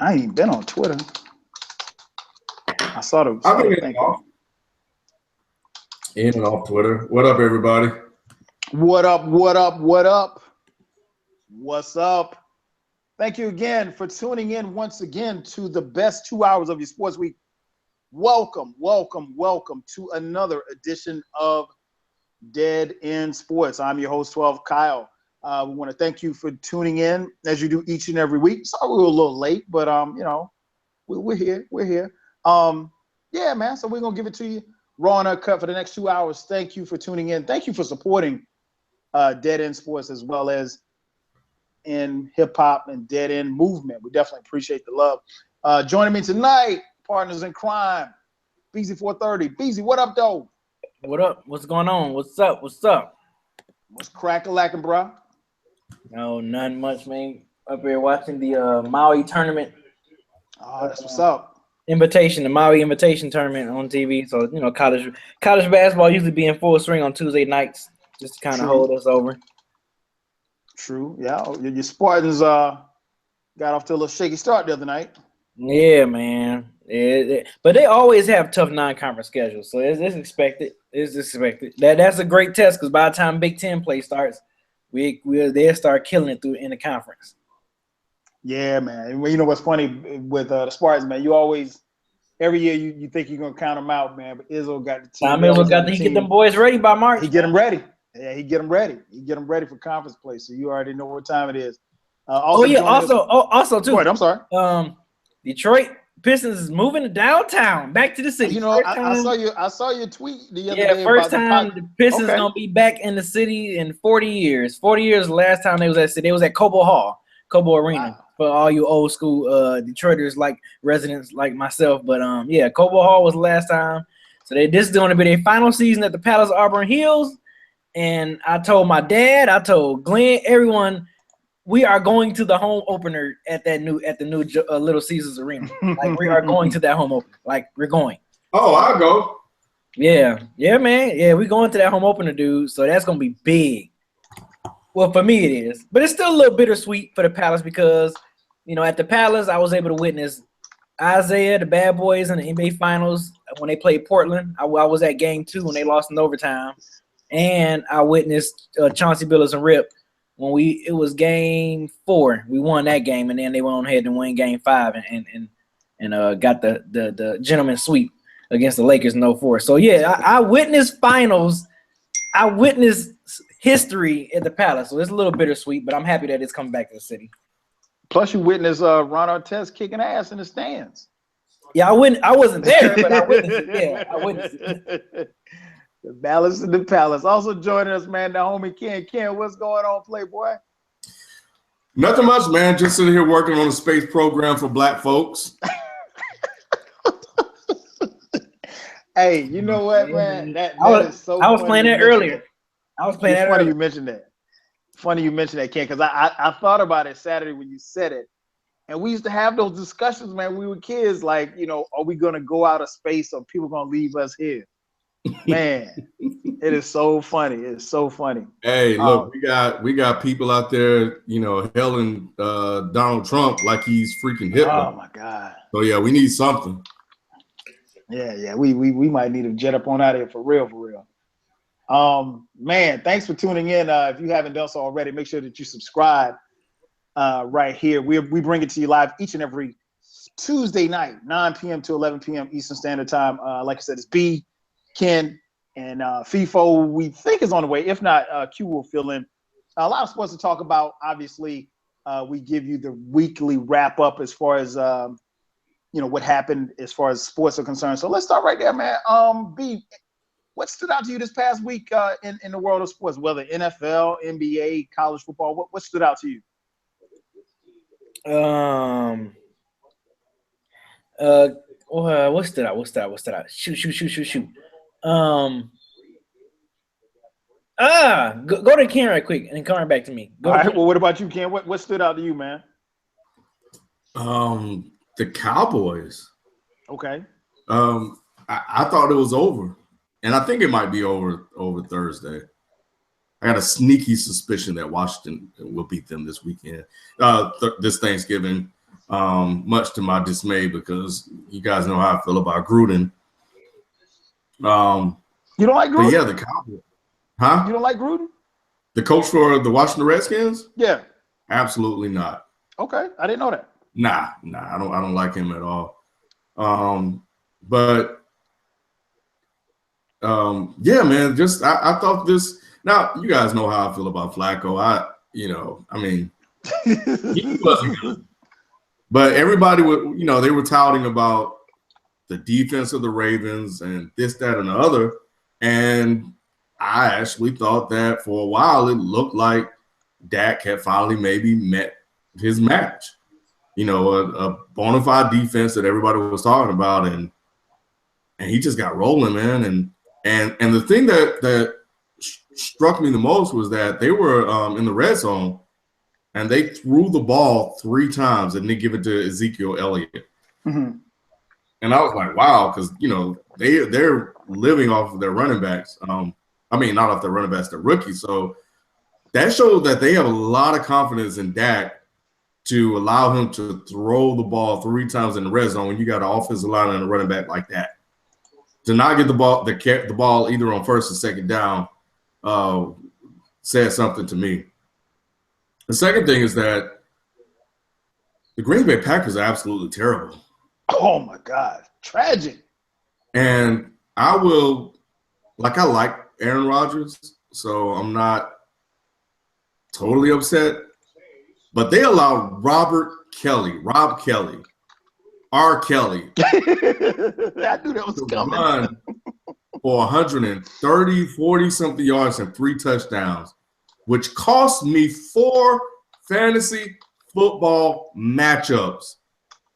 I ain't even been on Twitter. I saw the. I've been in and off Twitter. What up, everybody? What up? What up? What up? What's up? Thank you again for tuning in once again to the best 2 hours of your sports week. Welcome, welcome, welcome to another edition of Dead End Sports. I'm your host, 12 Kyle. We want to thank you for tuning in as you do each and every week. Sorry we were a little late, but you know, we're here. We're here. Yeah, man. So we're gonna give it to you raw and uncut for the next 2 hours. Thank you for tuning in. Thank you for supporting Dead End Sports as well as in hip hop and Dead End movement. We definitely appreciate the love. Joining me tonight, partners in crime, BZ430. BZ, what up, though? What up? What's going on? What's up? What's up? What's cracking, bro? No, nothing much, man. Up here watching the Maui tournament. Oh, that's what's up. The Maui Invitation tournament on TV. So, you know, college basketball usually be in full swing on Tuesday nights just to kind of hold us over. True. Yeah. Your Spartans got off to a little shaky start the other night. Yeah, man. But they always have tough non-conference schedules, so it's expected. It's expected. That's a great test because by the time Big Ten play starts, they'll start killing it in the conference. Yeah, man. You know what's funny with the Spartans, man? You always every year you think you're gonna count them out, man. But Izzo got the team. Izzo got to get them boys ready by March. He get them ready. Yeah, he get them ready. He get them ready for conference play. So you already know what time it is. Also too. Wait, I'm sorry. Detroit Pistons is moving to downtown, back to the city. You know, I saw your tweet the other day. Yeah, first time the Pistons gonna be back in the city in 40 years. 40 years last time they was at city. They was at Cobo Arena. Wow. For all you old school Detroiters like residents like myself. But yeah, Cobo Hall was the last time. So this is going to be their final season at the Palace Auburn Hills. And I told my dad, I told Glenn, everyone, we are going to the home opener at the new Little Caesars Arena. Like we are going to that home opener. Like we're going. Oh, I'll go. Yeah, man. Yeah, we're going to that home opener, dude. So that's gonna be big. Well, for me it is, but it's still a little bittersweet for the Palace because, you know, at the Palace I was able to witness Isaiah, the Bad Boys, in the NBA Finals when they played Portland. I was at Game 2 when they lost in overtime, and I witnessed Chauncey Billups and Rip when it was Game 4. We won that game, and then they went on ahead and win Game 5 and got the gentleman's sweep against the Lakers in 04. So yeah, I witnessed finals. I witnessed history at the Palace, so it's a little bittersweet, but I'm happy that it's coming back to the city. Plus, you witnessed Ron Artest kicking ass in the stands. Yeah, I wasn't there, but I witnessed it. Yeah, I witnessed it. The balance in the Palace. Also joining us, man, the homie Ken. Ken, what's going on, Playboy? Nothing much, man. Just sitting here working on a space program for Black folks. Hey, you know what, man? That is so I was playing that earlier. Funny you mentioned that. Funny you mentioned that, Ken, because I thought about it Saturday when you said it. And we used to have those discussions, man. We were kids, like, you know, are we going to go out of space or people going to leave us here? Man, it is so funny. It's so funny. Hey, look, we got people out there, you know, hailing Donald Trump like he's freaking Hitler. Oh, my God. So, yeah, we need something. Yeah, we might need to jet up on out of here for real. Man, thanks for tuning in. If you haven't done so already, make sure that you subscribe right here. We bring it to you live each and every Tuesday night, 9 p.m. to 11 p.m. Eastern Standard Time. Like I said, it's B, Ken, and FIFO, we think is on the way. If not, Q will fill in. A lot of sports to talk about. Obviously, we give you the weekly wrap up as far as you know, what happened as far as sports are concerned. So let's start right there, man. B, what stood out to you this past week in the world of sports, whether NFL, NBA, college football? What stood out to you? What stood out? Shoot. Go to Ken right quick and then come right back to me. All right. Well, what about you, Ken? What stood out to you, man? The Cowboys. Okay. I thought it was over, and I think it might be over Thursday. I got a sneaky suspicion that Washington will beat them this weekend, this Thanksgiving. much to my dismay because you guys know how I feel about Gruden. You don't like Gruden? But yeah, the Cowboys. Huh? You don't like Gruden? The coach for the Washington Redskins? Yeah. Absolutely not. Okay, I didn't know that. Nah, I don't like him at all. But yeah, man, just I thought this. Now you guys know how I feel about Flacco. I mean, he wasn't good. But everybody would, they were touting about the defense of the Ravens and this, that, and the other. And I actually thought that for a while it looked like Dak had finally maybe met his match. A bona fide defense that everybody was talking about, and he just got rolling, man. And the thing that struck me the most was that they were in the red zone, and they threw the ball 3 times and they give it to Ezekiel Elliott. Mm-hmm. And I was like, wow, because they're living off of their running backs. Not off their running backs, they're rookies. So that showed that they have a lot of confidence in Dak to allow him to throw the ball 3 times in the red zone when you got an offensive line and a running back like that. To not get the ball either on first or second down said something to me. The second thing is that the Green Bay Packers are absolutely terrible. Oh my God, tragic. And I like Aaron Rodgers, so I'm not totally upset. But they allowed R. Kelly, I knew that was coming. Run for 130, 40-something yards and 3 touchdowns, which cost me 4 fantasy football matchups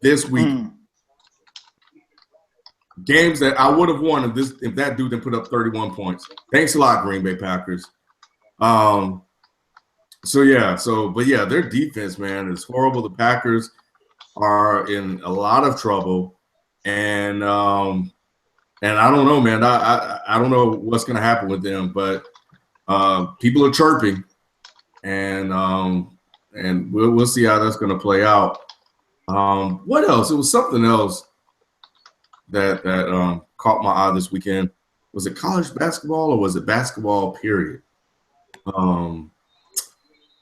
this week. Games that I would have won if that dude didn't put up 31 points. Thanks a lot, Green Bay Packers. But their defense, man, is horrible. The Packers are in a lot of trouble, and I don't know, man. I don't know what's going to happen with them, but people are chirping, and we'll see how that's going to play out. What else? It was something else that caught my eye this weekend. Was it college basketball or was it basketball period?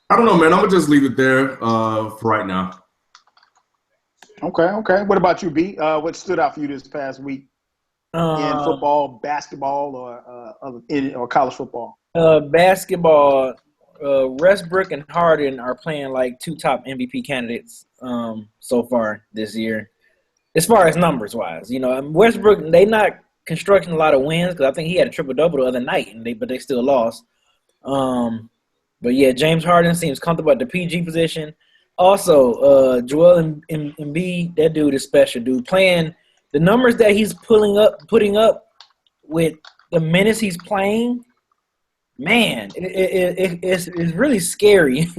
I don't know, man. I'm going to just leave it there for right now. Okay. What about you, B? What stood out for you this past week in football, basketball, or college football? Basketball, Westbrook and Harden are playing like 2 top MVP candidates so far this year. As far as numbers-wise, Westbrook, they not constructing a lot of wins because I think he had a triple-double the other night, but they still lost. But, yeah, James Harden seems comfortable at the PG position. Also, Joel Embiid, that dude is special, dude. Playing the numbers that he's putting up with the minutes he's playing, man, it's really scary,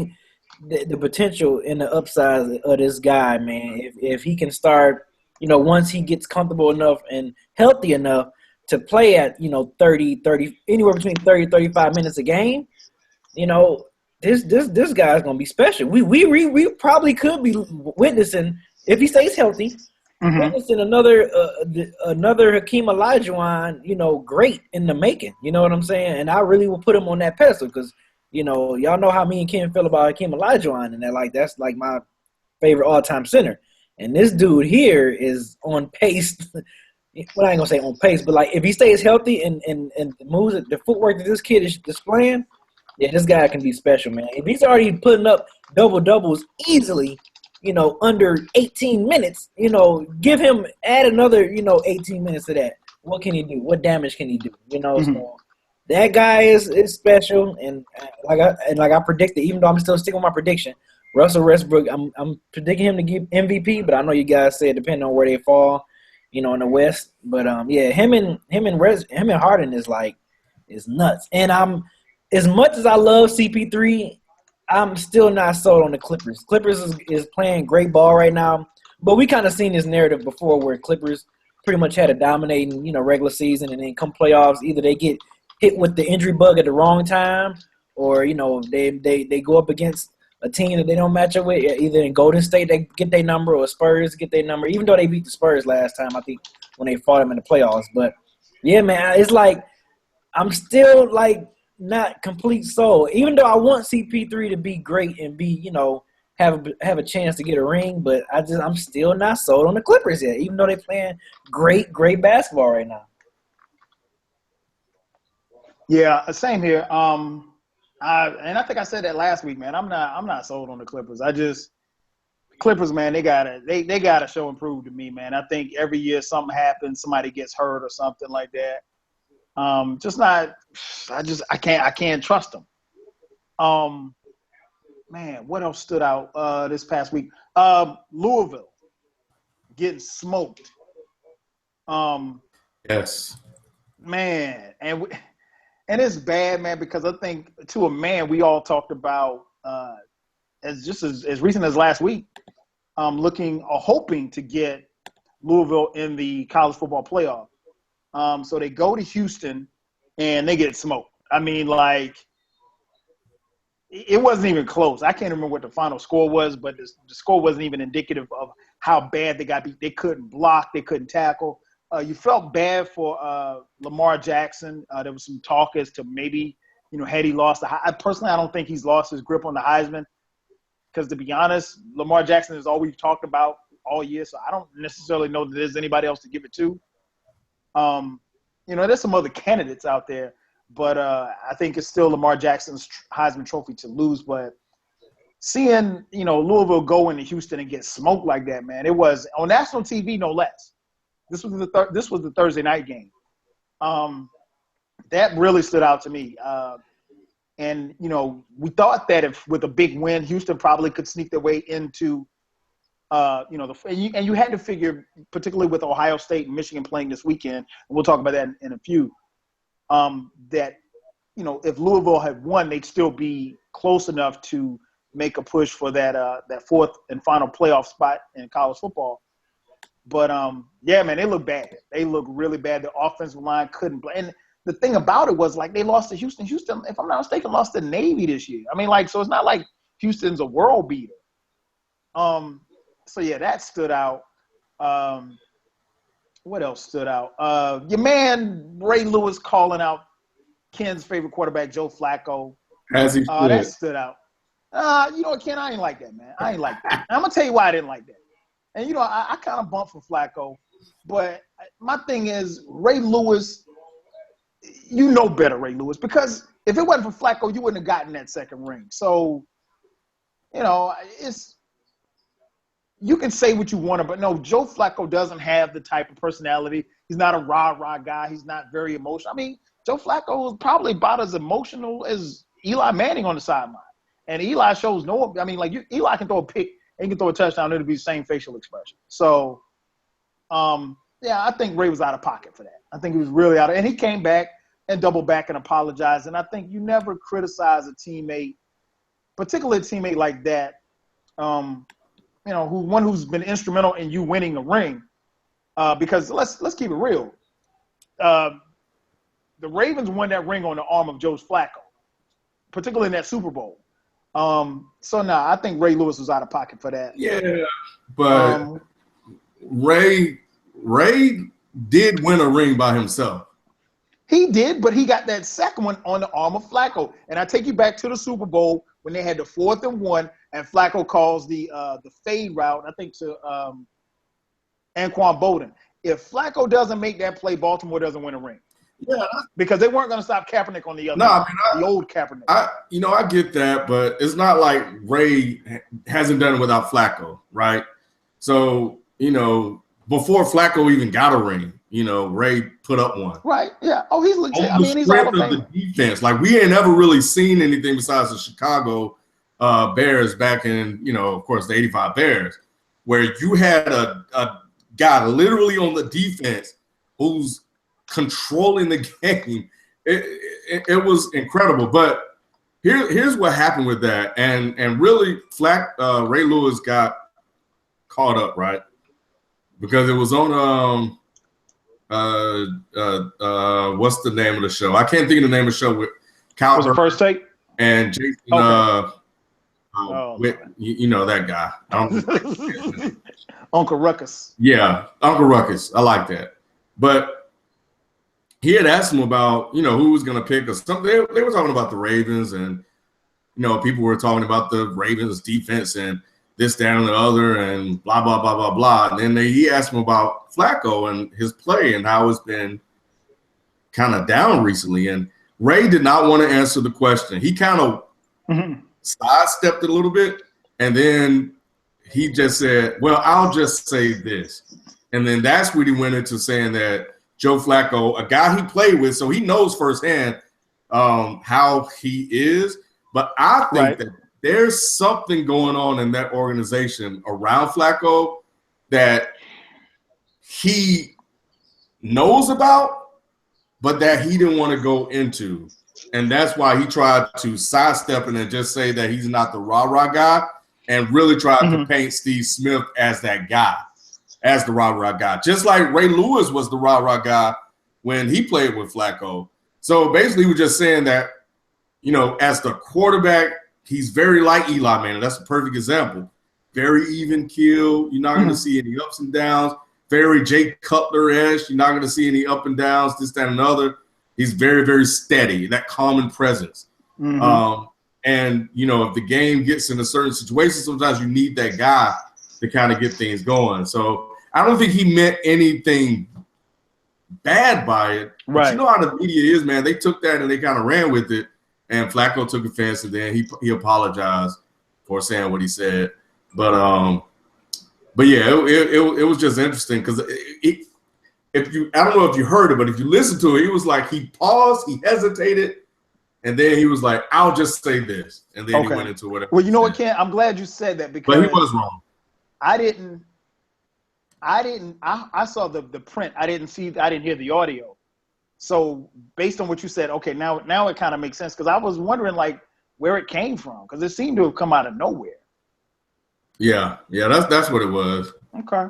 the potential and the upside of this guy, man. If he can start, once he gets comfortable enough and healthy enough to play at, 30, anywhere between 30 35 minutes a game, this guy's gonna be special. We probably could be witnessing, if he stays healthy, witnessing another Hakeem Olajuwon, great in the making. You know what I'm saying? And I really will put him on that pedestal because y'all know how me and Ken feel about Hakeem Olajuwon, and that's like my favorite all-time center. And this dude here is on pace. Well, I ain't gonna say on pace, but like if he stays healthy and moves the footwork that this kid is displaying, yeah, this guy can be special, man. If he's already putting up double-doubles easily, under 18 minutes, add another, 18 minutes to that. What can he do? What damage can he do? So that guy is special, and like I predicted, even though I'm still sticking with my prediction, Russell Westbrook, I'm predicting him to get MVP, but I know you guys said depending on where they fall, in the West. But yeah, him and Harden is nuts, and as much as I love CP3, I'm still not sold on the Clippers. Clippers is playing great ball right now, but we kind of seen this narrative before where Clippers pretty much had a dominating, regular season, and then come playoffs, either they get hit with the injury bug at the wrong time, or they go up against a team that they don't match up with, either in Golden State they get their number or Spurs get their number, even though they beat the Spurs last time, I think, when they fought them in the playoffs. But, yeah, man, it's like I'm still, like, not complete sold. Even though I want CP3 to be great and be, you know, have a chance to get a ring, but I'm still not sold on the Clippers yet, even though they're playing great basketball right now. Yeah, same here. I think I said that last week, man. I'm not sold on the Clippers. Clippers, man, they gotta show and prove to me, man. I think every year something happens, somebody gets hurt or something like that. I can't trust them. Man, what else stood out this past week? Louisville getting smoked. Yes. Man, and it's bad, man, because I think to a man we all talked about as recent as last week, hoping to get Louisville in the college football playoff. So they go to Houston and they get smoked. I mean, like, it wasn't even close. I can't remember what the final score was, but the score wasn't even indicative of how bad they got beat. They couldn't block. They couldn't tackle. You felt bad for Lamar Jackson. There was some talk as to maybe, you know, had he lost I don't think he's lost his grip on the Heisman, because, to be honest, Lamar Jackson is all we've talked about all year, so I don't necessarily know that there's anybody else to give it to. You know, there's some other candidates out there, but I think it's still Lamar Jackson's Heisman Trophy to lose. But seeing, you know, Louisville go into Houston and get smoked like that, man, it was on national TV, no less. This was the Thursday night game. That really stood out to me. And, you know, we thought that if with a big win, Houston probably could sneak their way into, you know, and you had to figure, particularly with Ohio State and Michigan playing this weekend, and we'll talk about that in a few, that, you know, if Louisville had won, they'd still be close enough to make a push for that fourth and final playoff spot in college football. But, yeah, man, they look bad. They look really bad. The offensive line couldn't play. And the thing about it was, like, they lost to Houston. Houston, if I'm not mistaken, lost to Navy this year. I mean, like, so it's not like Houston's a world beater. So, yeah, that stood out. What else stood out? Your man Ray Lewis calling out Ken's favorite quarterback, Joe Flacco. As he should. That stood out. You know what, Ken? I ain't like that, man. I ain't like that. I'm going to tell you why I didn't like that. And, you know, I kind of bumped for Flacco. But my thing is, Ray Lewis, you know better, Ray Lewis, because if it wasn't for Flacco, you wouldn't have gotten that second ring. So, you know, you can say what you want to, but no, Joe Flacco doesn't have the type of personality. He's not a rah-rah guy. He's not very emotional. I mean, Joe Flacco is probably about as emotional as Eli Manning on the sideline. And Eli shows no – I mean, like, Eli can throw a pick and he can throw a touchdown, it'll be the same facial expression. So, yeah, I think Ray was out of pocket for that. I think he was really out of – and he came back and doubled back and apologized. And I think you never criticize a teammate, particularly a teammate like that, you know, who's been instrumental in you winning a ring. Because let's keep it real. The Ravens won that ring on the arm of Joe Flacco, particularly in that Super Bowl. So, I think Ray Lewis was out of pocket for that. Yeah, but Ray did win a ring by himself. He did, but he got that second one on the arm of Flacco. And I take you back to the Super Bowl when they had the 4th and 1, and Flacco calls the fade route, I think, to Anquan Bolden. If Flacco doesn't make that play, Baltimore doesn't win a ring. Yeah, because they weren't going to stop Kaepernick on the other. The old Kaepernick. I get that, but it's not like Ray hasn't done it without Flacco, right? So, you know, before Flacco even got a ring, you know, Ray put up one. Right. Yeah. Oh, he's legit. I mean, he's all of the defense. Like, we ain't ever really seen anything besides the Chicago Bears back in, you know, of course, the '85 Bears, where you had a guy literally on the defense who's controlling the game. It was incredible. But here's what happened with that, and really, Ray Lewis got caught up, right? Because it was on what's the name of the show? I can't think of the name of the show with Cowboys. Was it First Take? And Jason. Okay. You know that guy. Uncle Ruckus. Yeah, Uncle Ruckus. I like that. But he had asked him about, who was going to pick or something. They were talking about the Ravens, and, people were talking about the Ravens defense and this, that, and the other, and blah, blah, blah, blah, blah. And then he asked him about Flacco and his play and how it's been kind of down recently. And Ray did not want to answer the question. He kind of sidestepped it a little bit, and then he just said, well, I'll just say this. And then that's when he went into saying that Joe Flacco, a guy he played with, so he knows firsthand how he is. But I think that there's something going on in that organization around Flacco that he knows about, but that he didn't want to go into. And that's why he tried to sidestep it and just say that he's not the rah-rah guy and really tried to paint Steve Smith as that guy, as the rah-rah guy. Just like Ray Lewis was the rah-rah guy when he played with Flacco. So basically, we're just saying that, as the quarterback, he's very like Eli Manning. That's a perfect example. Very even keel. You're not going to see any ups and downs. Very Jay Cutler-esque. You're not going to see any up and downs, this, that, and another. He's very, very steady, that common presence. And, if the game gets in a certain situation, sometimes you need that guy to kind of get things going. So I don't think he meant anything bad by it. But you know how the media is, man. They took that and they kind of ran with it. And Flacco took offense, and then he apologized for saying what he said. But yeah, it was just interesting because I don't know if you heard it, but if you listen to it, he was like, he paused, he hesitated, and then he was like, I'll just say this. And then he went into whatever. Well, you know what, Ken? I'm glad you said that because but he was wrong. I saw the print. I didn't hear the audio. So based on what you said, okay, now it kind of makes sense because I was wondering like where it came from because it seemed to have come out of nowhere. Yeah, that's what it was. Okay.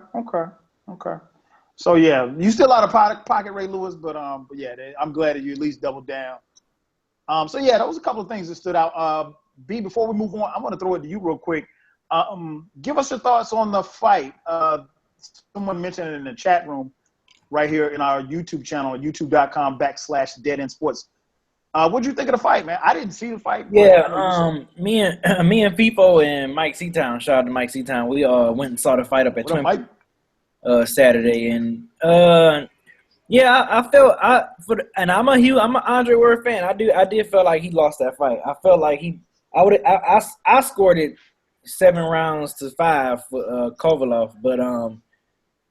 So yeah, you still out of pocket, Ray Lewis, but yeah, I'm glad that you at least doubled down. So yeah, that was a couple of things that stood out. B, before we move on, I'm going to throw it to you real quick. Give us your thoughts on the fight. Someone mentioned it in the chat room right here in our YouTube channel, youtube.com/deadendsports. What'd you think of the fight, man? I didn't see the fight. Yeah, me and Fipo and Mike Seatown, shout out to Mike Seatown, we went and saw the fight up at Twin Saturday, and yeah, I felt and I'm an Andre Ward fan. I did feel like he lost that fight. I felt like I scored it 7-5 for Kovalov, but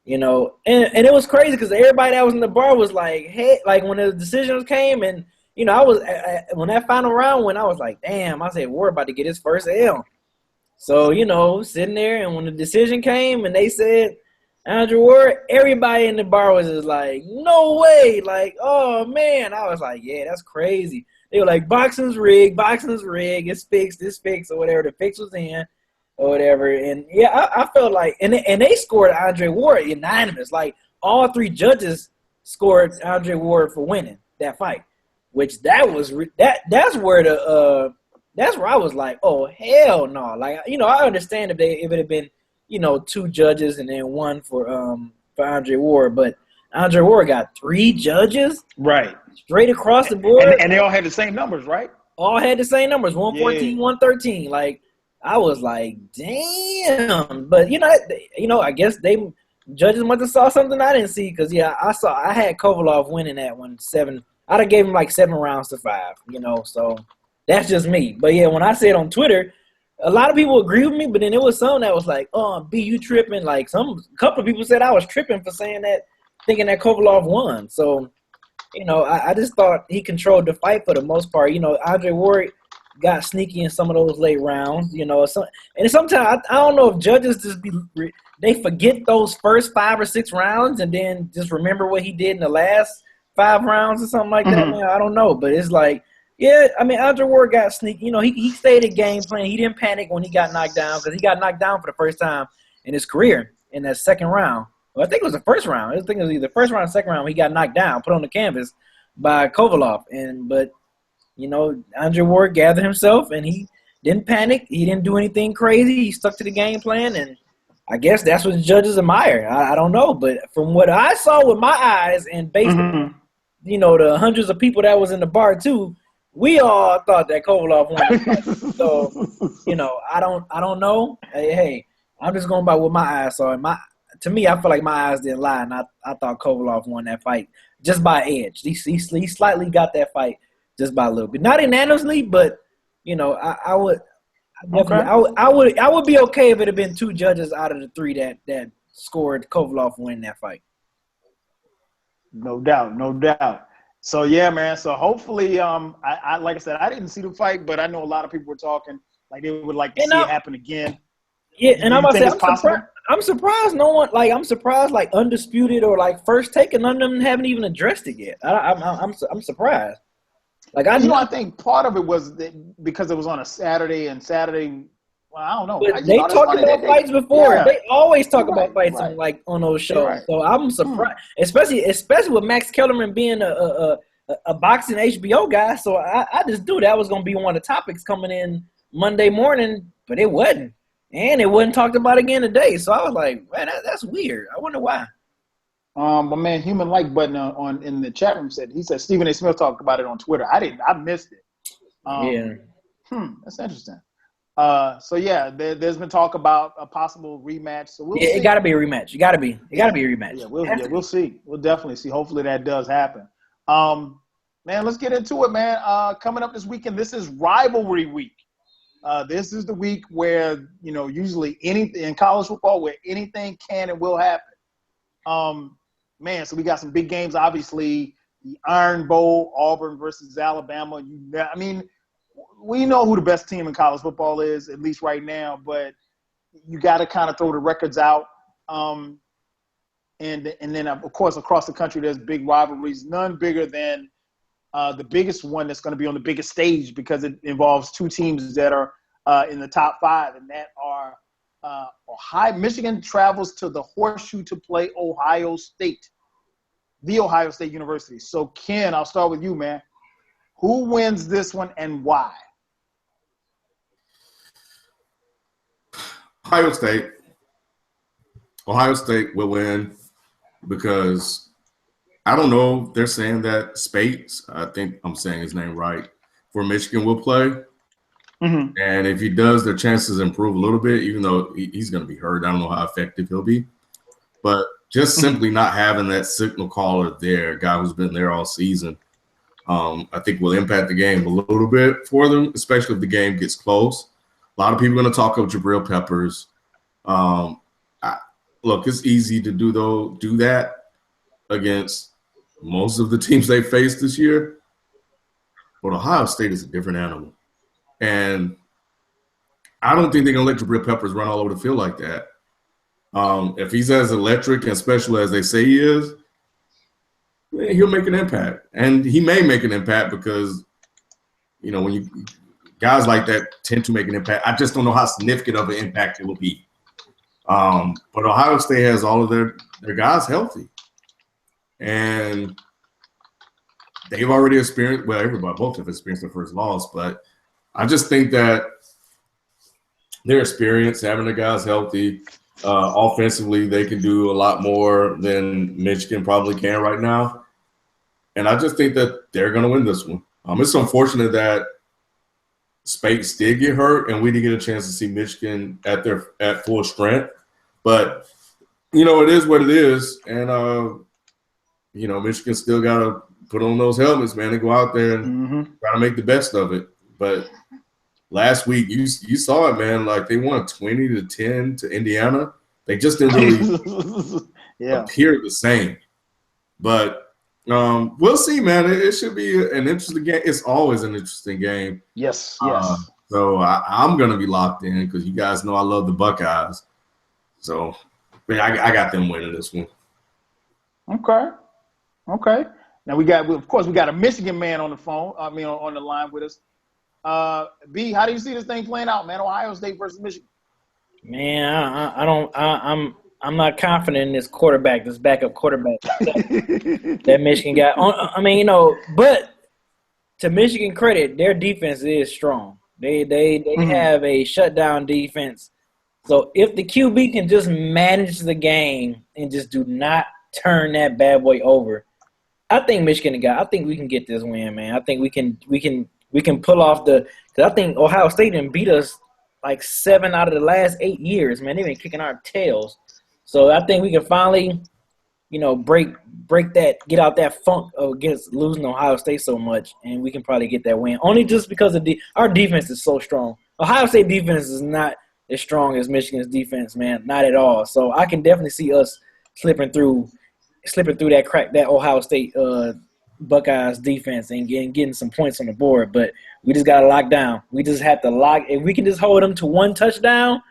and it was crazy because everybody that was in the bar was like, hey, like when the decisions came, and I was when that final round went, I was like, damn, I said Ward about to get his first L. So sitting there, and when the decision came, and they said Andre Ward, everybody in the bar was just like, no way, like, oh man. I was like, yeah, that's crazy. They were like, boxing's rigged, it's fixed, or whatever. The fix was in. Or whatever, and yeah, I felt like, and they scored Andre Ward unanimous. Like all 3 judges scored Andre Ward for winning that fight, which that's where I was like, oh hell no! Like I understand if it had been 2 judges and then 1 for Andre Ward, but Andre Ward got 3 judges straight across the board, and they all had the same numbers, right? All had the same numbers, 114, 113, like. I was like, damn, but I guess judges must have saw something I didn't see because I had Kovalov winning that one 7. I'd have gave him like 7-5, so that's just me. But yeah, when I said on Twitter, a lot of people agree with me, but then there was some that was like, oh, B, you tripping? Like a couple of people said I was tripping for saying that, thinking that Kovalov won. So, I just thought he controlled the fight for the most part. Andre Ward got sneaky in some of those late rounds, and sometimes I don't know if judges they forget those first 5 or 6 rounds and then just remember what he did in the last 5 rounds or something like that. Man, I don't know, but it's like, yeah, I mean, Andre Ward got sneaky. He stayed in game plan. He didn't panic when he got knocked down because he got knocked down for the first time in his career in that second round. Well, I think it was the first round. I think it was either the first round or second round. He got knocked down, put on the canvas by Kovalov, but. Andre Ward gathered himself, and he didn't panic. He didn't do anything crazy. He stuck to the game plan, and I guess that's what the judges admire. I don't know, but from what I saw with my eyes and based on, the hundreds of people that was in the bar too, we all thought that Kovalev won. So, I don't know. Hey, I'm just going by what my eyes saw. And to me, I feel like my eyes didn't lie, and I thought Kovalev won that fight just by edge. He slightly got that fight just by a little bit, not unanimously, but I would be okay if it had been 2 judges out of the 3 that scored Kovalev win that fight. No doubt. So yeah, man. So hopefully, I like I said, I didn't see the fight, but I know a lot of people were talking like they would like to see it happen again. Yeah, and I'm surprised no one I'm surprised Undisputed or First Take, and none of them haven't even addressed it yet. I'm surprised. I think part of it was because it was on a Saturday, and Saturday. Well, I don't know. But they talked about fights before. Yeah. They always talk about fights on those shows. Right. So I'm surprised, especially with Max Kellerman being a boxing HBO guy. So I just knew that was going to be one of the topics coming in Monday morning, but it wasn't. And it wasn't talked about again today. So I was like, man, that's weird. I wonder why. My man, Human Like Button in the chat room said Stephen A. Smith talked about it on Twitter. I missed it. That's interesting. So yeah, there's been talk about a possible rematch. So we'll see. It got to be a rematch. It got to be a rematch. Yeah, we'll see. We'll definitely see. Hopefully that does happen. Man, let's get into it, man. Coming up this weekend, this is rivalry week. This is the week where usually anything in college football where anything can and will happen. Man, so we got some big games. Obviously, the Iron Bowl, Auburn versus Alabama. We know who the best team in college football is, at least right now, but you got to kind of throw the records out. And then, of course, across the country, there's big rivalries, none bigger than the biggest one that's going to be on the biggest stage because it involves 2 teams that are in the top 5, and that are Michigan travels to the Horseshoe to play Ohio State, the Ohio State University. So, Ken, I'll start with you, man. Who wins this one and why? Ohio State. Ohio State will win because I don't know if they're saying that Spates, I think I'm saying his name right, for Michigan will play. Mm-hmm. And if he does, their chances improve a little bit, even though he's going to be hurt. I don't know how effective he'll be. But just simply not having that signal caller there, a guy who's been there all season, I think will impact the game a little bit for them, especially if the game gets close. A lot of people are going to talk about Jabrill Peppers. Look, it's easy to do that against most of the teams they faced this year. But Ohio State is a different animal. And I don't think they're going to let Jabrill Peppers run all over the field like that. If he's as electric and special as they say he is, he'll make an impact. And he may make an impact because, when guys like that tend to make an impact, I just don't know how significant of an impact it will be. But Ohio State has all of their guys healthy. And they've already experienced – both have experienced their first loss. But I just think that their experience, having the guys healthy, offensively, they can do a lot more than Michigan probably can right now. And I just think that they're going to win this one. It's unfortunate that Spates did get hurt and we didn't get a chance to see Michigan at full strength. But, it is what it is. And, Michigan still got to put on those helmets, man, and go out there and try to make the best of it. But last week, you saw it, man. Like, they won 20-10 to Indiana. They just didn't really appear the same. But we'll see, man. It should be an interesting game. It's always an interesting game. Yes. So I'm going to be locked in because you guys know I love the Buckeyes. So I got them winning this one. Okay. Now we got a Michigan man on the phone. On the line with us. B, how do you see this thing playing out, man? Ohio State versus Michigan. Man, I'm not confident in this quarterback, this backup quarterback that Michigan got. But to Michigan credit, their defense is strong. They have a shutdown defense. So if the QB can just manage the game and just do not turn that bad boy over, I think Michigan got. I think we can get this win, man. I think we can pull off the. Because I think Ohio State done beat us like 7 out of the last 8 years, man. They've been kicking our tails. So I think we can finally, break that, get out that funk against losing Ohio State so much, and we can probably get that win. Only just because of our defense is so strong. Ohio State defense is not as strong as Michigan's defense, man. Not at all. So I can definitely see us slipping through that Ohio State Buckeyes defense and getting some points on the board. But we just got to lock down. We just have to lock. If we can just hold them to 1 touchdown,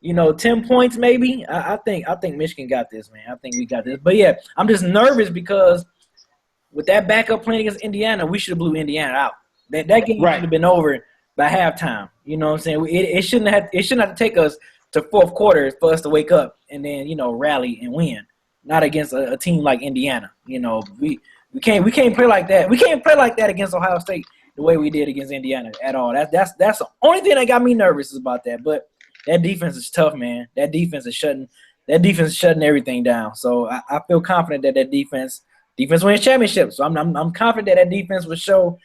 10 points maybe, I think Michigan got this, man. I think we got this. But, yeah, I'm just nervous because with that backup playing against Indiana, we should have blew Indiana out. That game should have been over by halftime. You know what I'm saying? It shouldn't have to take us to fourth quarter for us to wake up and then, rally and win. Not against a team like Indiana. We can't play like that. We can't play like that against Ohio State the way we did against Indiana at all. That's the only thing that got me nervous is about that. But that defense is tough, man. That defense is shutting everything down. So I feel confident that defense wins championships. So I'm confident that defense will show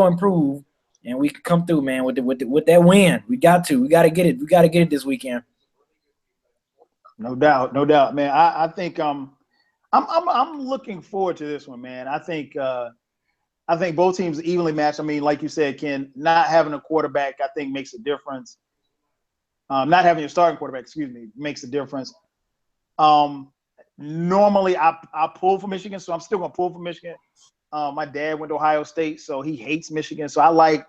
improve, and we can come through, man, with that win. We got to get it. We got to get it this weekend. No doubt, man. I think I'm looking forward to this one, man. I think both teams are evenly matched. I mean, like you said, Ken, not having a quarterback, I think, makes a difference. Not having your starting quarterback, makes a difference. Normally, I pull for Michigan, so I'm still gonna pull for Michigan. My dad went to Ohio State, so he hates Michigan. So I like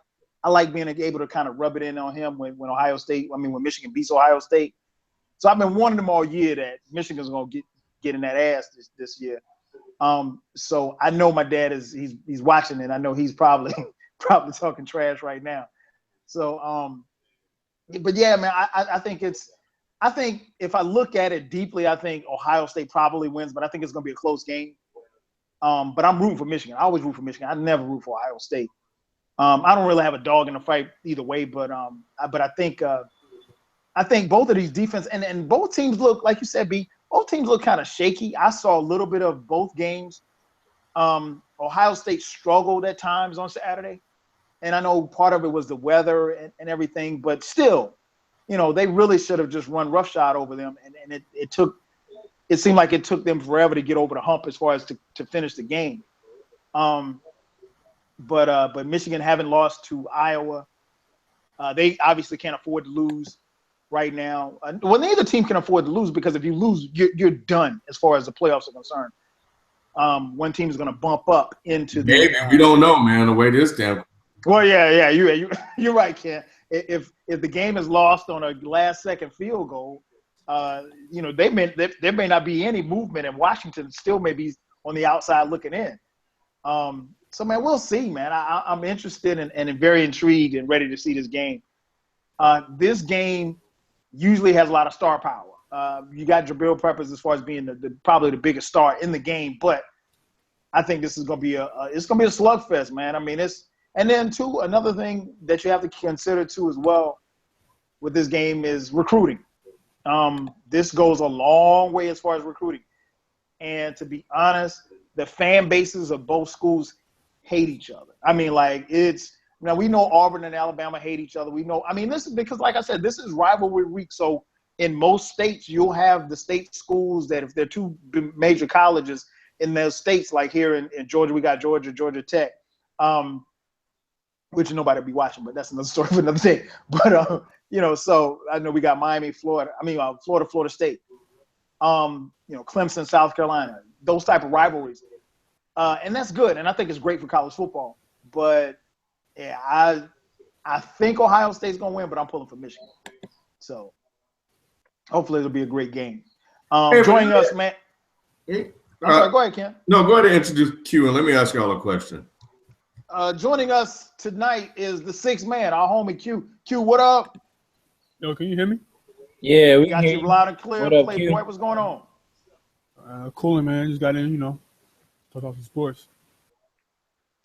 being able to kind of rub it in on him when Michigan beats Ohio State. So I've been warning them all year that Michigan's gonna get in that ass this year. So I know my dad he's watching it. I know he's probably talking trash right now. So but yeah, man, I think if I look at it deeply, I think Ohio State probably wins, but I think it's gonna be a close game. But I'm rooting for Michigan. I always root for Michigan. I never root for Ohio State. I don't really have a dog in the fight either way, but I think both of these defense and both teams look, like you said, B, both teams look kind of shaky. I saw a little bit of both games. Ohio State struggled at times on Saturday. And I know part of it was the weather and everything, but still, they really should have just run roughshod over them. And it seemed like it took them forever to get over the hump as far as to finish the game. But Michigan haven't lost to Iowa. They obviously can't afford to lose right now. Well, neither team can afford to lose because if you lose, you're done as far as the playoffs are concerned. One team is going to bump up into the. Maybe we don't know, man. The way this damn. Well, yeah, you're right, Ken. If the game is lost on a last-second field goal, there may not be any movement, and Washington still may be on the outside looking in. So, man, we'll see, man. I'm interested and very intrigued and ready to see this game. This game usually has a lot of star power. You got Jabrill Peppers as far as being probably the biggest star in the game, but I think this is going to be a slugfest, man. I mean, and then too, another thing that you have to consider too as well with this game is recruiting. This goes a long way as far as recruiting, and to be honest, the fan bases of both schools hate each other. I mean, we know Auburn and Alabama hate each other. This is because, like I said, this is rivalry week. So in most states, you'll have the state schools that if they're two major colleges in those states, like here in Georgia, we got Georgia Tech, which nobody will be watching, but that's another story for another day. But, so I know we got Miami, Florida, Florida State, Clemson, South Carolina, those type of rivalries. And that's good. And I think it's great for college football. But, yeah, I think Ohio State's going to win, but I'm pulling for Michigan. So hopefully it'll be a great game. Joining us, man. Sorry, go ahead, Ken. No, go ahead and introduce Q, and let me ask y'all a question. Joining us tonight is the sixth man, our homie Q. Q, what up? Yo, can you hear me? Yeah, we got you loud and clear. What up, Playboy, Q? what's going on? Cooling, man. Just got in, talk about some sports.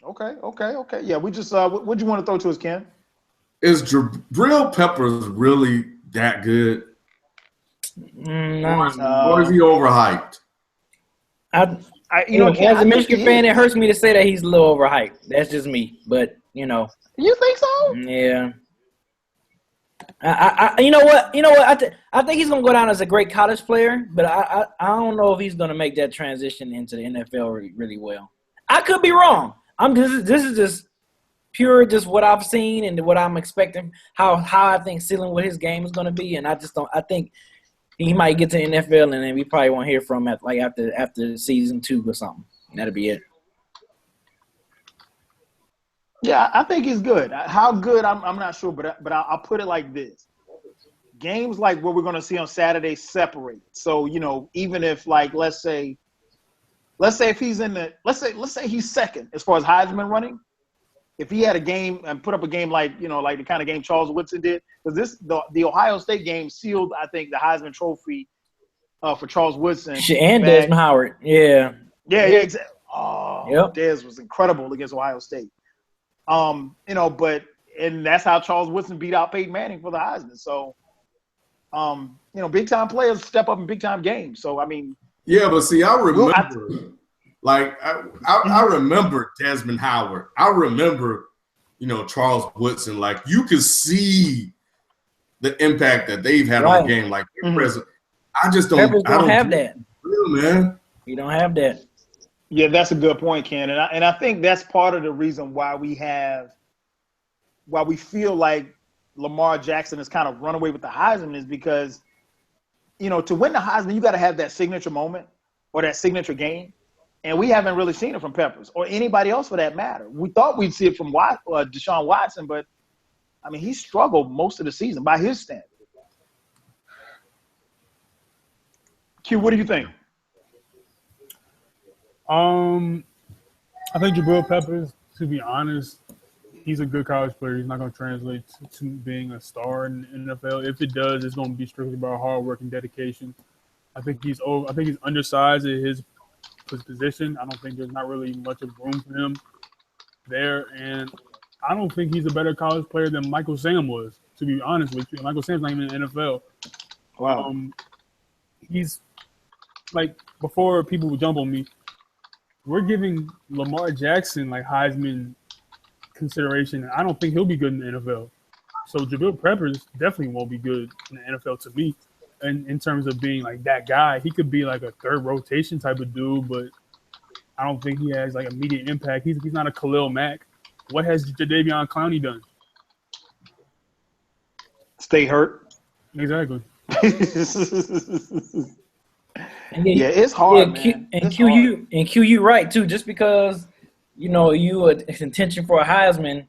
Okay. Yeah, we just what'd you want to throw to us, Ken? Is Jabrill Peppers really that good? Or is he overhyped? As a Michigan fan, it hurts me to say that he's a little overhyped. That's just me. But, You think so? Yeah. You know what? I think he's gonna go down as a great college player, but I don't know if he's gonna make that transition into the NFL really well. I could be wrong. This is just pure, just what I've seen and what I'm expecting. How I think ceiling what his game is gonna be, and I just don't. I think he might get to the NFL, and then we probably won't hear from him after season 2 or something. That'll be it. Yeah, I think he's good. How good, I'm not sure, but I'll put it like this. Games like what we're going to see on Saturday separate. So, even if, like, let's say if he's let's say he's second as far as Heisman running, if he had a game and put up a game like the kind of game Charles Woodson did, because the Ohio State game sealed, I think, the Heisman Trophy for Charles Woodson. And Desmond Howard. Yeah. Yeah, exactly. Oh, yep. Des was incredible against Ohio State. And that's how Charles Woodson beat out Peyton Manning for the Heisman. So, big time players step up in big time games. So, I mean, yeah, but see, I remember, I remember Desmond Howard. I remember, Charles Woodson. Like, you could see the impact that they've had on the game. Like, present. I just don't. Peppers don't have that. Real, man. You don't have that. Yeah, that's a good point, Ken. And I think that's part of the reason why we feel like Lamar Jackson has kind of run away with the Heisman is because, to win the Heisman, you got to have that signature moment or that signature game. And we haven't really seen it from Peppers or anybody else for that matter. We thought we'd see it from Deshaun Watson, but, I mean, he struggled most of the season by his standard. Q, what do you think? I think Jabrill Peppers, to be honest, he's a good college player. He's not going to translate to being a star in the NFL. If it does, it's going to be strictly about hard work and dedication. I think he's undersized at his position. I don't think there's not really much of room for him there, and I don't think he's a better college player than Michael Sam was. To be honest with you, Michael Sam's not even in the NFL. Wow. He's like, before people would jump on me, we're giving Lamar Jackson like Heisman consideration, and I don't think he'll be good in the NFL. So Jabrill Peppers definitely won't be good in the NFL to me. And in terms of being like that guy, he could be like a third rotation type of dude, but I don't think he has like immediate impact. He's not a Khalil Mack. What has Jadeveon Clowney done? Stay hurt. Exactly. Yeah, it's hard, man. Q, you right too. Just because you a contention for a Heisman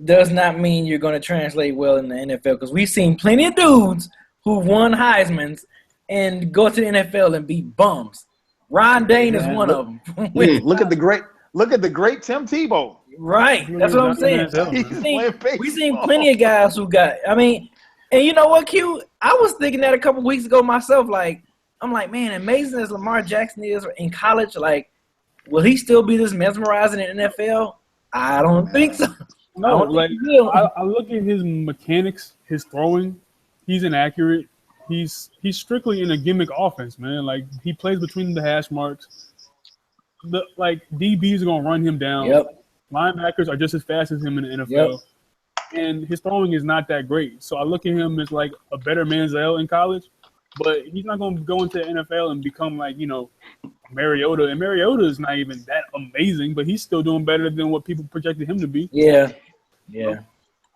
does not mean you're going to translate well in the NFL. Because we've seen plenty of dudes who won Heismans and go to the NFL and be bums. Ron Dane is one of them. Look at the great Tim Tebow. Right, that's what I'm saying. We've seen plenty of guys who got. I mean, and you know what, Q? I was thinking that a couple weeks ago myself. Like, I'm like, man, amazing as Lamar Jackson is in college, like, will he still be this mesmerizing in the NFL? I don't think so. No, like, I look at his mechanics, his throwing. He's inaccurate. He's strictly in a gimmick offense, man. Like, he plays between the hash marks. DBs are gonna run him down. Yep. Linebackers are just as fast as him in the NFL. Yep. And his throwing is not that great. So I look at him as like a better Manziel in college, but he's not going to go into the NFL and become like, Mariota. And Mariota is not even that amazing, but he's still doing better than what people projected him to be. Yeah.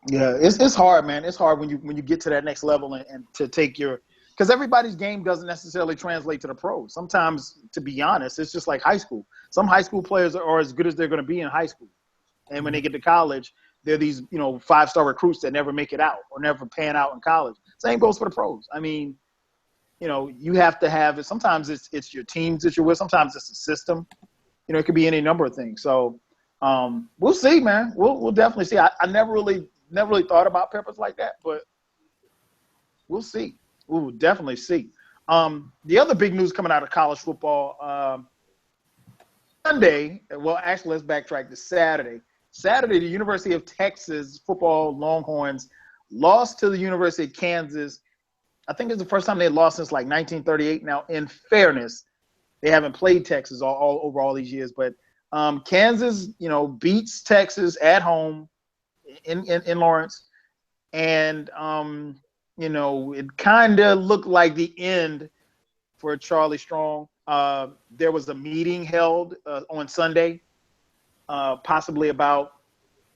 It's hard, man. It's hard when you get to that next level and to take because everybody's game doesn't necessarily translate to the pros. Sometimes, to be honest, it's just like high school. Some high school players are as good as they're going to be in high school. And when they get to college, they're these, 5-star recruits that never make it out or never pan out in college. Same goes for the pros. I mean, you have to have it. Sometimes it's your teams that you're with. Sometimes it's the system. It could be any number of things. So we'll see, man. We'll definitely see. I never really thought about Peppers like that, but we'll see. We will definitely see. The other big news coming out of college football Sunday. Well, actually, let's backtrack to Saturday. Saturday, the University of Texas football Longhorns lost to the University of Kansas. I think it's the first time they lost since like 1938. Now, in fairness, they haven't played Texas all over all these years, but Kansas, beats Texas at home in Lawrence, and it kind of looked like the end for Charlie Strong. There was a meeting held on Sunday, possibly about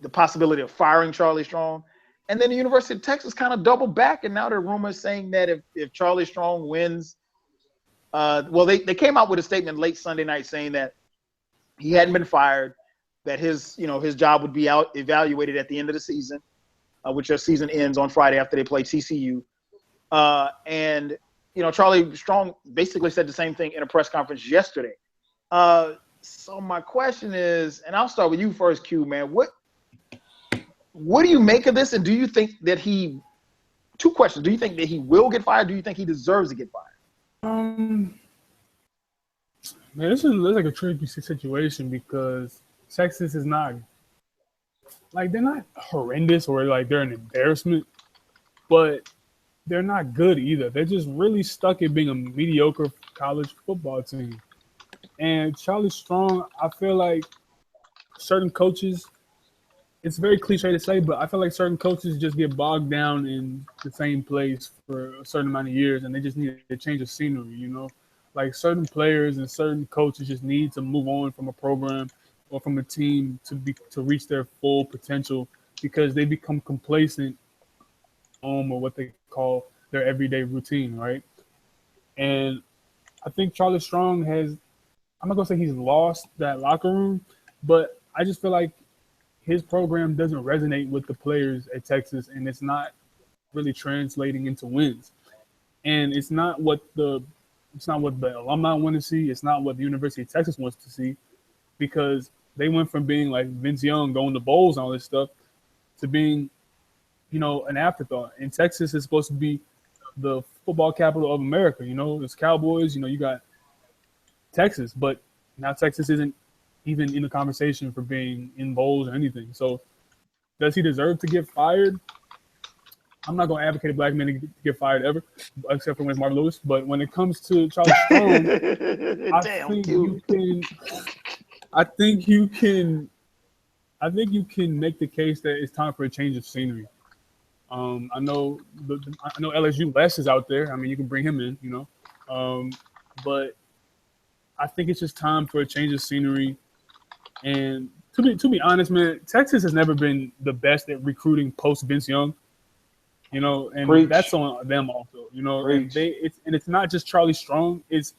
the possibility of firing Charlie Strong. And then the University of Texas kind of doubled back, and now there are rumors saying that if Charlie Strong wins, they came out with a statement late Sunday night saying that he hadn't been fired, that his job would be evaluated at the end of the season, which their season ends on Friday after they play TCU. And Charlie Strong basically said the same thing in a press conference yesterday. So my question is, and I'll start with you first, Q, man. What do you make of this? And do you think that two questions. Do you think that he will get fired? Do you think he deserves to get fired? Man, this is like a tricky situation because Texas is not like, they're not horrendous or like they're an embarrassment, but they're not good either. They're just really stuck at being a mediocre college football team. And Charlie Strong, I feel like certain coaches, it's very cliche to say, but I feel like certain coaches just get bogged down in the same place for a certain amount of years, and they just need a change of scenery, Like certain players and certain coaches just need to move on from a program or from a team to reach their full potential because they become complacent or what they call their everyday routine, right? And I think Charlie Strong I'm not going to say he's lost that locker room, but I just feel like his program doesn't resonate with the players at Texas, and it's not really translating into wins. And it's not what the alumni want to see. It's not what the University of Texas wants to see, because they went from being like Vince Young going to bowls and all this stuff to being, an afterthought. And Texas is supposed to be the football capital of America. It's Cowboys. You got Texas, but now Texas isn't even in the conversation for being in bowls or anything. So does he deserve to get fired? I'm not going to advocate a black man to get fired ever, except for when it's Marvin Lewis. But when it comes to Charlie Strong, I think you can make the case that it's time for a change of scenery. I know LSU Les is out there. I mean, you can bring him in, but I think it's just time for a change of scenery. And to be honest, man, Texas has never been the best at recruiting post Vince Young. And Preach. That's on them also. And it's not just Charlie Strong. It's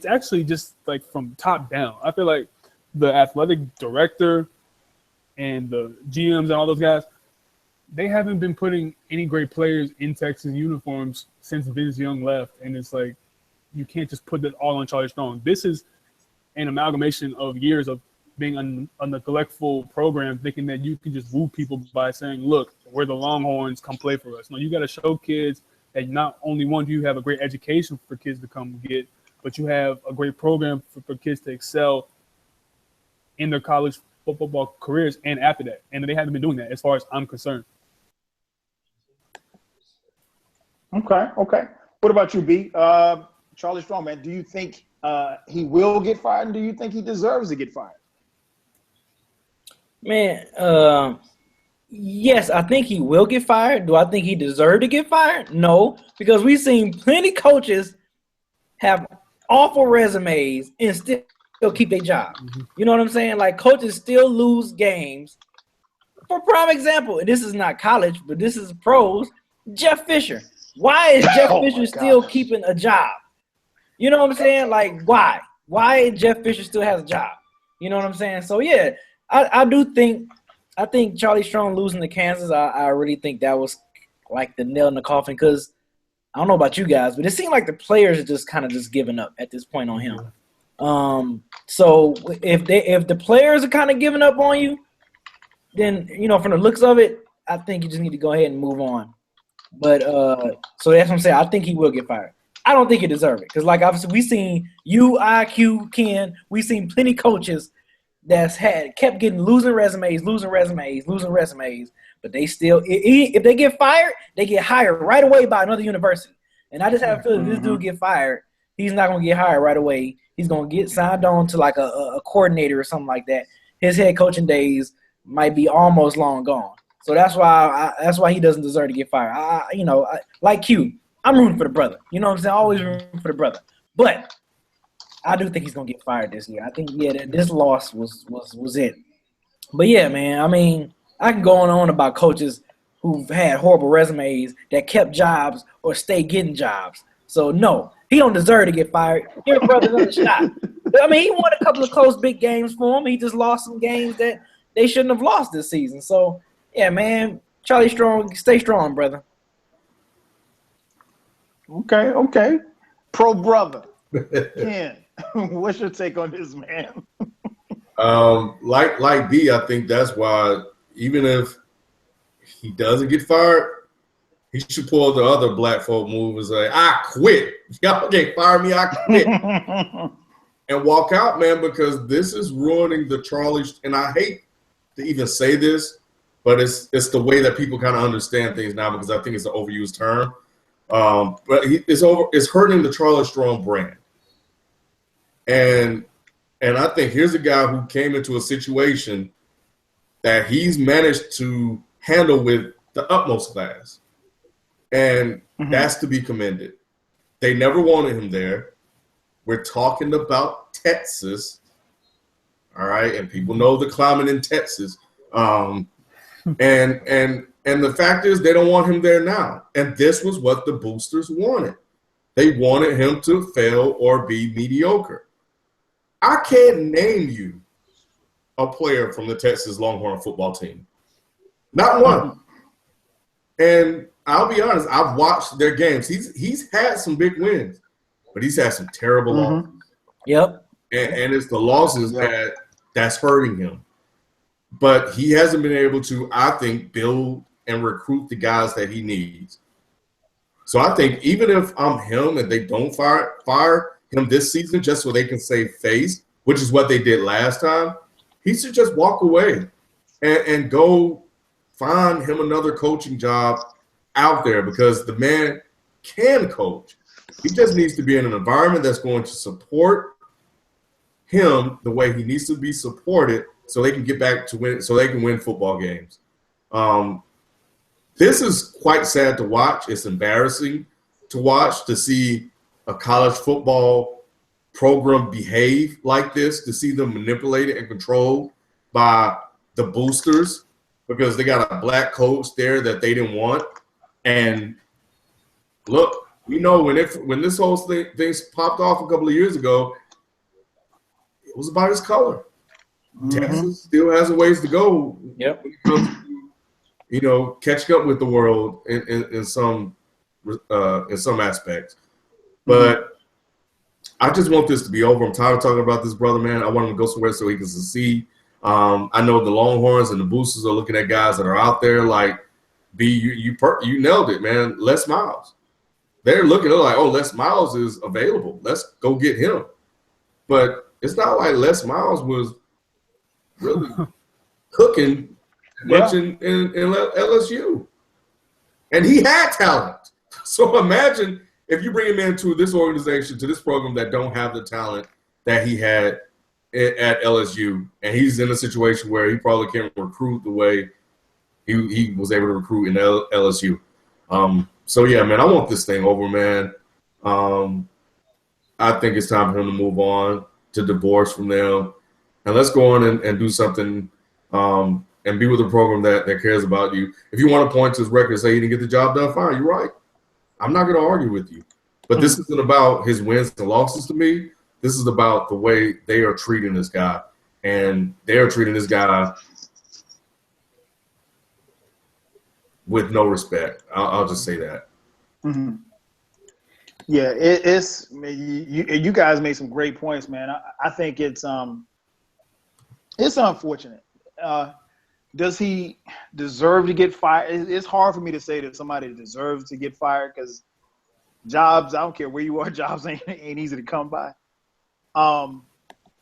actually just like from top down. I feel like the athletic director and the GMs and all those guys, they haven't been putting any great players in Texas uniforms since Vince Young left. And it's like, you can't just put that all on Charlie Strong. This is an amalgamation of years of being a neglectful program, thinking that you can just woo people by saying, look, we're the Longhorns, come play for us. No, you got to show kids that not only one, do you have a great education for kids to come get, but you have a great program for kids to excel in their college football careers and after that. And they haven't been doing that as far as I'm concerned. Okay. What about you, B? Charlie Strong, man, do you think he will get fired, and do you think he deserves to get fired? Man, yes, I think he will get fired. Do I think he deserved to get fired? No, because we've seen plenty coaches have awful resumes and still keep their job. Mm-hmm. You know what I'm saying? Like, coaches still lose games. For prime example, and this is not college, but this is pros, Jeff Fisher. Why is Jeff Fisher still keeping a job? You know what I'm saying? Like, why? Why Jeff Fisher still has a job? You know what I'm saying? So, yeah, I think Charlie Strong losing to Kansas, I really think that was like the nail in the coffin, because I don't know about you guys, but it seemed like the players are just kind of just giving up at this point on him. So if the players are kind of giving up on you, then, from the looks of it, I think you just need to go ahead and move on. But so that's what I'm saying. I think he will get fired. I don't think he deserves it, because, like, obviously we seen you, IQ, Ken, we seen plenty coaches kept getting losing resumes, but they still, if they get fired, they get hired right away by another university. And I just have a feeling if this dude get fired, he's not going to get hired right away. He's going to get signed on to like a coordinator or something like that. His head coaching days might be almost long gone. So that's why he doesn't deserve to get fired. Like Q, I'm rooting for the brother. You know what I'm saying? Always rooting for the brother. But I do think he's going to get fired this year. I think, this loss was it. But, yeah, man, I mean, I can go on about coaches who've had horrible resumes that kept jobs or stay getting jobs. So, no, he don't deserve to get fired. Give brother another shot. I mean, he won a couple of close big games for him. He just lost some games that they shouldn't have lost this season. So, yeah, man, Charlie Strong, stay strong, brother. Okay. Pro brother. Ken, what's your take on this, man? Like B, I think that's why even if he doesn't get fired, he should pull the other black folk move and say, I quit. Y'all can't fire me, I quit. And walk out, man, because this is ruining the Charlie. And I hate to even say this, but it's the way that people kind of understand things now because I think it's an overused term. But it's hurting the Charlie Strong brand. And I think here's a guy who came into a situation that he's managed to handle with the utmost class. And that's to be commended. They never wanted him there. We're talking about Texas. All right. And people know the climate in Texas. And the fact is they don't want him there now. And this was what the boosters wanted. They wanted him to fail or be mediocre. I can't name you a player from the Texas Longhorn football team. Not one. And I'll be honest, I've watched their games. He's had some big wins, but he's had some terrible losses. Yep. And it's the losses that's hurting him. But he hasn't been able to, I think, build and recruit the guys that he needs. So I think even if I'm him and they don't fire him this season just so they can save face, which is what they did last time, he should just walk away and go find him another coaching job out there because the man can coach. He just needs to be in an environment that's going to support him the way he needs to be supported so they can get back to win, so they can win football games. This is quite sad to watch. It's embarrassing to watch, to see a college football program behave like this, to see them manipulated and controlled by the boosters because they got a black coach there that they didn't want. And look, we know when this whole thing popped off a couple of years ago, it was about his color. Texas still has a ways to go. Yep. When it comes to, catching up with the world in some aspects. But I just want this to be over. I'm tired of talking about this brother, man. I want him to go somewhere so he can succeed. I know the Longhorns and the Boosters are looking at guys that are out there like, B, you nailed it, man. Les Miles. They're looking, they're like, oh, Les Miles is available. Let's go get him. But it's not like Les Miles was really cooking much in LSU. And he had talent. So imagine if you bring him into this organization, to this program that don't have the talent that he had at LSU, and he's in a situation where he probably can't recruit the way he was able to recruit in LSU. So, yeah, man, I want this thing over, man. I think it's time for him to move on, to divorce from them. And let's go on and do something and be with a program that cares about you. If you want to point to his record and say he didn't get the job done, fine, you're right. I'm not going to argue with you. But this isn't about his wins and losses to me. This is about the way they are treating this guy. And they are treating this guy with no respect. I'll just say that. Mm-hmm. Yeah, it's you guys made some great points, man. I think it's unfortunate. Does he deserve to get fired? It's hard for me to say that somebody deserves to get fired because jobs, I don't care where you are, jobs ain't easy to come by. No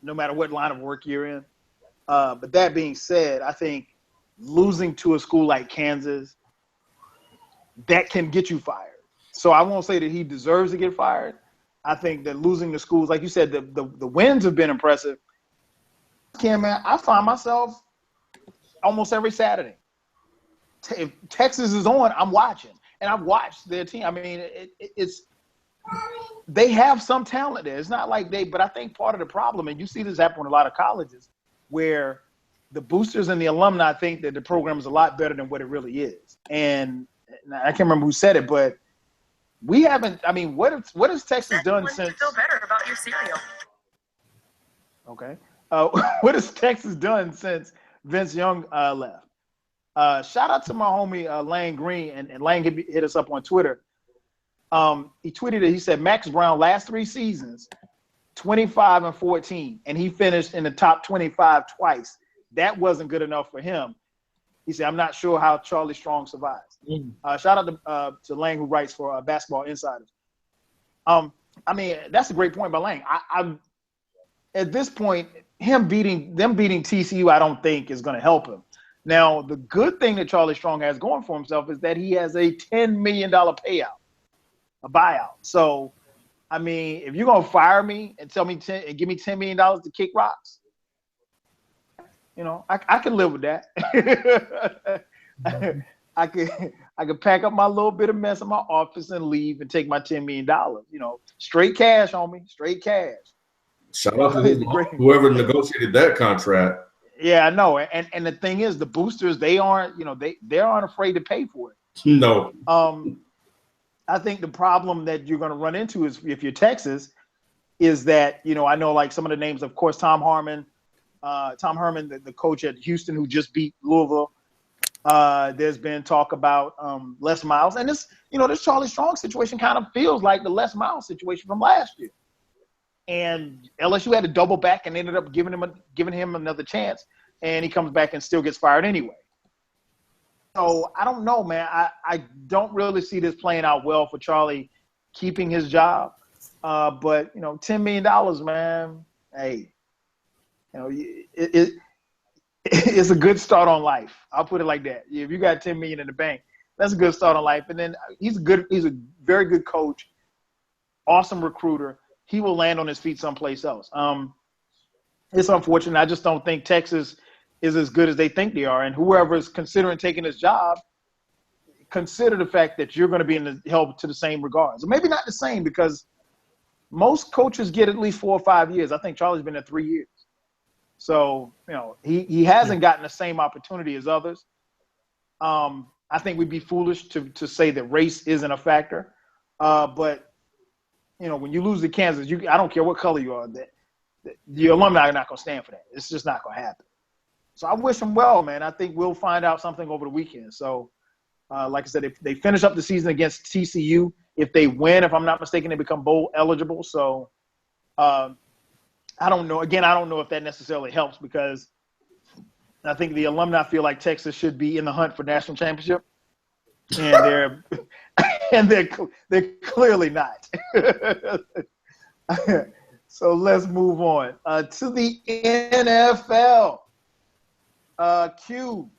matter what line of work you're in. But that being said, I think losing to a school like Kansas, that can get you fired. So I won't say that he deserves to get fired. I think that losing to schools, like you said, the wins have been impressive. Ken, man, I find myself almost every Saturday. If Texas is on, I'm watching. And I've watched their team. I mean, it's they have some talent there. It's not like but I think part of the problem, and you see this happen in a lot of colleges, where the boosters and the alumni think that the program is a lot better than what it really is. And I can't remember who said it, but we haven't. I mean, what has Texas done since? Feel better about your cereal. Okay. What has Texas done since Vince Young left? Shout out to my homie Lane Green, and Lane hit us up on Twitter. He tweeted it. He said Max Brown last 3 seasons, 25 and 14, and he finished in the top 25 twice. That wasn't good enough for him. He said, I'm not sure how Charlie Strong survives. Shout out to Lane, who writes for Basketball Insiders. I mean, that's a great point by Lane. I'm at this point, them beating TCU, I don't think is going to help him. Now, the good thing that Charlie Strong has going for himself is that he has a $10 million payout, a buyout. So, I mean, if you're going to fire me and tell me and give me $10 million to kick rocks, you know, I can live with that. I could pack up my little bit of mess in my office and leave and take my $10 million. You know, straight cash, homie, straight cash. Shout out to whoever negotiated that contract. Yeah, I know. And the thing is, the boosters, they aren't afraid to pay for it. No. I think the problem that you're going to run into is if you're Texas, is that, you know, I know like some of the names, of course, Tom Herman, the coach at Houston who just beat Louisville. There's been talk about Les Miles, and this Charlie Strong situation kind of feels like the Les Miles situation from last year. And LSU had to double back and ended up giving him another chance, and he comes back and still gets fired anyway. So I don't know, man. I don't really see this playing out well for Charlie keeping his job. But you know, $10 million, man. Hey, you know, it's a good start on life. I'll put it like that. If you got $10 million in the bank, that's a good start on life. And then he's a very good coach, awesome recruiter. He will land on his feet someplace else. It's unfortunate. I just don't think Texas is as good as they think they are. And whoever is considering taking this job, consider the fact that you're going to be held to the same regards. Or maybe not the same, because most coaches get at least 4 or 5 years. I think Charlie's been there 3 years. So, you know, he hasn't gotten the same opportunity as others. I think we'd be foolish to say that race isn't a factor. But you know, when you lose to Kansas, I don't care what color you are, that the alumni are not going to stand for that. It's just not going to happen. So I wish them well, man. I think we'll find out something over the weekend. So, like I said, if they finish up the season against TCU, if they win, if I'm not mistaken, they become bowl eligible. So, I don't know. Again, I don't know if that necessarily helps, because I think the alumni feel like Texas should be in the hunt for national championship, and they're clearly not. So let's move on to the NFL. Q,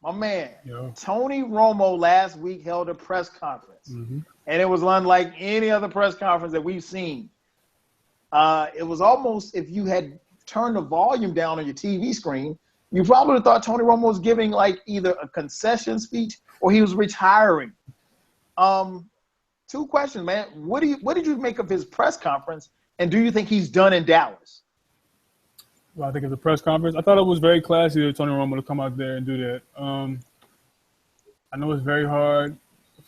my man, Tony Romo last week held a press conference, and it was unlike any other press conference that we've seen. It was almost, if you had turned the volume down on your TV screen, you probably would have thought Tony Romo was giving like either a concession speech or he was retiring. 2 questions, man. What did you make of his press conference, and do you think he's done in Dallas? Well, I think of the press conference, I thought it was very classy of Tony Romo to come out there and do that. I know it's very hard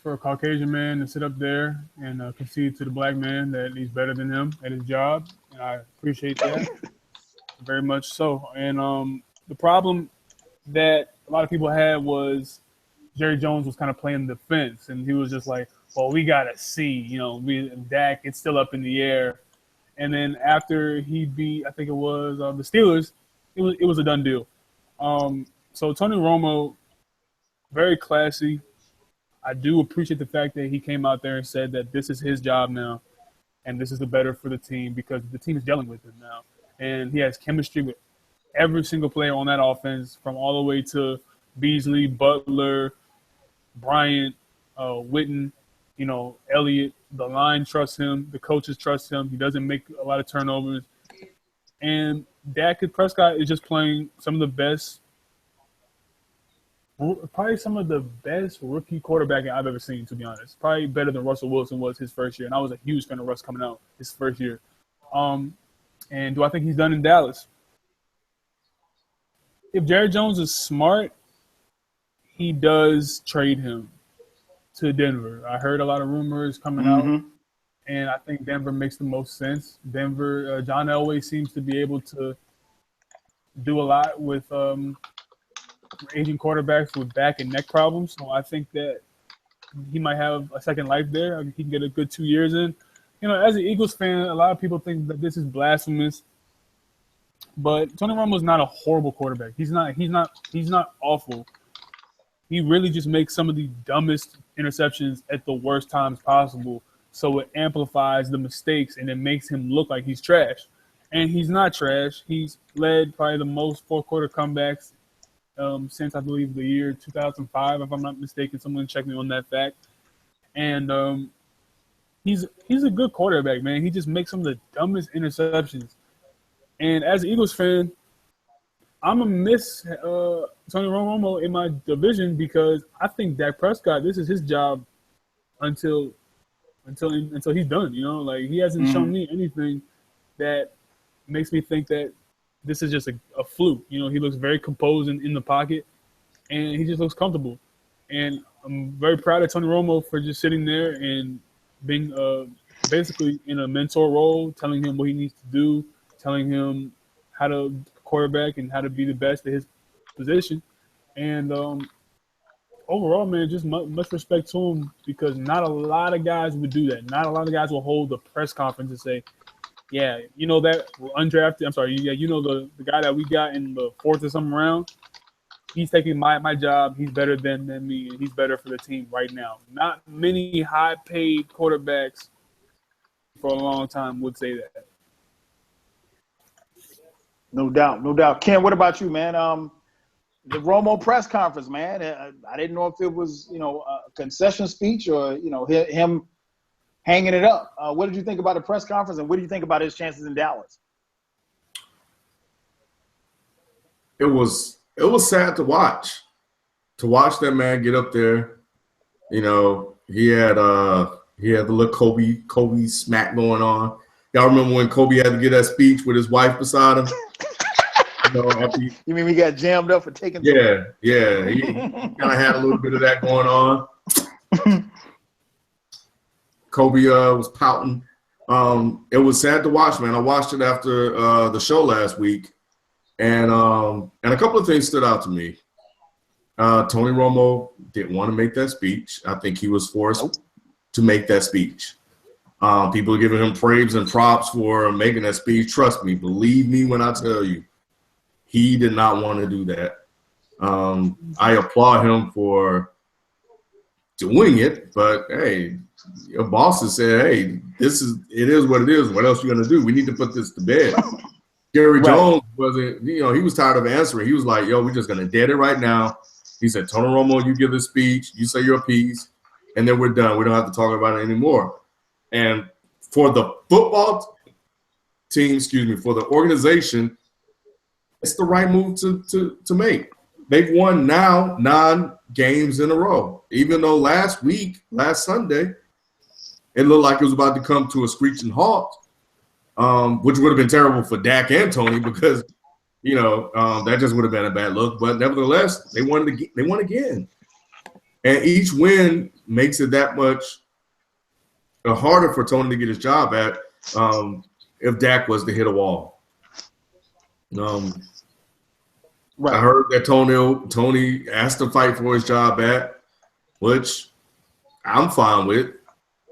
for a Caucasian man to sit up there and concede to the black man that he's better than him at his job, and I appreciate that very much so. And the problem that a lot of people had was Jerry Jones was kind of playing the fence, and he was just like, well, we got to see, you know, Dak, it's still up in the air. And then after he beat, I think it was the Steelers, it was a done deal. So Tony Romo, very classy. I do appreciate the fact that he came out there and said that this is his job now, and this is the better for the team, because the team is dealing with him now. And he has chemistry with every single player on that offense, from all the way to Beasley, Butler, Bryant, Witten, Elliott. The line trusts him. The coaches trust him. He doesn't make a lot of turnovers. And Dak Prescott is just playing probably some of the best rookie quarterbacking I've ever seen, to be honest. Probably better than Russell Wilson was his first year. And I was a huge fan of Russ coming out his first year. And do I think he's done in Dallas? If Jerry Jones is smart, he does trade him to Denver. I heard a lot of rumors coming out, and I think Denver makes the most sense. Denver, John Elway seems to be able to do a lot with aging quarterbacks with back and neck problems. So I think that he might have a second life there. He can get a good 2 years in. As an Eagles fan, a lot of people think that this is blasphemous. But Tony Romo's not a horrible quarterback. He's not awful. He really just makes some of the dumbest interceptions at the worst times possible. So it amplifies the mistakes and it makes him look like he's trash. And he's not trash. He's led probably the most fourth-quarter comebacks since, I believe, the year 2005, if I'm not mistaken. Someone check me on that fact. And he's a good quarterback, man. He just makes some of the dumbest interceptions. And as an Eagles fan, I'm going to miss Tony Romo in my division because I think Dak Prescott, this is his job until he's done, Like, he hasn't shown me anything that makes me think that this is just a fluke. He looks very composed in the pocket, and he just looks comfortable. And I'm very proud of Tony Romo for just sitting there and being basically in a mentor role, telling him what he needs to do, telling him how to quarterback and how to be the best at his position. And overall, man, just much respect to him because not a lot of guys would do that. Not a lot of guys will hold the press conference and say, yeah, that undrafted – I'm sorry, yeah, the guy that we got in the fourth or something round, he's taking my job. He's better than me, and he's better for the team right now. Not many high-paid quarterbacks for a long time would say that. No doubt. Ken, what about you, man? The Romo press conference, man. I didn't know if it was, a concession speech or, him hanging it up. What did you think about the press conference, and what do you think about his chances in Dallas? It was sad to watch that man get up there. He had the little Kobe smack going on. Y'all remember when Kobe had to get that speech with his wife beside him? You mean we got jammed up for taking? Yeah. He kind of had a little bit of that going on. Kobe was pouting. It was sad to watch, man. I watched it after the show last week, and a couple of things stood out to me. Tony Romo didn't want to make that speech. I think he was forced to make that speech. People are giving him praise and props for making that speech. Trust me, believe me when I tell you, he did not want to do that. I applaud him for doing it, but hey, your bosses said, hey, it is what it is. What else are you gonna do? We need to put this to bed. Gary Jones wasn't, he was tired of answering. He was like, yo, we're just gonna dead it right now. He said, Tony Romo, you give the speech, you say your piece, and then we're done. We don't have to talk about it anymore. And for the football team, for the organization, it's the right move to make. They've won now 9 games in a row. Even though last Sunday, it looked like it was about to come to a screeching halt, which would have been terrible for Dak and Tony because, that just would have been a bad look. But nevertheless, they won again. And each win makes it that much harder for Tony to get his job at if Dak was to hit a wall. I heard that Tony asked to fight for his job back, which I'm fine with.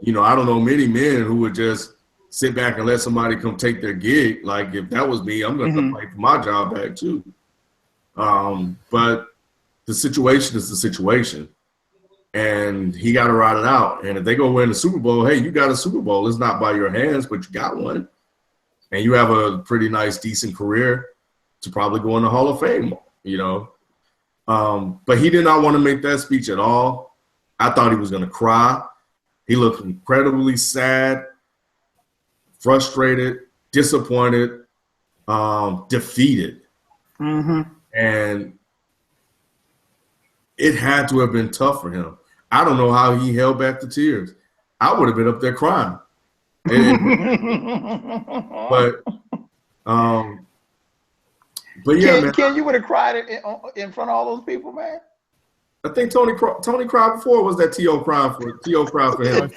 I don't know many men who would just sit back and let somebody come take their gig. Like, if that was me, I'm going to fight for my job back too. But the situation is the situation. And he got to ride it out. And if they go win the Super Bowl, hey, you got a Super Bowl. It's not by your hands, but you got one. And you have a pretty nice, decent career. to probably go in the Hall of Fame, you know. But he did not want to make that speech at all. I thought he was going to cry. He looked incredibly sad, frustrated, disappointed, defeated. Mm-hmm. And it had to have been tough for him. I don't know how he held back the tears. I would have been up there crying. But yeah, man. Ken, you would have cried in front of all those people, man. I think Tony cried before. Was that T.O. cried for him?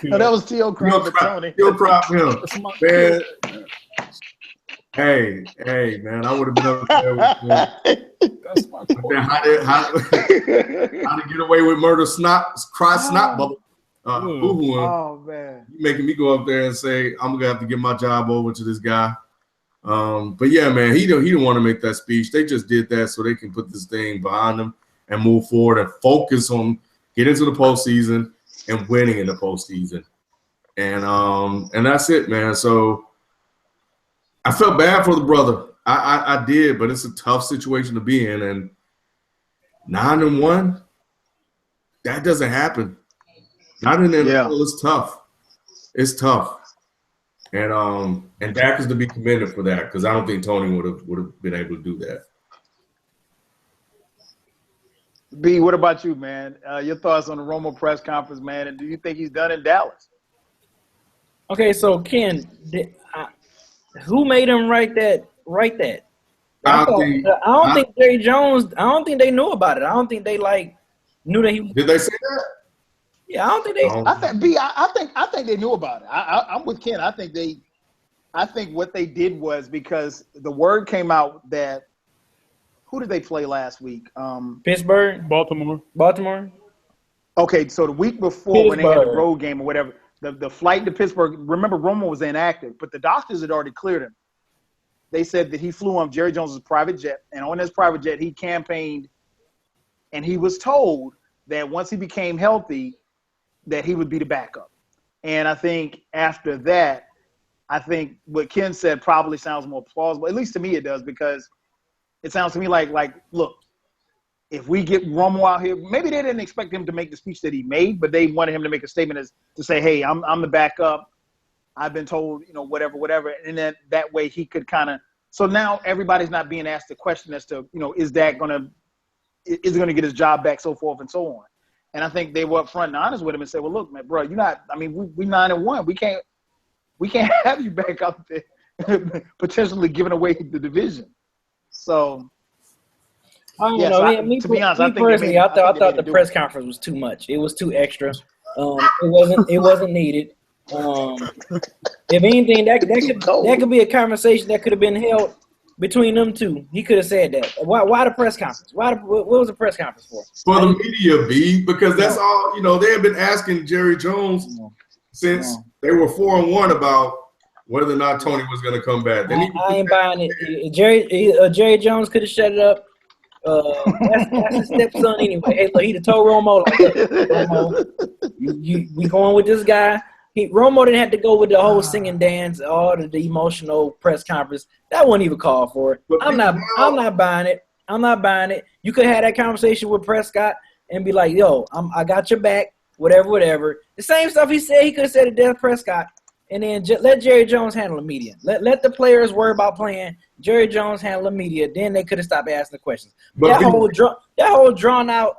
No, that was T.O. crying for Tony. T.O. cried for him. Man. Hey, man, I would have been up there with him. That's my point. How to get away with murder cry snot bubble. Oh, man. You making me go up there and say, I'm going to have to give my job over to this guy. But yeah, man, he didn't want to make that speech. They just did that so they can put this thing behind them and move forward and focus on getting to the postseason and winning in the postseason. And that's it, man. So I felt bad for the brother. I did, but it's a tough situation to be in. And 9-1, that doesn't happen. Not in the NFL, it's tough. It's tough. And Dak is to be commended for that because I don't think Tony would have been able to do that. B, what about you, man? Your thoughts on the Romo press conference, man, and do you think he's done in Dallas? Okay, so Ken, who made him write that? I don't think Jerry Jones. I don't think they knew about it. I don't think they knew that he. Did they say that? Yeah, I don't think they. I think they knew about it. I'm with Ken. I think what they did was because the word came out that who did they play last week? Pittsburgh, Baltimore. Okay, so the week before when they had the road game or whatever, the flight to Pittsburgh. Remember, Romo was inactive, but the doctors had already cleared him. They said that he flew on Jerry Jones's private jet, and on his private jet, he campaigned, and he was told that once he became healthy, that he would be the backup. And I think after that, I think what Ken said probably sounds more plausible. At least to me it does, because it sounds to me like look, if we get Romo out here, maybe they didn't expect him to make the speech that he made, but they wanted him to make a statement as to say, hey, I'm the backup. I've been told, whatever. And then that way he could kind of – so now everybody's not being asked the question as to, is Dak going to – is he going to get his job back, so forth and so on. And I think they were upfront and honest with him and said, well, look, man, bro, you're not – I mean, we 9-1. We can't have you back out there potentially giving away the division. So – I don't know. To be honest, I thought the press conference was too much. It was too extra. It wasn't needed. If anything, that could be a conversation that could have been held between them two. He could have said that. Why the press conference? What was the press conference for? For the media, B, because that's all. They have been asking Jerry Jones since they were 4-1 about whether or not Tony was going to come back. I ain't buying it. Jerry Jones could have shut it up. That's his stepson anyway. Hey, look, he told Romo, Romo, we going with this guy. Romo didn't have to go with the whole singing dance, all the emotional press conference. That wasn't even called for. I'm not buying it. I'm not buying it. You could have had that conversation with Prescott and be like, yo, I got your back, whatever. The same stuff he said, he could have said to Dak Prescott, and then let Jerry Jones handle the media. Let the players worry about playing. Jerry Jones handle the media. Then they could have stopped asking the questions. That whole drawn out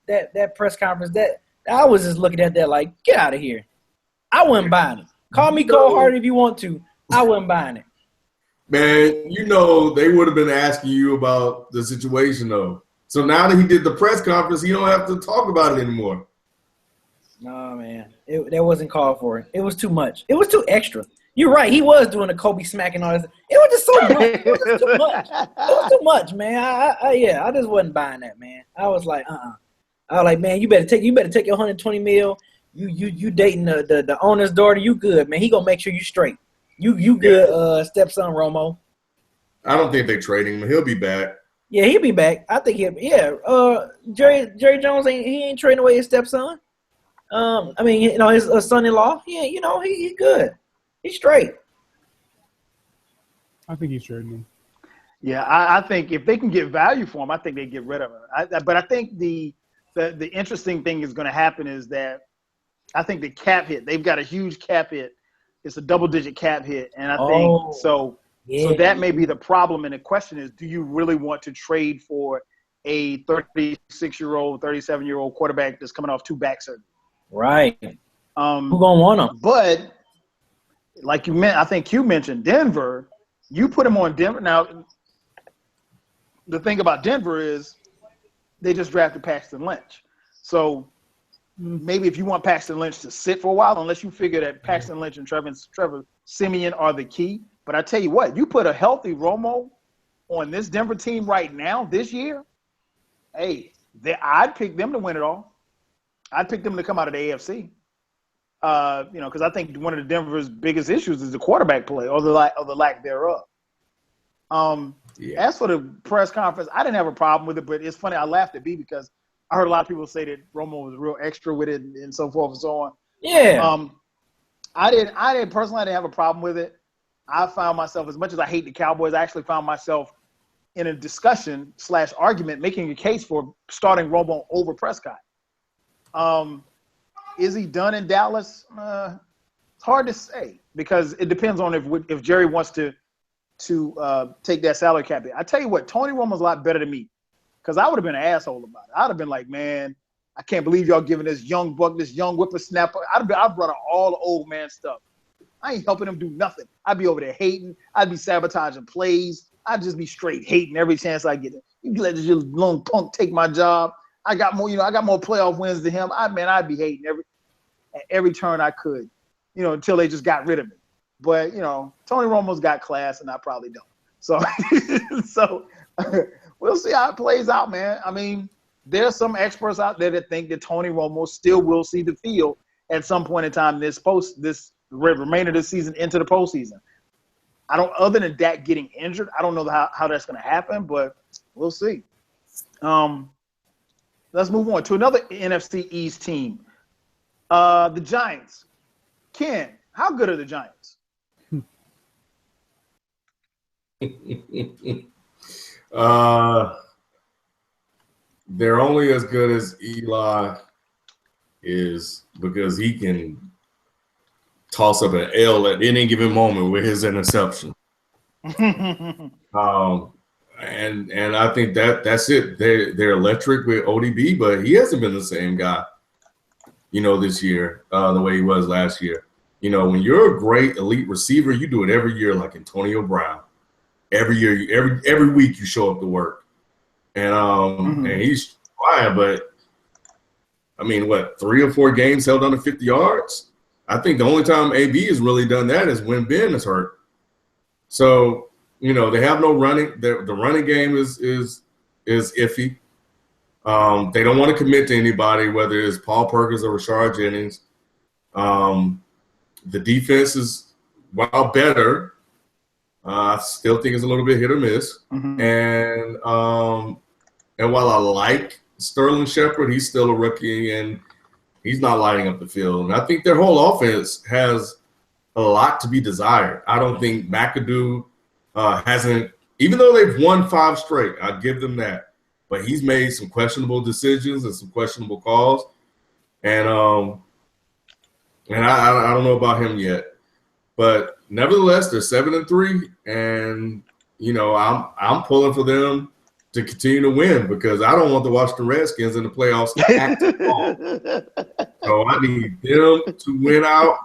that press conference, that I was just looking at that like, get out of here. I wasn't buying it. Call me cold-hearted if you want to. I wasn't buying it. Man, they would have been asking you about the situation, though. So now that he did the press conference, he don't have to talk about it anymore. No, man. That wasn't called for. It was too much. It was too extra. You're right. He was doing the Kobe smack and all this. It was just so much. It was just too much. It was too much, man. I just wasn't buying that, man. I was like, I was like, man, you better take your $120 million. You dating the owner's daughter, you good, man. He gonna make sure you straight. You good, stepson Romo. I don't think they're trading him. He'll be back. Yeah, he'll be back. I think Jerry Jones ain't trading away his stepson. His son-in-law. Yeah, he's good. He's straight. I think he's trading him. Yeah, I think if they can get value for him, I think they get rid of him. But I think the interesting thing is going to happen is that I think the cap hit. They've got a huge cap hit. It's a double-digit cap hit, and I think so. Yeah. So that may be the problem. And the question is, do you really want to trade for a 36-year-old, 37-year-old quarterback that's coming off 2 back surgery? Right. Who gonna want him? But like you meant, I think you mentioned Denver. You put him on Denver. Now, the thing about Denver is they just drafted Paxton Lynch. So maybe if you want Paxton Lynch to sit for a while, unless you figure that Paxton Lynch and Trevor Siemian are the key. But I tell you what, you put a healthy Romo on this Denver team right now, this year, hey, I'd pick them to win it all. I'd pick them to come out of the AFC. Because I think one of the Denver's biggest issues is the quarterback play or the lack thereof. As for the press conference, I didn't have a problem with it, but it's funny. I laughed at B because I heard a lot of people say that Romo was real extra with it and so forth and so on. Yeah. I didn't personally have a problem with it. I found myself, as much as I hate the Cowboys, I actually found myself in a discussion / argument making a case for starting Romo over Prescott. Is he done in Dallas? It's hard to say because it depends on if Jerry wants to take that salary cap hit. I tell you what, Tony Romo's a lot better than me because I would have been an asshole about it. I'd have been like, man, I can't believe y'all giving this young buck, this young whippersnapper. I'd brought out all the old man stuff. I ain't helping him do nothing. I'd be over there hating. I'd be sabotaging plays. I'd just be straight hating every chance I get. You let this little lone punk take my job. I got more playoff wins than him. I'd be hating every turn I could, until they just got rid of me. But Tony Romo's got class, and I probably don't. So, we'll see how it plays out, man. I mean, there's some experts out there that think that Tony Romo still will see the field at some point in time this remainder of the season into the postseason. Other than Dak getting injured, I don't know how that's going to happen, but we'll see. Let's move on to another NFC East team. The Giants. Ken, how good are the Giants? They're only as good as Eli is because he can toss up an L at any given moment with his interception. And I think that's it. They're electric with ODB, but he hasn't been the same guy, this year, the way he was last year. When you're a great elite receiver, you do it every year like Antonio Brown. Every year, every week you show up to work. And and he's trying, but I mean, 3 or 4 games held under 50 yards? I think the only time AB has really done that is when Ben is hurt. So, they have no running. The running game is iffy. They don't want to commit to anybody, whether it's Paul Perkins or Rashard Jennings. The defense is, while better, I still think it's a little bit hit or miss. And while I like Sterling Shepard, he's still a rookie and he's not lighting up the field. And I think their whole offense has a lot to be desired. I don't think McAdoo hasn't, even though they've won 5 straight, I give them that. But he's made some questionable decisions and some questionable calls. And I don't know about him yet. But nevertheless, they're 7-3, and I'm pulling for them to continue to win because I don't want to watch the Redskins in the playoffs at all. So I need them to win out,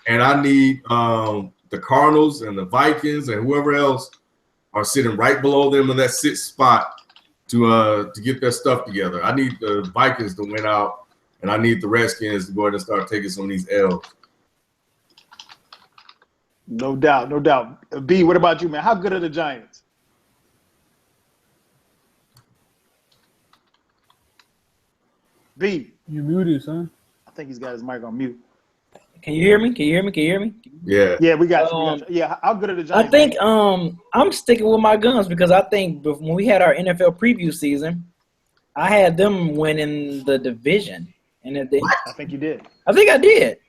and I need the Cardinals and the Vikings and whoever else are sitting right below them in that 6th spot to get their stuff together. I need the Vikings to win out, and I need the Redskins to go ahead and start taking some of these L's. No doubt, no doubt. B, what about you, man? How good are the Giants? B. You muted, son. I think he's got his mic on mute. Can you hear me? Yeah. Yeah, we got you. Yeah, how good are the Giants? I think I'm sticking with my guns because I think when we had our NFL preview season, I had them winning the division. And I think you did. I think I did.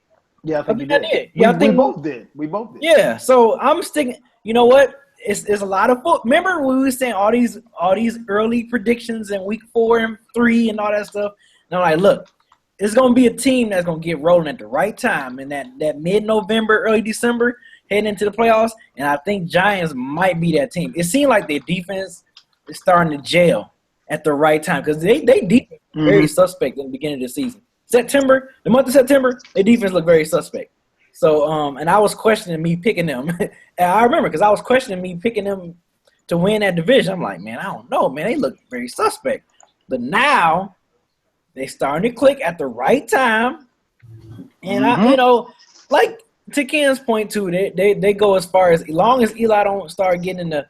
Yeah, I think you did. I did. Yeah, we both did. Yeah, so I'm sticking. You know what? it's a lot of foot. Remember when we were saying all these early predictions in week 4 and 3 and all that stuff? And I'm like, look, it's gonna be a team that's gonna get rolling at the right time in that mid-November, early December, heading into the playoffs. And I think Giants might be that team. It seemed like their defense is starting to gel at the right time because they defense very suspect in the beginning of the season. The month of September, their defense looked very suspect. So, and I was questioning me picking them. And I remember because I was questioning me picking them to win that division. I'm like, man, I don't know, man. They look very suspect. But now they starting to click at the right time. And, like to Ken's point, too, they go as far as long as Eli don't start getting the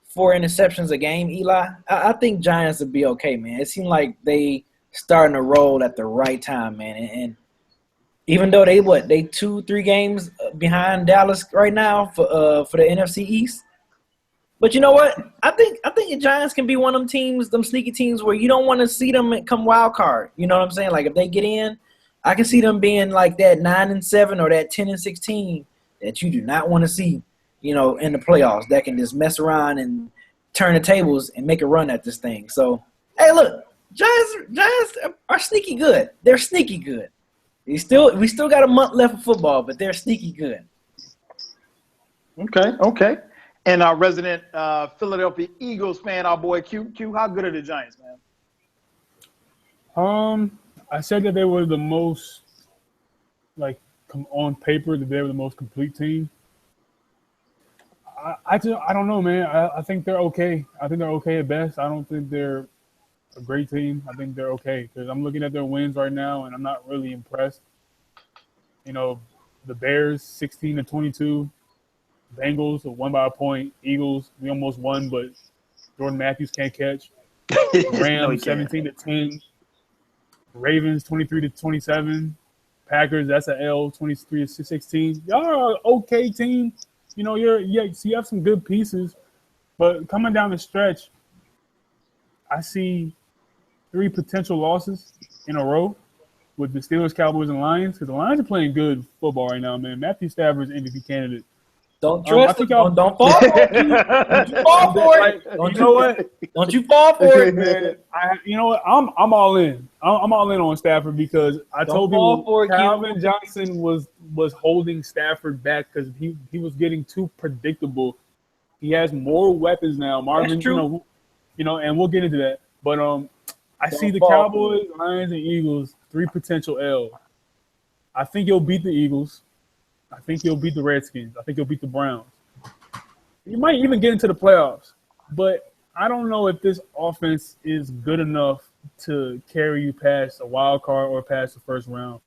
4 interceptions a game, Eli, I think Giants will be okay, man. It seemed like they starting to roll at the right time, man. And even though they 2-3 games behind Dallas right now for the NFC East, but you know what? I think the Giants can be one of them teams, them sneaky teams where you don't want to see them come wild card. You know what I'm saying? Like if they get in, I can see them being like that 9-7 or that 10-16 that you do not want to see, in the playoffs. That can just mess around and turn the tables and make a run at this thing. So hey, look, Giants are sneaky good. They're sneaky good. We still got a month left of football, but they're sneaky good. Okay. And our resident Philadelphia Eagles fan, our boy Q, how good are the Giants, man? I said that they were the most, on paper, that they were the most complete team. I don't know, man. I think they're okay. I think they're okay at best. I don't think they're a great team. I think they're okay because I'm looking at their wins right now, and I'm not really impressed. The Bears 16-22, Bengals won by a point. Eagles, we almost won, but Jordan Matthews can't catch. Rams 17-10, Ravens 23-27, Packers that's an L 23-16. Y'all are an okay team. You have some good pieces, but coming down the stretch, I see 3 potential losses in a row with the Steelers, Cowboys, and Lions because the Lions are playing good football right now, man. Matthew Stafford's MVP candidate. Don't trust him. Don't fall for it. Don't you fall for it. You know what? Don't you fall for it, man. I'm all in. I'm all in on Stafford because I told people Calvin Johnson was holding Stafford back because he was getting too predictable. He has more weapons now. Marvin, and we'll get into that. But I see the Cowboys, Lions, and Eagles 3 potential L. I think you'll beat the Eagles. I think you'll beat the Redskins. I think you'll beat the Browns. You might even get into the playoffs. But I don't know if this offense is good enough to carry you past a wild card or past the first round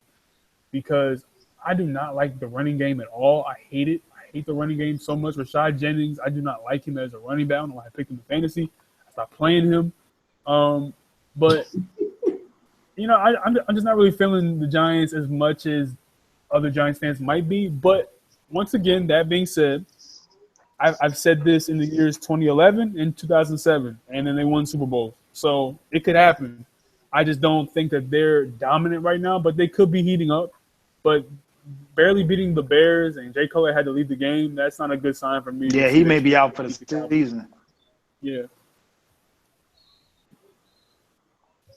because I do not like the running game at all. I hate it. I hate the running game so much. Rashad Jennings, I do not like him as a running back. I don't know why I picked him in fantasy. I stopped playing him. But, I'm just not really feeling the Giants as much as other Giants fans might be. But once again, that being said, I've said this in the years 2011 and 2007, and then they won Super Bowls. So it could happen. I just don't think that they're dominant right now, but they could be heating up. But barely beating the Bears and Jay Cutler had to leave the game, that's not a good sign for me. Yeah, he may be out for the season. Yeah.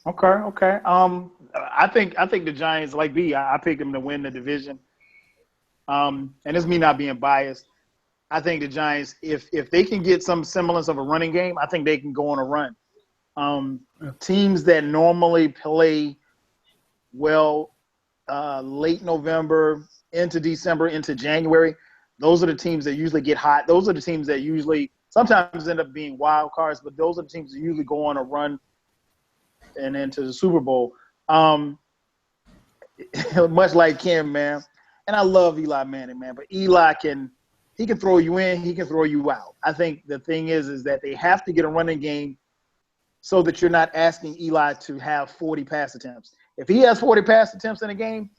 Okay. I think the Giants, like B, I picked them to win the division. And it's me not being biased. I think the Giants, if they can get some semblance of a running game, I think they can go on a run. Teams that normally play well late November into December into January, those are the teams that usually get hot. Those are the teams that usually sometimes end up being wild cards, but those are the teams that usually go on a run and into the Super Bowl. Much like Kim, man. And I love Eli Manning, man. But Eli can throw you in, he can throw you out. I think the thing is that they have to get a running game so that you're not asking Eli to have 40 pass attempts. If he has 40 pass attempts in a game,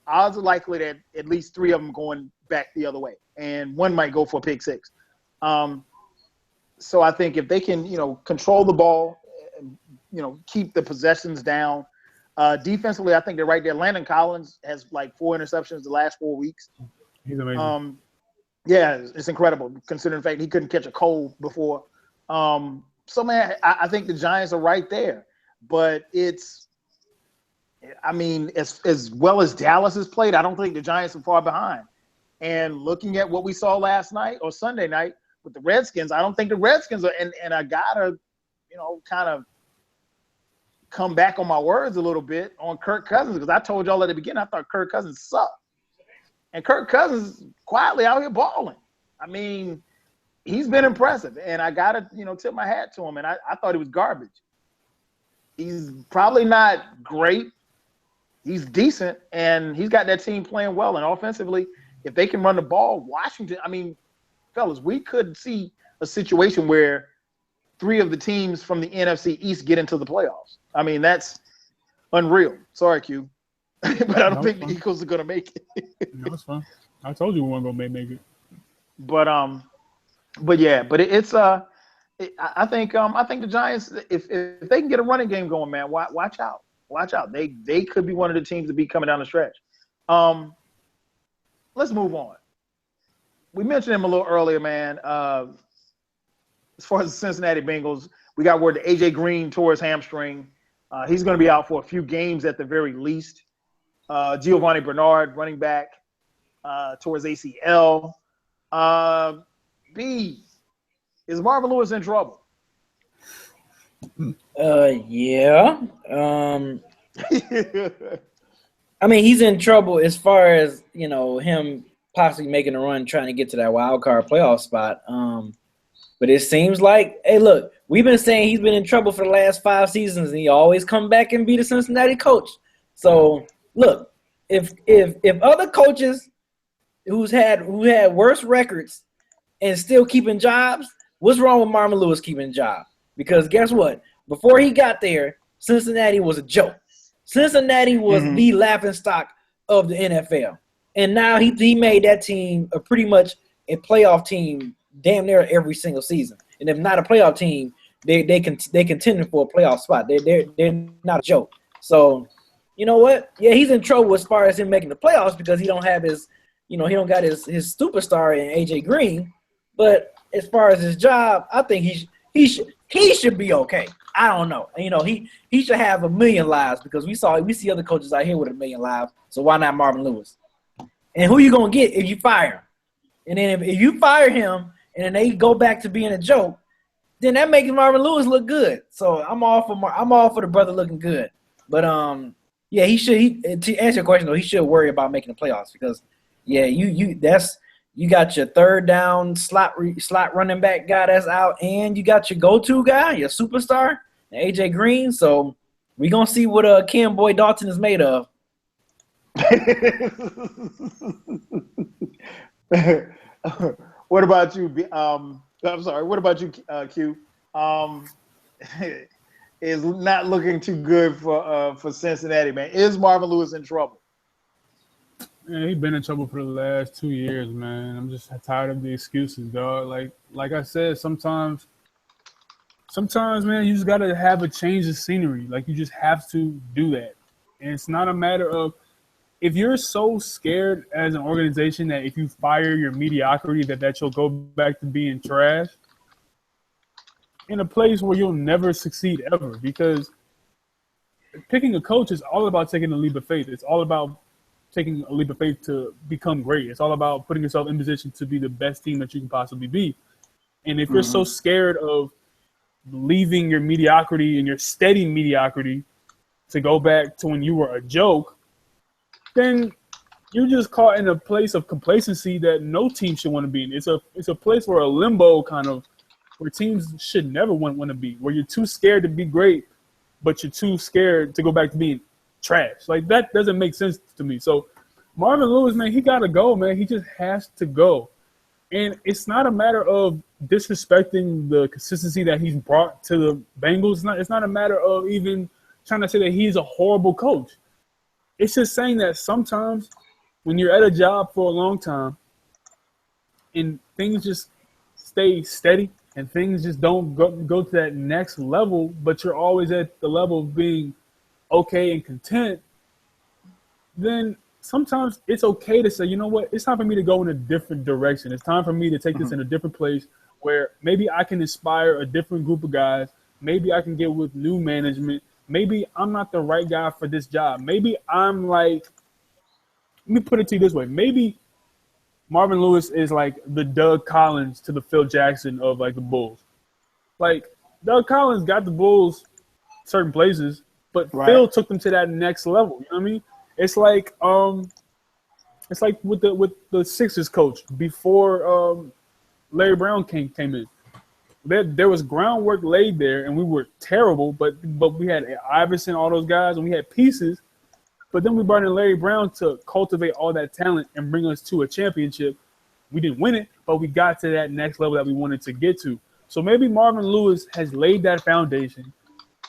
odds are likely that at least 3 of them going back the other way, and 1 might go for a pick 6. So I think if they can, control the ball, keep the possessions down. Defensively, I think they're right there. Landon Collins has like 4 interceptions the last 4 weeks. He's amazing. Yeah, it's incredible considering the fact he couldn't catch a cold before. So, man, I think the Giants are right there. But as well as Dallas has played, I don't think the Giants are far behind. And looking at what we saw last night or Sunday night with the Redskins, I don't think the Redskins are. And I gotta, kind of come back on my words a little bit on Kirk Cousins, because I told y'all at the beginning I thought Kirk Cousins sucked. And Kirk Cousins quietly out here balling. I mean, he's been impressive, and I gotta, tip my hat to him. And I thought he was garbage. He's probably not great. He's decent, and he's got that team playing well. And offensively, if they can run the ball, Washington, fellas, we could see a situation where 3 of the teams from the NFC East get into the playoffs. That's unreal. Sorry, Q. But I don't think the Eagles are going to make it. No, it's fine. I told you we weren't going to make it. But it's I think the Giants, if they can get a running game going, man, watch out. Watch out. They could be one of the teams to be coming down the stretch. Let's move on. We mentioned him a little earlier, man. As far as the Cincinnati Bengals, we got word that AJ Green tore his hamstring. He's going to be out for a few games at the very least. Giovanni Bernard, running back, tore his ACL. B, is Marvin Lewis in trouble? Yeah. He's in trouble as far as, him possibly making a run trying to get to that wild card playoff spot. But it seems like, hey, look, we've been saying he's been in trouble for the last 5 seasons, and he always come back and be the Cincinnati coach. So, look, if other coaches who had worse records and still keeping jobs, what's wrong with Marvin Lewis keeping a job? Because guess what? Before he got there, Cincinnati was a joke. Cincinnati was the laughingstock of the NFL. And now he made that team pretty much a playoff team damn near every single season. And if not a playoff team, they contending for a playoff spot. They're not a joke. So, you know what? Yeah, he's in trouble as far as him making the playoffs because he don't have his, he don't got his superstar in AJ Green. But as far as his job, I think he should be okay. I don't know. He should have 1 million lives because we see other coaches out here with 1 million lives. So why not Marvin Lewis? And who you gonna get if you fire him? And then if you fire him and then they go back to being a joke, then that makes Marvin Lewis look good. So I'm all for the brother looking good. But yeah, he should. To answer your question though, he should worry about making the playoffs because yeah, you got your third down slot running back guy that's out, and you got your go-to guy, your superstar, AJ Green. So we gonna see what Ken Boy Dalton is made of. What about you? I'm sorry. What about you, Q? Is not looking too good for Cincinnati, man. Is Marvin Lewis in trouble? Man, he's been in trouble for the last 2 years, man. I'm just tired of the excuses, dog. Like I said, sometimes, man, you just gotta have a change of scenery. Like you just have to do that, and it's not a matter of. If you're so scared as an organization that if you fire your mediocrity that you'll go back to being trash in a place where you'll never succeed ever, because picking a coach is all about taking a leap of faith. It's all about taking a leap of faith to become great. It's all about putting yourself in position to be the best team that you can possibly be. And if you're so scared of leaving your mediocrity and your steady mediocrity to go back to when you were a joke, then you're just caught in a place of complacency that no team should want to be in. It's a place where a limbo kind of where teams should never want to be, where you're too scared to be great, but you're too scared to go back to being trash. Like that doesn't make sense to me. So Marvin Lewis, man, he gotta go, man. He just has to go. And it's not a matter of disrespecting the consistency that he's brought to the Bengals. It's not a matter of even trying to say that he's a horrible coach. It's just saying that sometimes when you're at a job for a long time and things just stay steady and things just don't go to that next level, but you're always at the level of being okay and content, then sometimes it's okay to say, you know what, it's time for me to go in a different direction. It's time for me to take this in a different place where maybe I can inspire a different group of guys. Maybe I can get with new management. Maybe I'm not the right guy for this job. Maybe I'm like, let me put it to you this way. Maybe Marvin Lewis is like the Doug Collins to the Phil Jackson of like the Bulls. Like Doug Collins got the Bulls certain places, but Phil took them to that next level. You know what I mean? It's like with the Sixers coach before Larry Brown came in. There was groundwork laid there, and we were terrible, but we had Iverson, all those guys, and we had pieces. But then we brought in Larry Brown to cultivate all that talent and bring us to a championship. We didn't win it, but we got to that next level that we wanted to get to. So maybe Marvin Lewis has laid that foundation.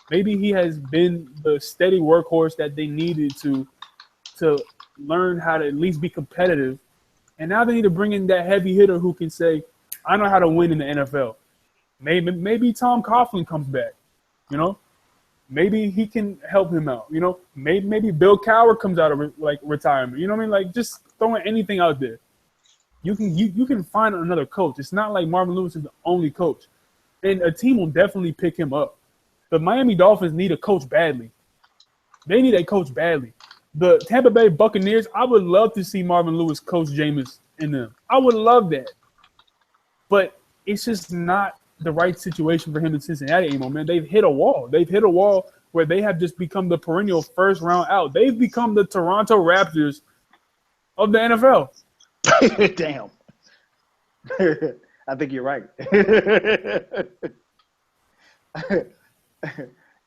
Maybe he has been the steady workhorse that they needed to learn how to at least be competitive. And now they need to bring in that heavy hitter who can say, I know how to win in the NFL. Maybe Tom Coughlin comes back, you know. Maybe he can help him out, you know. Maybe Bill Cowher comes out of retirement, you know what I mean? Like just throwing anything out there. You can find another coach. It's not like Marvin Lewis is the only coach, and a team will definitely pick him up. The Miami Dolphins need a coach badly. They need a coach badly. The Tampa Bay Buccaneers, I would love to see Marvin Lewis coach Jameis in them. I would love that, but it's just not the right situation for him in Cincinnati anymore, man. They've hit a wall. They've hit a wall where they have just become the perennial first round out. They've become the Toronto Raptors of the NFL. Damn. I think you're right.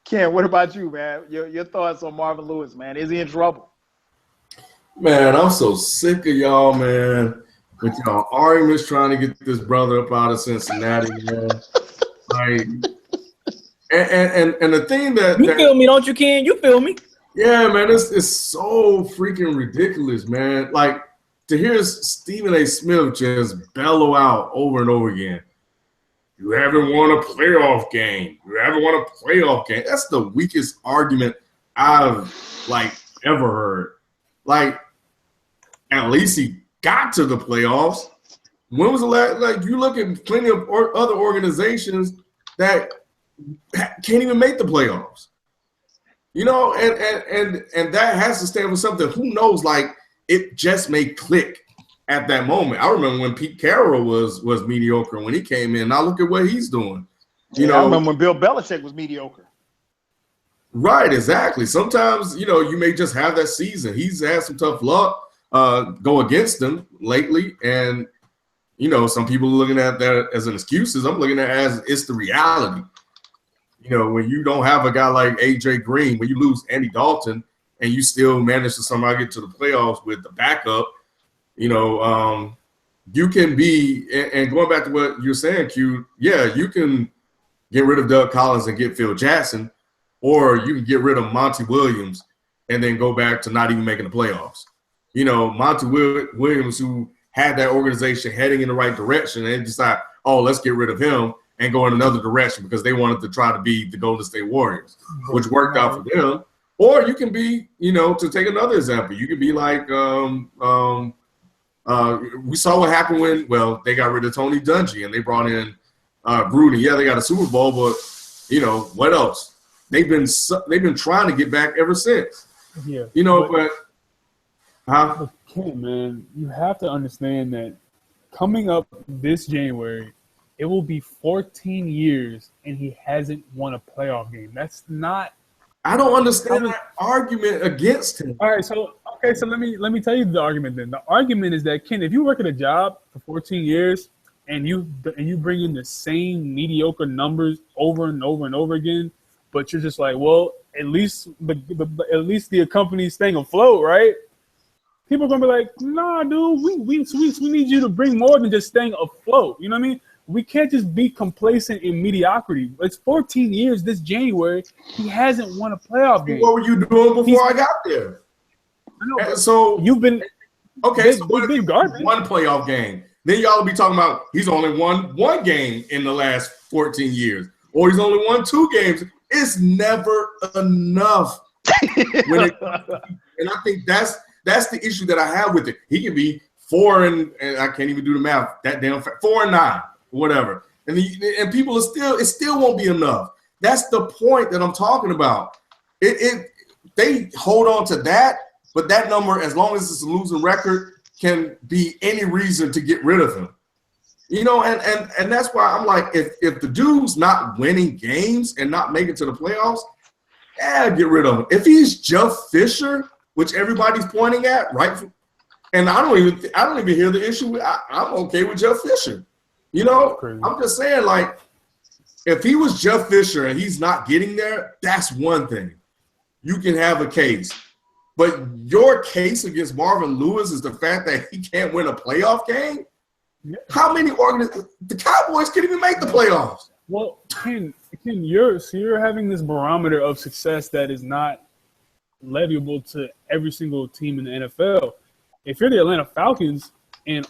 Ken, what about you, man? Your thoughts on Marvin Lewis, man? Is he in trouble? Man, I'm so sick of y'all, man. With y'all arguments trying to get this brother up out of Cincinnati, man. Like, and the thing that you feel me, don't you, Ken? You feel me? Yeah, man, it's so freaking ridiculous, man. Like to hear Stephen A. Smith just bellow out over and over again. You haven't won a playoff game. You haven't won a playoff game. That's the weakest argument I've ever heard. Like, at least he got to the playoffs. When was the last? You look at plenty of other organizations that can't even make the playoffs. You know, and that has to stand for something. Who knows? It just may click at that moment. I remember when Pete Carroll was mediocre when he came in. Now look at what he's doing. You know, I remember when Bill Belichick was mediocre. Right, exactly. Sometimes, you may just have that season. He's had some tough luck go against him lately. And, some people are looking at that as an excuse. I'm looking at it as it's the reality. When you don't have a guy like A.J. Green, when you lose Andy Dalton and you still manage to somehow get to the playoffs with the backup, you can be – and going back to what you're saying, Q, yeah, you can get rid of Doug Collins and get Phil Jackson, or you can get rid of Monty Williams and then go back to not even making the playoffs. Monty Williams, who had that organization heading in the right direction, and decide, oh, let's get rid of him and go in another direction because they wanted to try to be the Golden State Warriors, which worked out for them. Or you can be, to take another example, you can be like we saw what happened when, they got rid of Tony Dungy and they brought in Gruden. Yeah, they got a Super Bowl, but, what else? They've been trying to get back ever since. Yeah. But man, you have to understand that coming up this January, it will be 14 years and he hasn't won a playoff game. That's not. I don't understand that argument against him. All right, so let me tell you the argument then. The argument is that, Ken, if you work at a job for 14 years and you bring in the same mediocre numbers over and over and over again, but you're just like, well, at least the company's staying afloat, right? People are gonna be like, nah, dude, we need you to bring more than just staying afloat. You know what I mean? We can't just be complacent in mediocrity. It's 14 years this January. He hasn't won a playoff game. What were you doing before I got there? I know, so you've been okay. So what if he one playoff game? Then y'all will be talking about he's only won one game in the last 14 years, or he's only won 2 games. It's never enough. And I think That's the issue that I have with it. He can be 4 and I can't even do the math. That damn 4-9, whatever. And people it still won't be enough. That's the point that I'm talking about. They hold on to that, but that number, as long as it's a losing record, can be any reason to get rid of him. And that's why I'm like, if the dude's not winning games and not making it to the playoffs, get rid of him. If he's Jeff Fisher, which everybody's pointing at, right? And I don't even hear the issue. I'm okay with Jeff Fisher. I'm just saying, like, if he was Jeff Fisher and he's not getting there, that's one thing. You can have a case. But your case against Marvin Lewis is the fact that he can't win a playoff game? How many the Cowboys can't even make the playoffs? Well, Ken, you're having this barometer of success that is not leviable to every single team in the NFL. If you're the Atlanta Falcons and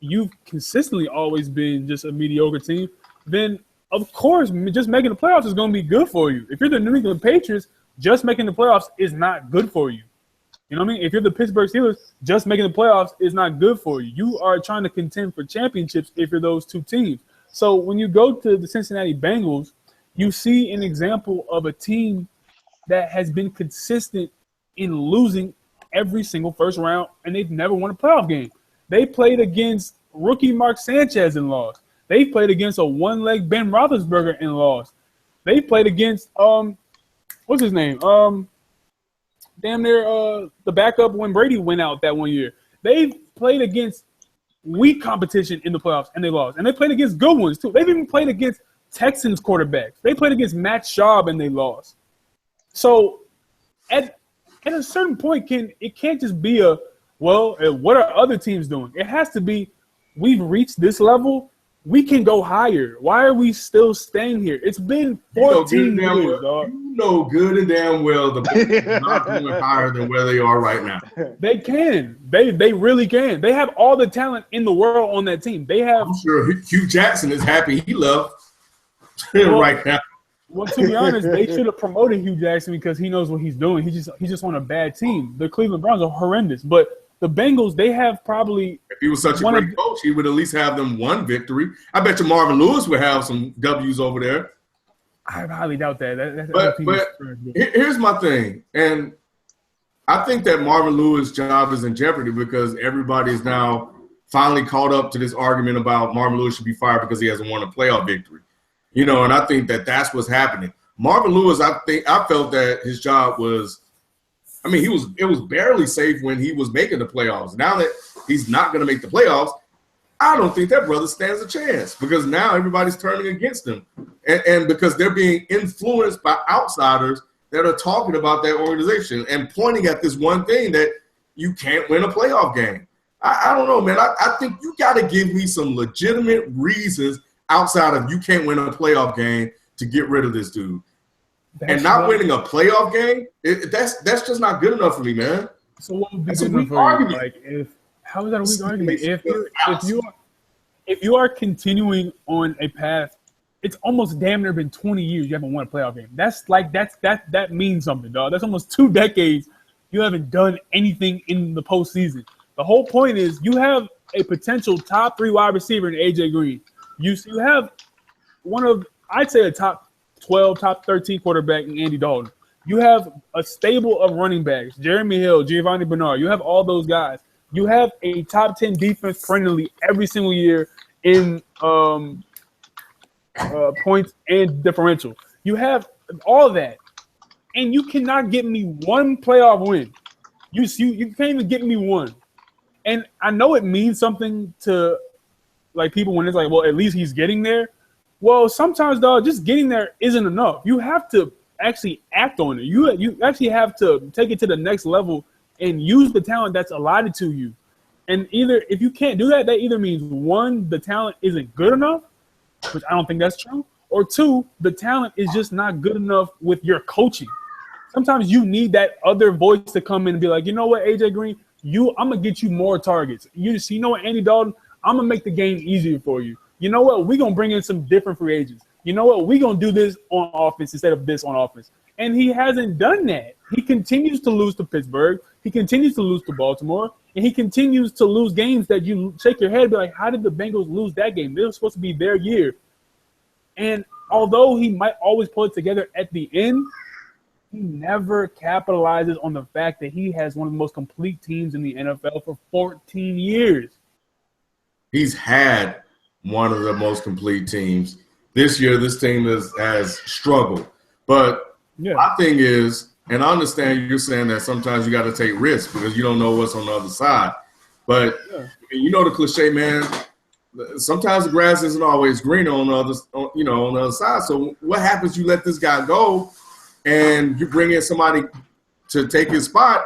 you've consistently always been just a mediocre team, then of course just making the playoffs is going to be good for you. If you're the New England Patriots, just making the playoffs is not good for you. You know what I mean? If you're the Pittsburgh Steelers, just making the playoffs is not good for you. You are trying to contend for championships if you're those two teams. So when you go to the Cincinnati Bengals, you see an example of a team that has been consistent in losing every single first round, and they've never won a playoff game. They played against rookie Mark Sanchez and lost. They played against a one-leg Ben Roethlisberger and lost. They played against what's his name? Damn near the backup when Brady went out that one year. They played against weak competition in the playoffs and they lost. And they played against good ones too. They've even played against Texans quarterbacks. They played against Matt Schaub and they lost. So at a certain point, it can't just be what are other teams doing? It has to be, we've reached this level. We can go higher. Why are we still staying here? It's been 14 years, dog. You know good and damn well the Bengals are not going higher than where they are right now. They can. They really can. They have all the talent in the world on that team. I'm sure Hugh Jackson is happy he left right now. Well, to be honest, they should have promoted Hugh Jackson because he knows what he's doing. He's just on a bad team. The Cleveland Browns are horrendous, but the Bengals, they have probably – if he was such a great coach, he would at least have them one victory. I bet you Marvin Lewis would have some W's over there. I highly doubt that. But here's my thing, and I think that Marvin Lewis' job is in jeopardy because everybody is now finally caught up to this argument about Marvin Lewis should be fired because he hasn't won a playoff victory. And I think that that's what's happening. Marvin Lewis, I felt that his job was – it was barely safe when he was making the playoffs. Now that he's not going to make the playoffs, I don't think that brother stands a chance because now everybody's turning against him. And because they're being influenced by outsiders that are talking about that organization and pointing at this one thing that you can't win a playoff game. I don't know, man. I think you got to give me some legitimate reasons outside of you can't win a playoff game to get rid of this dude. And not winning a playoff game, that's just not good enough for me, man. So what would be good enough for you? Like, how is that a weak argument? If you are continuing on a path, it's almost damn near been 20 years you haven't won a playoff game. That means something, dog. That's almost 2 decades you haven't done anything in the postseason. The whole point is you have a potential top 3 wide receiver in AJ Green. You have one of, I'd say, a top 12, top 13 quarterback in Andy Dalton. You have a stable of running backs, Jeremy Hill, Giovanni Bernard. You have all those guys. You have a top 10 defense perennially every single year in points and differential. You have all that, and you cannot get me one playoff win. You can't even get me one. And I know it means something to like people when it's like, well, at least he's getting there. Well, sometimes, dog, just getting there isn't enough. You have to actually act on it. You actually have to take it to the next level and use the talent that's allotted to you. And either if you can't do that, that either means 1, the talent isn't good enough, which I don't think that's true, or 2, the talent is just not good enough with your coaching. Sometimes you need that other voice to come in and be like, you know what, AJ Green, I'm gonna get you more targets. You know what, Andy Dalton, I'm gonna make the game easier for you. You know what? We're going to bring in some different free agents. You know what? We're going to do this on offense instead of this on offense. And he hasn't done that. He continues to lose to Pittsburgh. He continues to lose to Baltimore. And he continues to lose games that you shake your head and be like, how did the Bengals lose that game? They were supposed to be their year. And although he might always pull it together at the end, he never capitalizes on the fact that he has one of the most complete teams in the NFL for 14 years. He's had one of the most complete teams. This year, this team has struggled. But my thing is, and I understand you're saying that sometimes you got to take risks because you don't know what's on the other side. But you know the cliche, man. Sometimes the grass isn't always greener on the other side. So what happens? You let this guy go, and you bring in somebody to take his spot,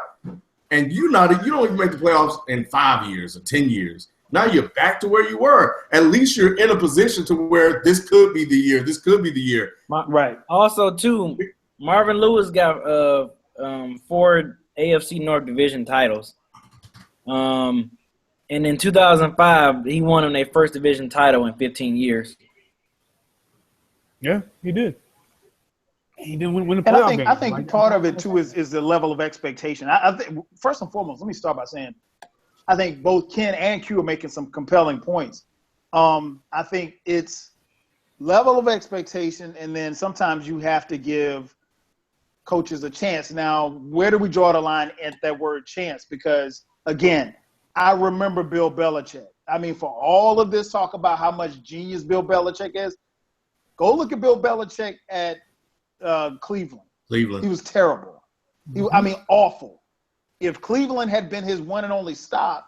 and you don't even make the playoffs in 5 years or 10 years. Now you're back to where you were. At least you're in a position to where this could be the year. This could be the year. Right. Also, too, Marvin Lewis got 4 AFC North Division titles. And in 2005, he won on their first division title in 15 years. Yeah, he did. He didn't win the playoff game. I think part of it, too, is the level of expectation. I think, first and foremost, let me start by saying I think both Ken and Q are making some compelling points. I think it's level of expectation, and then sometimes you have to give coaches a chance. Now, where do we draw the line at that word chance? Because, again, I remember Bill Belichick. I mean, for all of this talk about how much genius Bill Belichick is, go look at Bill Belichick at Cleveland. He was terrible. I mean, awful. If Cleveland had been his one and only stop,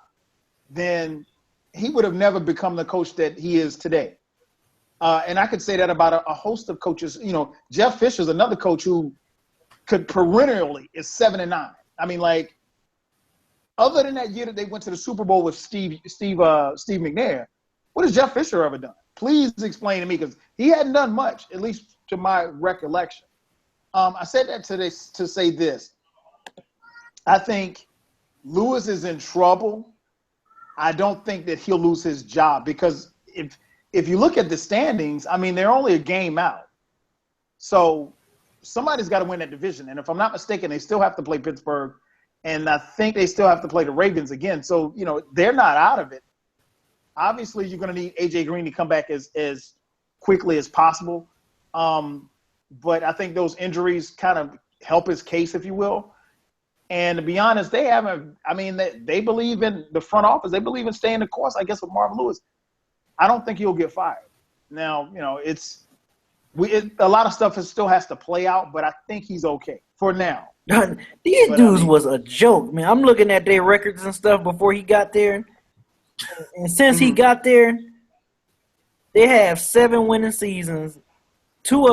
then he would have never become the coach that he is today. And I could say that about a host of coaches. You know, Jeff Fisher's another coach who could perennially is 7-9. I mean, like, other than that year that they went to the Super Bowl with Steve McNair, what has Jeff Fisher ever done? Please explain to me, because he hadn't done much, at least to my recollection. I said that to say this. I think Lewis is in trouble. I don't think that he'll lose his job, because if you look at the standings, I mean, they're only a game out. So somebody's got to win that division. And if I'm not mistaken, they still have to play Pittsburgh, and I think they still have to play the Ravens again. So, you know, they're not out of it. Obviously, you're going to need A.J. Green to come back as quickly as possible. But I think those injuries kind of help his case, if you will. And to be honest, they haven't – I mean, they believe in the front office. They believe in staying the course, I guess, with Marvin Lewis. I don't think he'll get fired. Now, you know, a lot of stuff still has to play out, but I think he's okay for now. These dudes was a joke, man. I'm looking at their records and stuff before he got there. And since he got there, they have 7 winning seasons. 3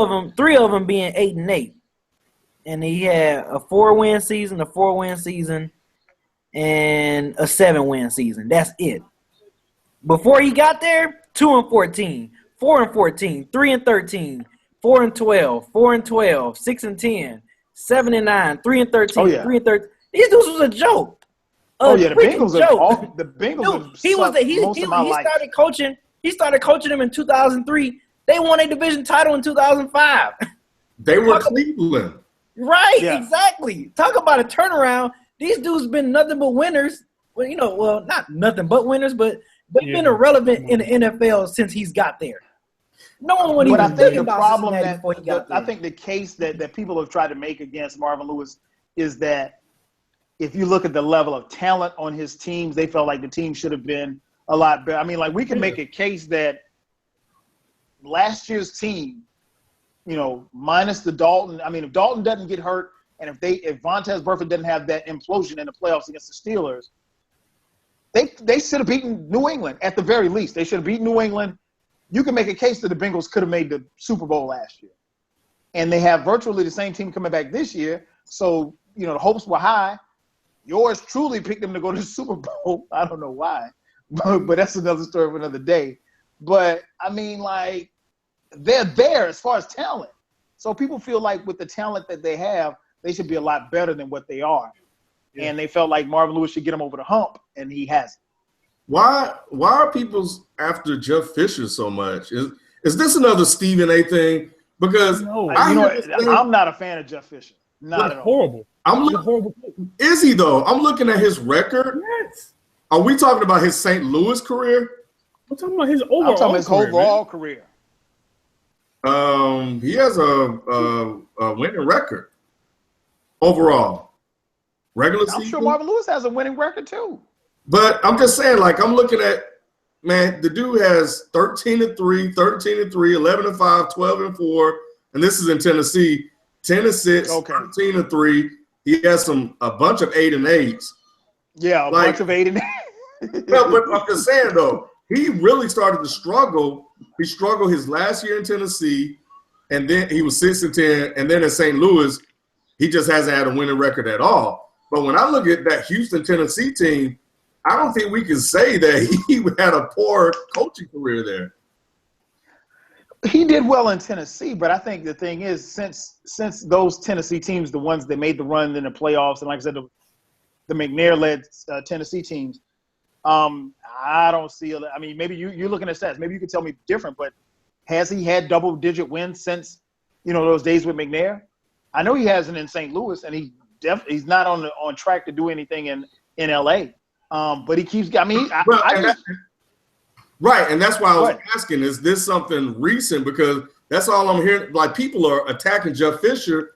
of them being 8-8. And he had a 4-win season, a 4-win season, and a 7-win season. That's it. Before he got there, 2-14, 4-14, 3-13, 4-12, 4-12, 6-10, 7-9, 3-13, 3-13. These dudes was a joke. The Bengals are the Bengals. Dude, he started coaching them in 2003. They won a division title in 2005. They were Cleveland. Right, exactly. Talk about a turnaround. These dudes been nothing but winners. Well, not nothing but winners, but they've been irrelevant in the NFL since he's got there. No one would even think about Cincinnati before he got there. I think the case that people have tried to make against Marvin Lewis is that if you look at the level of talent on his teams, they felt like the team should have been a lot better. I mean, like, we can make a case that last year's team, you know, minus the Dalton. I mean, if Dalton doesn't get hurt, and if Vontaze Burfict doesn't have that implosion in the playoffs against the Steelers, they should have beaten New England at the very least. They should have beaten New England. You can make a case that the Bengals could have made the Super Bowl last year, and they have virtually the same team coming back this year. So, you know, the hopes were high. Yours truly picked them to go to the Super Bowl. I don't know why, but that's another story for another day. But I mean, like, they're there as far as talent. So people feel like with the talent that they have, they should be a lot better than what they are. Yeah. And they felt like Marvin Lewis should get them over the hump, and he hasn't. Why are people after Jeff Fisher so much? Is this another Stephen A thing Because No. I'm not a fan of Jeff Fisher. Not at all. Horrible. Horrible. Is he though? I'm looking at his record. Yes. Are we talking about his St. Louis career? I'm talking about his overall. I'm talking about his overall career. He has a winning record overall. Regular season. I'm sure Marvin Lewis has a winning record too. But I'm just saying, like, I'm looking at, man, the dude has 13-3, 13-3, 11-5, 12-4, and this is in Tennessee. 10-6, 13-3. He has a bunch of 8 and 8s. Yeah, a bunch of 8 and 8. Well, but I'm just saying though, he really started to struggle. He struggled his last year in Tennessee, and then he was 6-10, and then in St. Louis, he just hasn't had a winning record at all. But when I look at that Houston, Tennessee team, I don't think we can say that he had a poor coaching career there. He did well in Tennessee, but I think the thing is, since those Tennessee teams, the ones that made the run in the playoffs, and like I said, the McNair-led Tennessee teams, I don't see. I mean, maybe you're looking at stats. Maybe you could tell me different, but has he had double-digit wins since those days with McNair? I know he hasn't in St. Louis, and he's not on track to do anything in LA. But he keeps. I mean, right, and that's why I was asking: is this something recent? Because that's all I'm hearing. Like, people are attacking Jeff Fisher,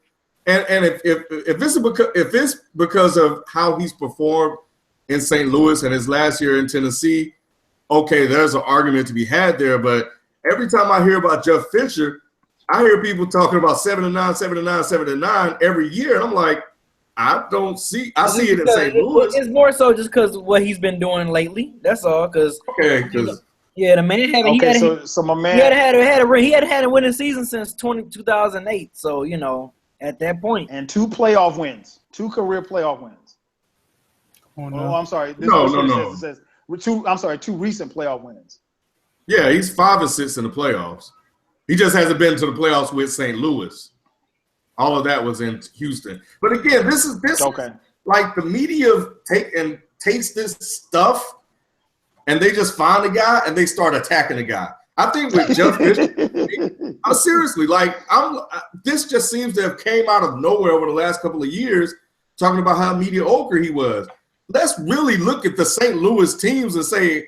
and if it's because of how he's performed in St. Louis and his last year in Tennessee, okay, there's an argument to be had there. But every time I hear about Jeff Fisher, I hear people talking about 7-9, 7-9, 7-9 every year, and I'm like, I don't see. I see it in St. Louis. It's more so just because of what he's been doing lately. That's all. Because the man had. Okay, so my man he had a winning season since 2008. So at that point, and 2 playoff wins, 2 career playoff wins. Oh, no. I'm sorry. No. It says 2. I'm sorry, 2 recent playoff wins. Yeah, he's 5-6 in the playoffs. He just hasn't been to the playoffs with St. Louis. All of that was in Houston. But again, this is like the media takes this stuff and they just find a guy and they start attacking the guy. I think with Jeff Fisher, seriously, this just seems to have came out of nowhere over the last couple of years, talking about how mediocre he was. Let's really look at the St. Louis teams and say,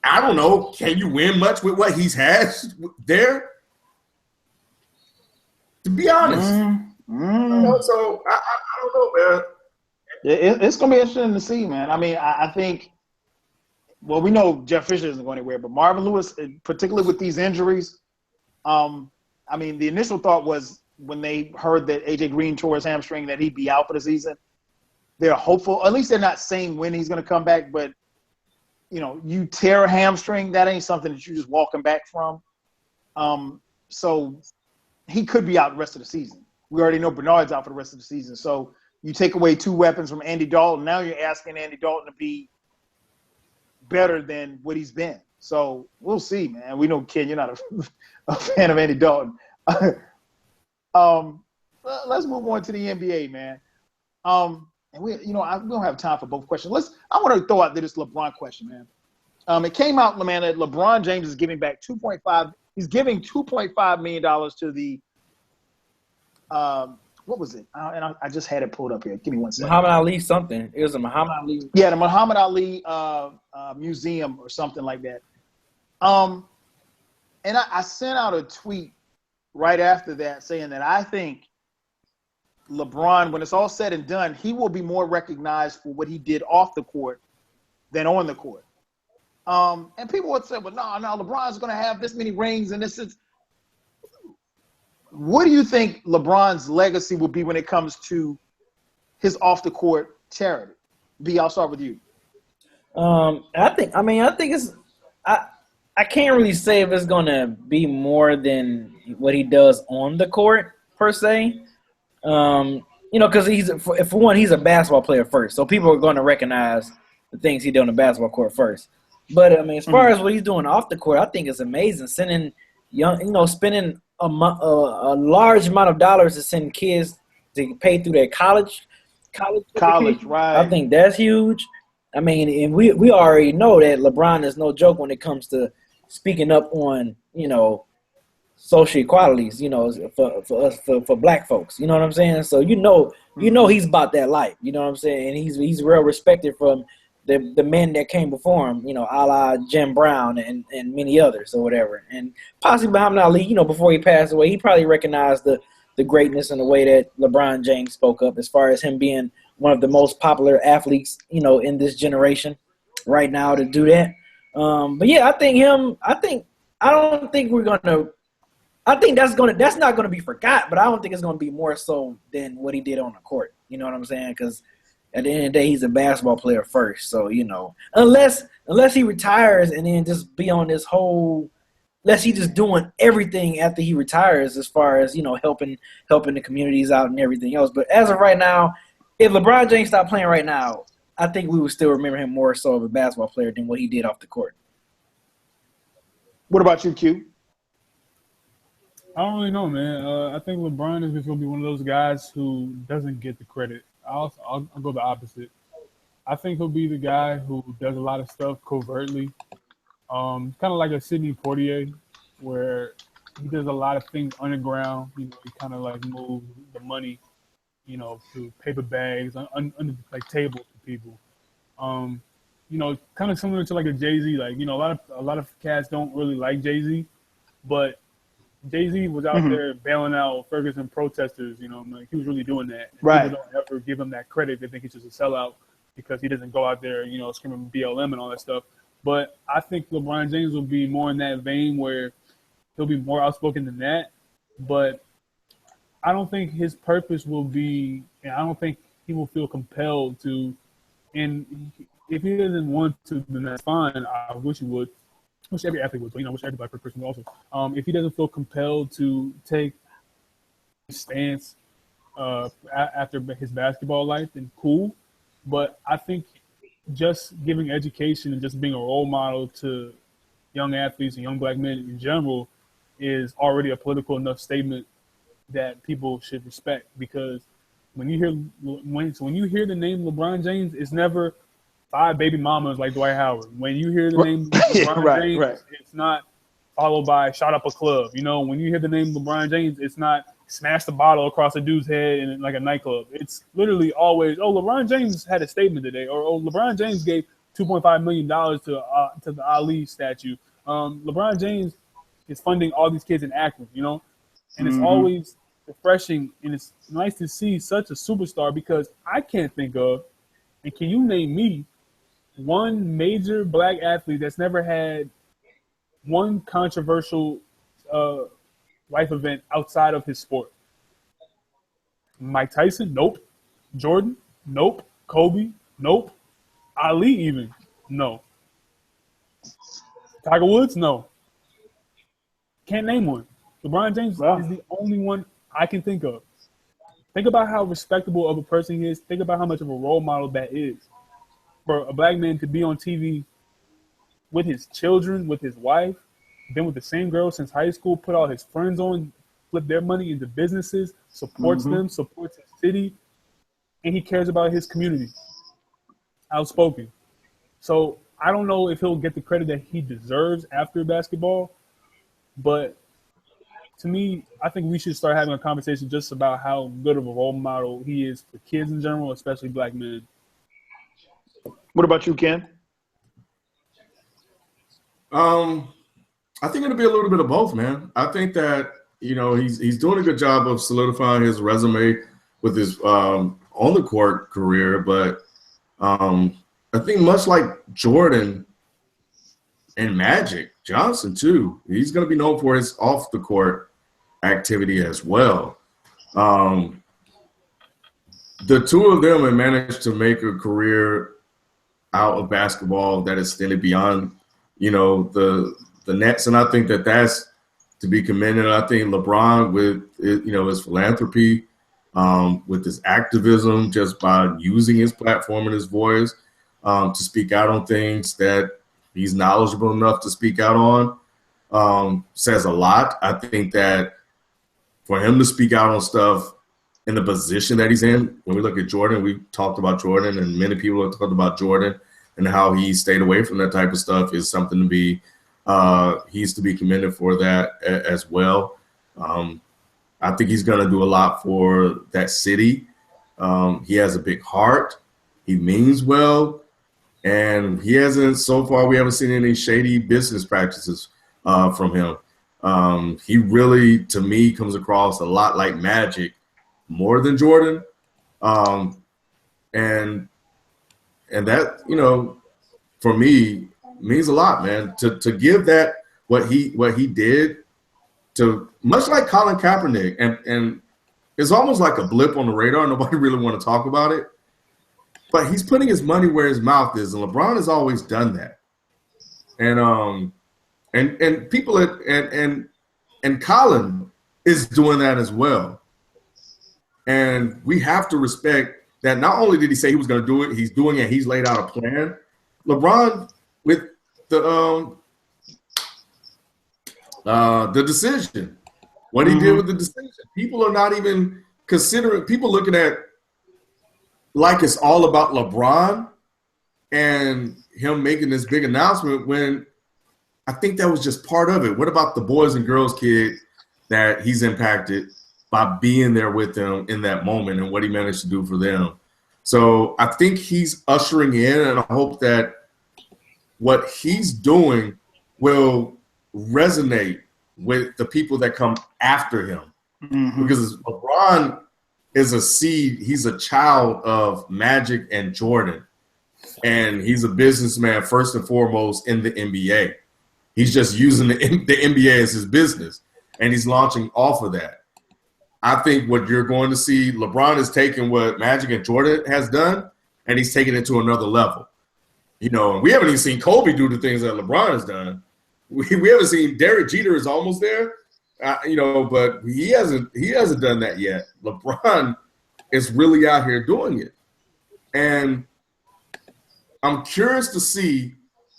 I don't know, can you win much with what he's had there? To be honest. So I don't know, man. It's going to be interesting to see, man. I mean, I think, well, we know Jeff Fisher isn't going anywhere, but Marvin Lewis, particularly with these injuries, I mean, the initial thought was when they heard that A.J. Green tore his hamstring that he'd be out for the season. They're hopeful. At least they're not saying when he's going to come back, but, you tear a hamstring, that ain't something that you're just walking back from. So he could be out the rest of the season. We already know Bernard's out for the rest of the season. So you take away 2 weapons from Andy Dalton. Now you're asking Andy Dalton to be better than what he's been. So we'll see, man. We know, Ken, you're not a fan of Andy Dalton. Let's move on to the NBA, man. And we don't have time for both questions. I want to throw out this LeBron question, man. It came out, man, that LeBron James is giving back 2.5. He's giving $2.5 million to the what was it? And I just had it pulled up here. Give me one second. Muhammad Ali something. It was a Muhammad Ali. Yeah, the Muhammad Ali museum or something like that. And I sent out a tweet right after that saying that I think LeBron, when it's all said and done, he will be more recognized for what he did off the court than on the court. And people would say, well, no, LeBron's going to have this many rings and this is. What do you think LeBron's legacy will be when it comes to his off the court charity? B, I'll start with you. I think it's. I can't really say if it's going to be more than what he does on the court per se. Because for one, he's a basketball player first, so people are going to recognize the things he did on the basketball court first. But I mean, as far as what he's doing off the court, I think it's amazing. Spending a large amount of dollars to send kids to pay through their college, right? I think that's huge. I mean, and we already know that LeBron is no joke when it comes to speaking up on social equalities, for us, for black folks. You know what I'm saying? So he's about that life. You know what I'm saying? And he's real respected from the men that came before him. A la Jim Brown and many others or whatever. And possibly Muhammad Ali. Before he passed away, he probably recognized the greatness and the way that LeBron James spoke up, as far as him being one of the most popular athletes, in this generation right now to do that. But yeah, I think that's not gonna be forgot, but I don't think it's gonna be more so than what he did on the court. You know what I'm saying? Because at the end of the day, he's a basketball player first. So unless he retires and then just be on this whole, unless he just doing everything after he retires, as far as helping the communities out and everything else. But as of right now, if LeBron James stopped playing right now, I think we would still remember him more so of a basketball player than what he did off the court. What about you, Q? I don't really know, man. I think LeBron is just going to be one of those guys who doesn't get the credit. I'll go the opposite. I think he'll be the guy who does a lot of stuff covertly. Kind of like a Sidney Poitier, where he does a lot of things underground. He kind of like moves the money, through paper bags, under like tables to people. Kind of similar to like a Jay-Z. Like, a lot of cats don't really like Jay-Z, but Jay-Z was out there bailing out Ferguson protesters. Like he was really doing that. And right. People don't ever give him that credit. They think he's just a sellout because he doesn't go out there, screaming BLM and all that stuff. But I think LeBron James will be more in that vein where he'll be more outspoken than that. But I don't think his purpose will be, and I don't think he will feel compelled to, and if he doesn't want to, then that's fine. I wish he would. I wish every athlete would, but I wish every black person would also. If he doesn't feel compelled to take a stance after his basketball life, then cool. But I think just giving education and just being a role model to young athletes and young black men in general is already a political enough statement that people should respect. Because when you hear the name LeBron James, it's never 5 baby mamas like Dwight Howard. When you hear the name LeBron James, it's not followed by shot up a club. When you hear the name LeBron James, it's not smash the bottle across a dude's head in like a nightclub. It's literally always, LeBron James had a statement today, or LeBron James gave $2.5 million to the Ali statue. LeBron James is funding all these kids in Akron, and it's always refreshing, and it's nice to see such a superstar, because I can't think of, and can you name me one major black athlete that's never had one controversial life event outside of his sport? Mike Tyson? Nope. Jordan? Nope. Kobe? Nope. Ali even? No. Tiger Woods? No. Can't name one. LeBron James is the only one I can think of. Think about how respectable of a person he is. Think about how much of a role model that is. For a black man to be on TV with his children, with his wife, been with the same girl since high school, put all his friends on, flip their money into businesses, supports them, supports his city, and he cares about his community. Outspoken. So I don't know if he'll get the credit that he deserves after basketball, but to me, I think we should start having a conversation just about how good of a role model he is for kids in general, especially black men. What about you, Ken? I think it'll be a little bit of both, man. I think that, he's doing a good job of solidifying his resume with his on the court career, but I think much like Jordan and Magic Johnson too, he's going to be known for his off the court activity as well. The two of them have managed to make a career out of basketball that extended beyond, the Nets, and I think that that's to be commended. I think LeBron, with his philanthropy, with his activism, just by using his platform and his voice to speak out on things that he's knowledgeable enough to speak out on, says a lot. I think that for him to speak out on stuff in the position that he's in, when we look at Jordan, we talked about Jordan, and many people have talked about Jordan and how he stayed away from that type of stuff, is something to be He's to be commended for that as well. I think he's going to do a lot for that city. He has a big heart. He means well. And he hasn't, so far, we haven't seen any shady business practices from him. He really, to me, comes across a lot like Magic, more than Jordan. And that, you know, for me, means a lot, man. To give that what he did to, much like Colin Kaepernick, and it's almost like a blip on the radar. Nobody really want to talk about it. But he's putting his money where his mouth is, and LeBron has always done that. And people and Colin is doing that as well. And we have to respect that. Not only did he say he was going to do it, he's doing it. He's laid out a plan. LeBron with the decision, what he did with the decision, people are not even considering. People looking at like it's all about LeBron and him making this big announcement when I think that was just part of it. What about the boys and girls kid that he's impacted by being there with them in that moment and what he managed to do for them? So I think he's ushering in, and I hope that what he's doing will resonate with the people that come after him. Because LeBron is a seed. He's a child of Magic and Jordan. And he's a businessman first and foremost in the NBA. He's just using the NBA as his business. And he's launching off of that. I think what you're going to see, LeBron is taking what Magic and Jordan has done, and he's taking it to another level. You know, we haven't even seen Kobe do the things that LeBron has done. We haven't seen Derek Jeter is almost there. You know, but he hasn't done that yet. LeBron is really out here doing it. And I'm curious to see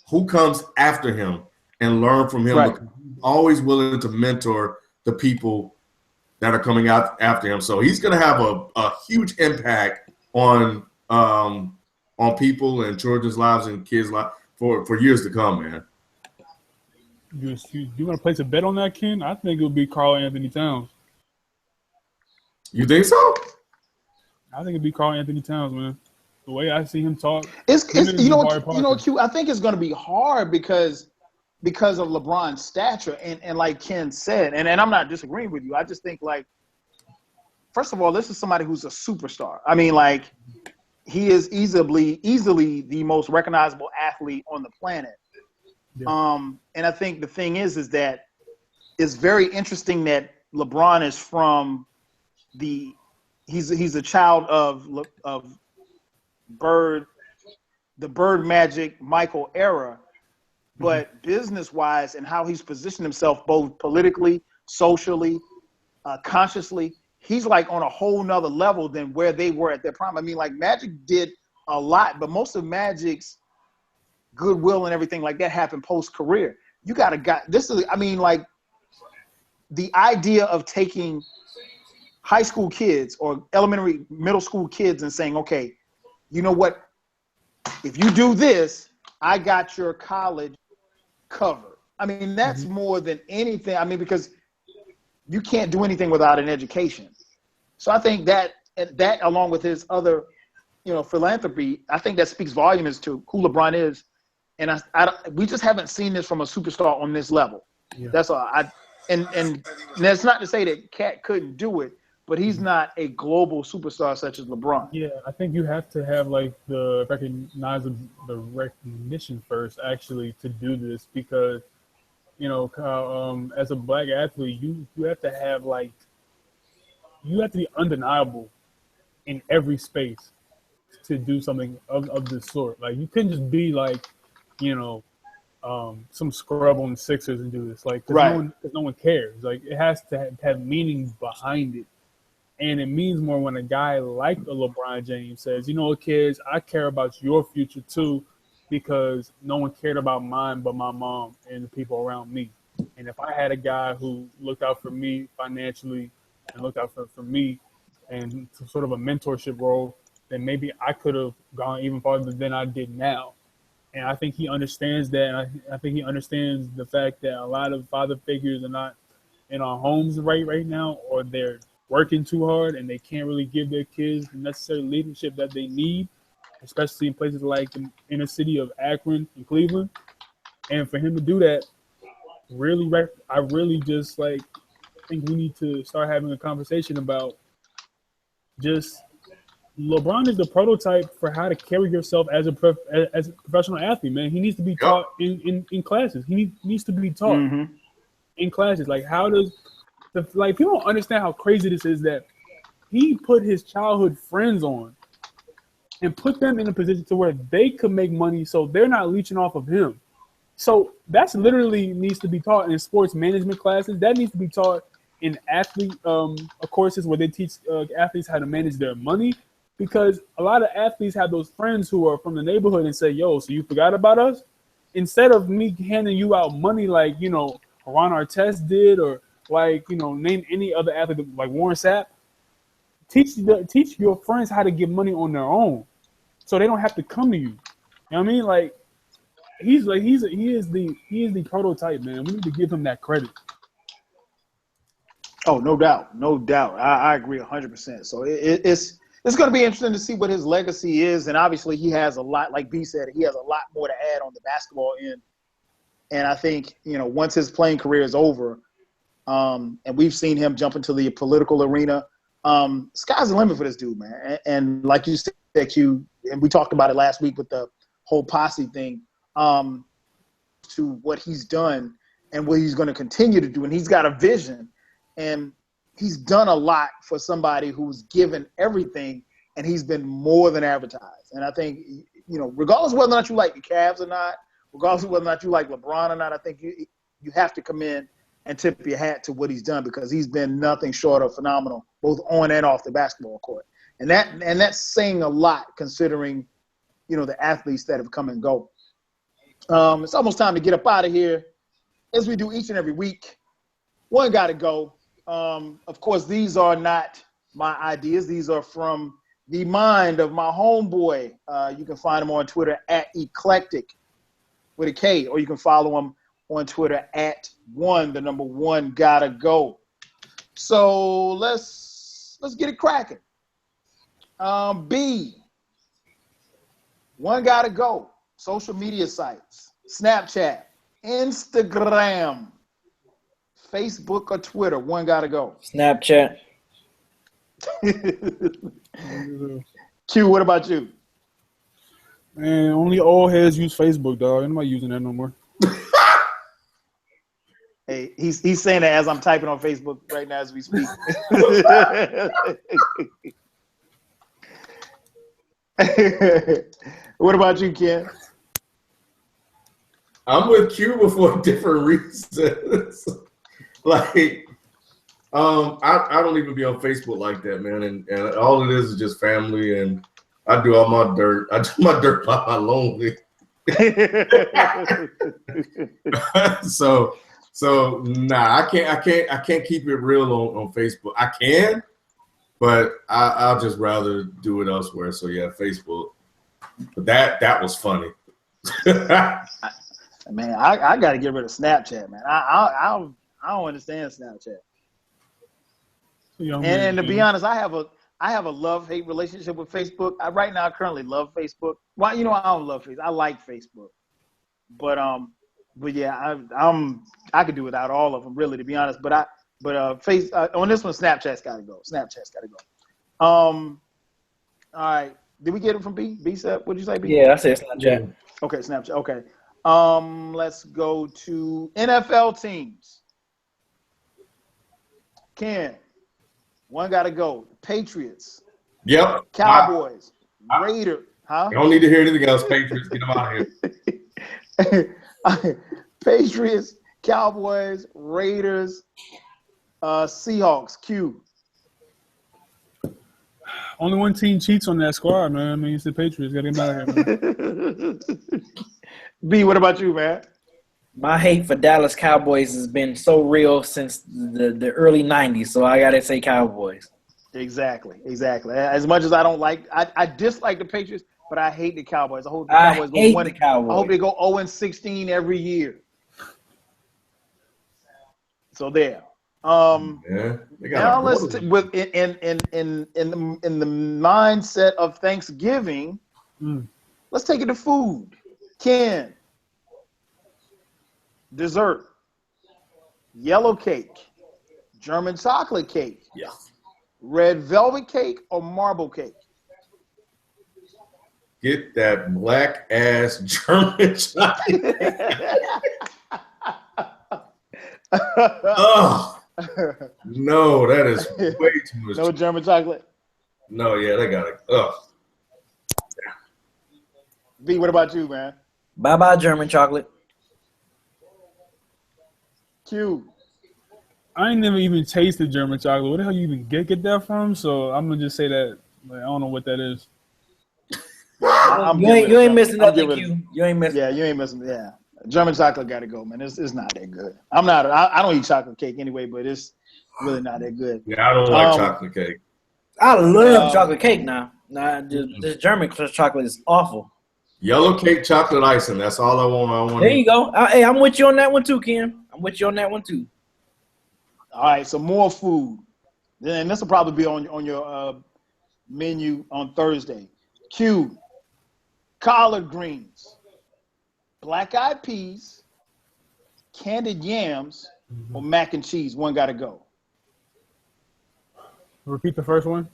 who comes after him and learn from him. Right. He's always willing to mentor the people that are coming out after him. So he's going to have a huge impact on people and children's lives and kids' lives for years to come, man. You want to place a bet on that, Ken? I think it would be Karl Anthony Towns. You think so? I think it'd be Karl Anthony Towns, man. The way I see him talk, it's you know, Q. I think it's going to be hard because of LeBron's stature and like Ken said, and I'm not disagreeing with you. I just think, like, first of all, this is somebody who's a superstar. I mean, like, he is easily the most recognizable athlete on the planet. Yeah. And I think the thing is that it's very interesting that LeBron is from he's a child of the Bird Magic Michael era, but business-wise and how he's positioned himself both politically, socially, consciously, he's like on a whole nother level than where they were at their prime. I mean, like, Magic did a lot, but most of Magic's goodwill and everything like that happened post-career. I mean, like, the idea of taking high school kids or elementary, middle school kids and saying, okay, you know what? If you do this, I got your college covered. I mean, that's more than anything. I mean, because you can't do anything without an education. So I think that along with his other, philanthropy, I think that speaks volumes to who LeBron is. And we just haven't seen this from a superstar on this level. Yeah. That's all. And that's not to say that Cat couldn't do it, but he's not a global superstar such as LeBron. Yeah, I think you have to have like the recognition first, actually, to do this, because as a black athlete, you have to have you have to be undeniable in every space to do something of this sort. Like, you couldn't just be like, some scrub on the Sixers and do this. Like, because no one cares. Like, it has to have meaning behind it. And it means more when a guy like a LeBron James says, you know what, kids, I care about your future too, because no one cared about mine but my mom and the people around me. And if I had a guy who looked out for me financially and looked out for me and sort of a mentorship role, then maybe I could have gone even farther than I did now. And I think he understands that. And I think he understands the fact that a lot of father figures are not in our homes right now, or they're working too hard and they can't really give their kids the necessary leadership that they need, especially in places like the inner city of Akron and Cleveland. And for him to do that, I really just like think we need to start having a conversation about just LeBron is the prototype for how to carry yourself as a professional athlete, man. He needs to be taught in classes. He needs to be taught in classes. Like, how does people don't understand how crazy this is that he put his childhood friends on and put them in a position to where they could make money so they're not leeching off of him. So that's literally needs to be taught in sports management classes. That needs to be taught in athlete courses where they teach athletes how to manage their money, because a lot of athletes have those friends who are from the neighborhood and say, yo, so you forgot about us? Instead of me handing you out money like, Ron Artest did, or like, name any other athlete like Warren Sapp, teach your friends how to get money on their own so they don't have to come to you. You know what I mean? Like, he is the prototype, man. We need to give him that credit. Oh, no doubt. I agree 100%. So it's going to be interesting to see what his legacy is, and obviously he has a lot, like B said, he has a lot more to add on the basketball end. And I think, once his playing career is over, and we've seen him jump into the political arena, sky's the limit for this dude, man. And like you said, Q, and we talked about it last week with the whole posse thing, to what he's done and what he's going to continue to do. And he's got a vision, and he's done a lot for somebody who's given everything, and he's been more than advertised. And I think, regardless of whether or not you like the Cavs or not, regardless of whether or not you like LeBron or not, I think you have to come in and tip your hat to what he's done, because he's been nothing short of phenomenal, both on and off the basketball court. And that's saying a lot, considering, the athletes that have come and go. It's almost time to get up out of here, as we do each and every week. One got to go. Of course, these are not my ideas. These are from the mind of my homeboy. You can find him on Twitter at Eclectic with a K, or you can follow him on Twitter at one gotta go. So let's get it cracking. B, one gotta go. Social media sites: Snapchat, Instagram, Facebook, or Twitter. One gotta go. Snapchat. Q, what about you? Man, only old heads use Facebook, dog. Ain't nobody using that no more. Hey, he's saying that as I'm typing on Facebook right now as we speak. What about you, Ken? I'm with Q for different reasons. Like, I don't even be on Facebook like that, man. And all it is just family, and I do all my dirt. I do my dirt by my lonely. So nah, I can't keep it real on Facebook. I can, but I'll just rather do it elsewhere. So yeah, Facebook. But that was funny. Man, I got to get rid of Snapchat, man. I don't understand Snapchat. And to be honest, I have a love-hate relationship with Facebook. Right now, I currently love Facebook. Well, I don't love Facebook. I like Facebook, but yeah, I could do without all of them, really, to be honest. But on this one, Snapchat's got to go. Snapchat's got to go. All right. Did we get it from B? B said, what did you say, B? Yeah, I said Snapchat. Okay, Snapchat. Okay. Let's go to NFL teams. Ken, one got to go. Patriots. Yep. Cowboys. Raiders. Huh? I don't need to hear anything else. Patriots, get them out of here. Patriots, Cowboys, Raiders, Seahawks. Q. Only one team cheats on that squad, man. I mean, it's the Patriots. Got to get out of here, man. B, what about you, man? My hate for Dallas Cowboys has been so real since the early 90s, so I got to say Cowboys. Exactly. As much as I dislike the Patriots, but I hate the Cowboys. I hope the I Cowboys hate go the Cowboys. I hope they go 0-16 every year. So there. Yeah, they got Now a let's border. with in the mindset of Thanksgiving. Let's take it to food. Ken, dessert, yellow cake, German chocolate cake, Yeah. red velvet cake, or marble cake. Get that black ass German chocolate. Oh no, that is way too much. No German chocolate. No, yeah, they got it. Ugh. B, what about you, man? Bye-bye German chocolate. Q. I ain't never even tasted German chocolate. Where the hell you even get that from? So I'm gonna just say that like, I don't know what that is. You ain't missing nothing, Q. You ain't missing. Yeah, you ain't missing. Yeah, German chocolate got to go, man. It's not that good. I don't eat chocolate cake anyway, but it's really not that good. Yeah, I don't like chocolate cake. I love chocolate cake now. Nah, this German chocolate is awful. Yellow cake, chocolate icing. That's all I want. There you go. Hey, I'm with you on that one too, Ken. I'm with you on that one too. All right, so more food. Then this will probably be on your menu on Thursday. Q. Collard greens, black-eyed peas, candied yams, or mac and cheese. One got to go. Repeat the first one.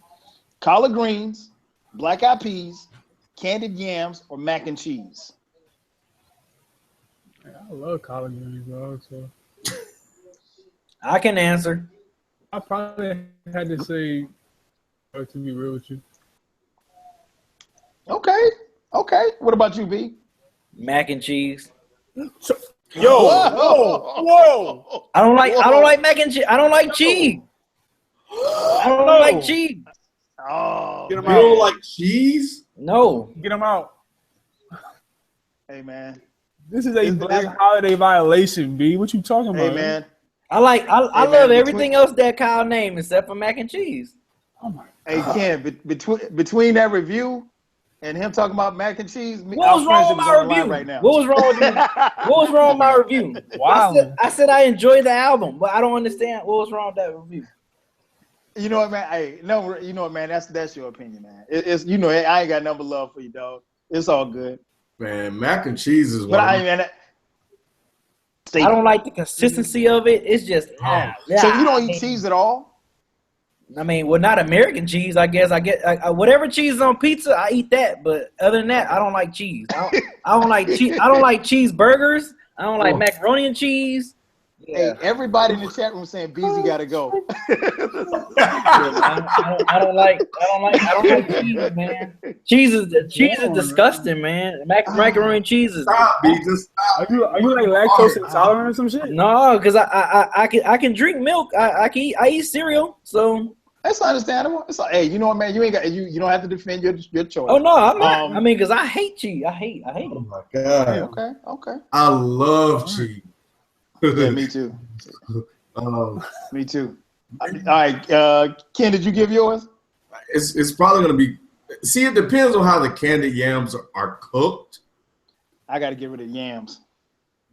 Collard greens, black-eyed peas, candied yams, or mac and cheese. I love collard greens, dog. So I can answer. I probably had to say, to be real with you. Okay. What about you, B? Mac and cheese. Whoa! I don't like mac and cheese. I don't like cheese. I don't like cheese. Oh, Get him You out. don't like cheese? No. Get them out. Hey, man. This is a black holiday violation, B. What you talking about? Hey, man. I love man, everything else that Kyle named except for mac and cheese. Oh my. Hey, Ken. Between that review and him talking about mac and cheese, What was wrong with my review? right now. What was wrong with what was wrong with my review? Wow. I said I enjoyed the album, but I don't understand what was wrong with that review. You know what, man? Hey, no, you know what, man? That's your opinion, man. It's I ain't got nothing but love for you, dog. It's all good. Man, mac and cheese is But one. man, I don't like the consistency of it. It's just so you don't eat cheese at all? I mean, well, not American cheese. I guess I get whatever cheese is on pizza. I eat that, but other than that, I don't like cheese. I don't like cheese. I don't like cheeseburgers. I don't like macaroni and cheese. Yeah. Hey, everybody in the chat room saying BZ got to go. I don't like cheese, man. Cheese is disgusting, man. Macaroni and cheese is. Stop, B. Just stop. Are you like lactose intolerant or some shit? No, because I can drink milk. I eat cereal. So That's understandable. It's like, hey, you know what, man? You ain't got you don't have to defend your choice. oh no, I'm not. I mean, because I hate cheese. I hate Oh it. my god. Okay. I love cheese. Yeah, me too. Me too. All right, Ken, did you give yours? It's probably gonna be. See, it depends on how the candied yams are cooked. I got to get rid of yams.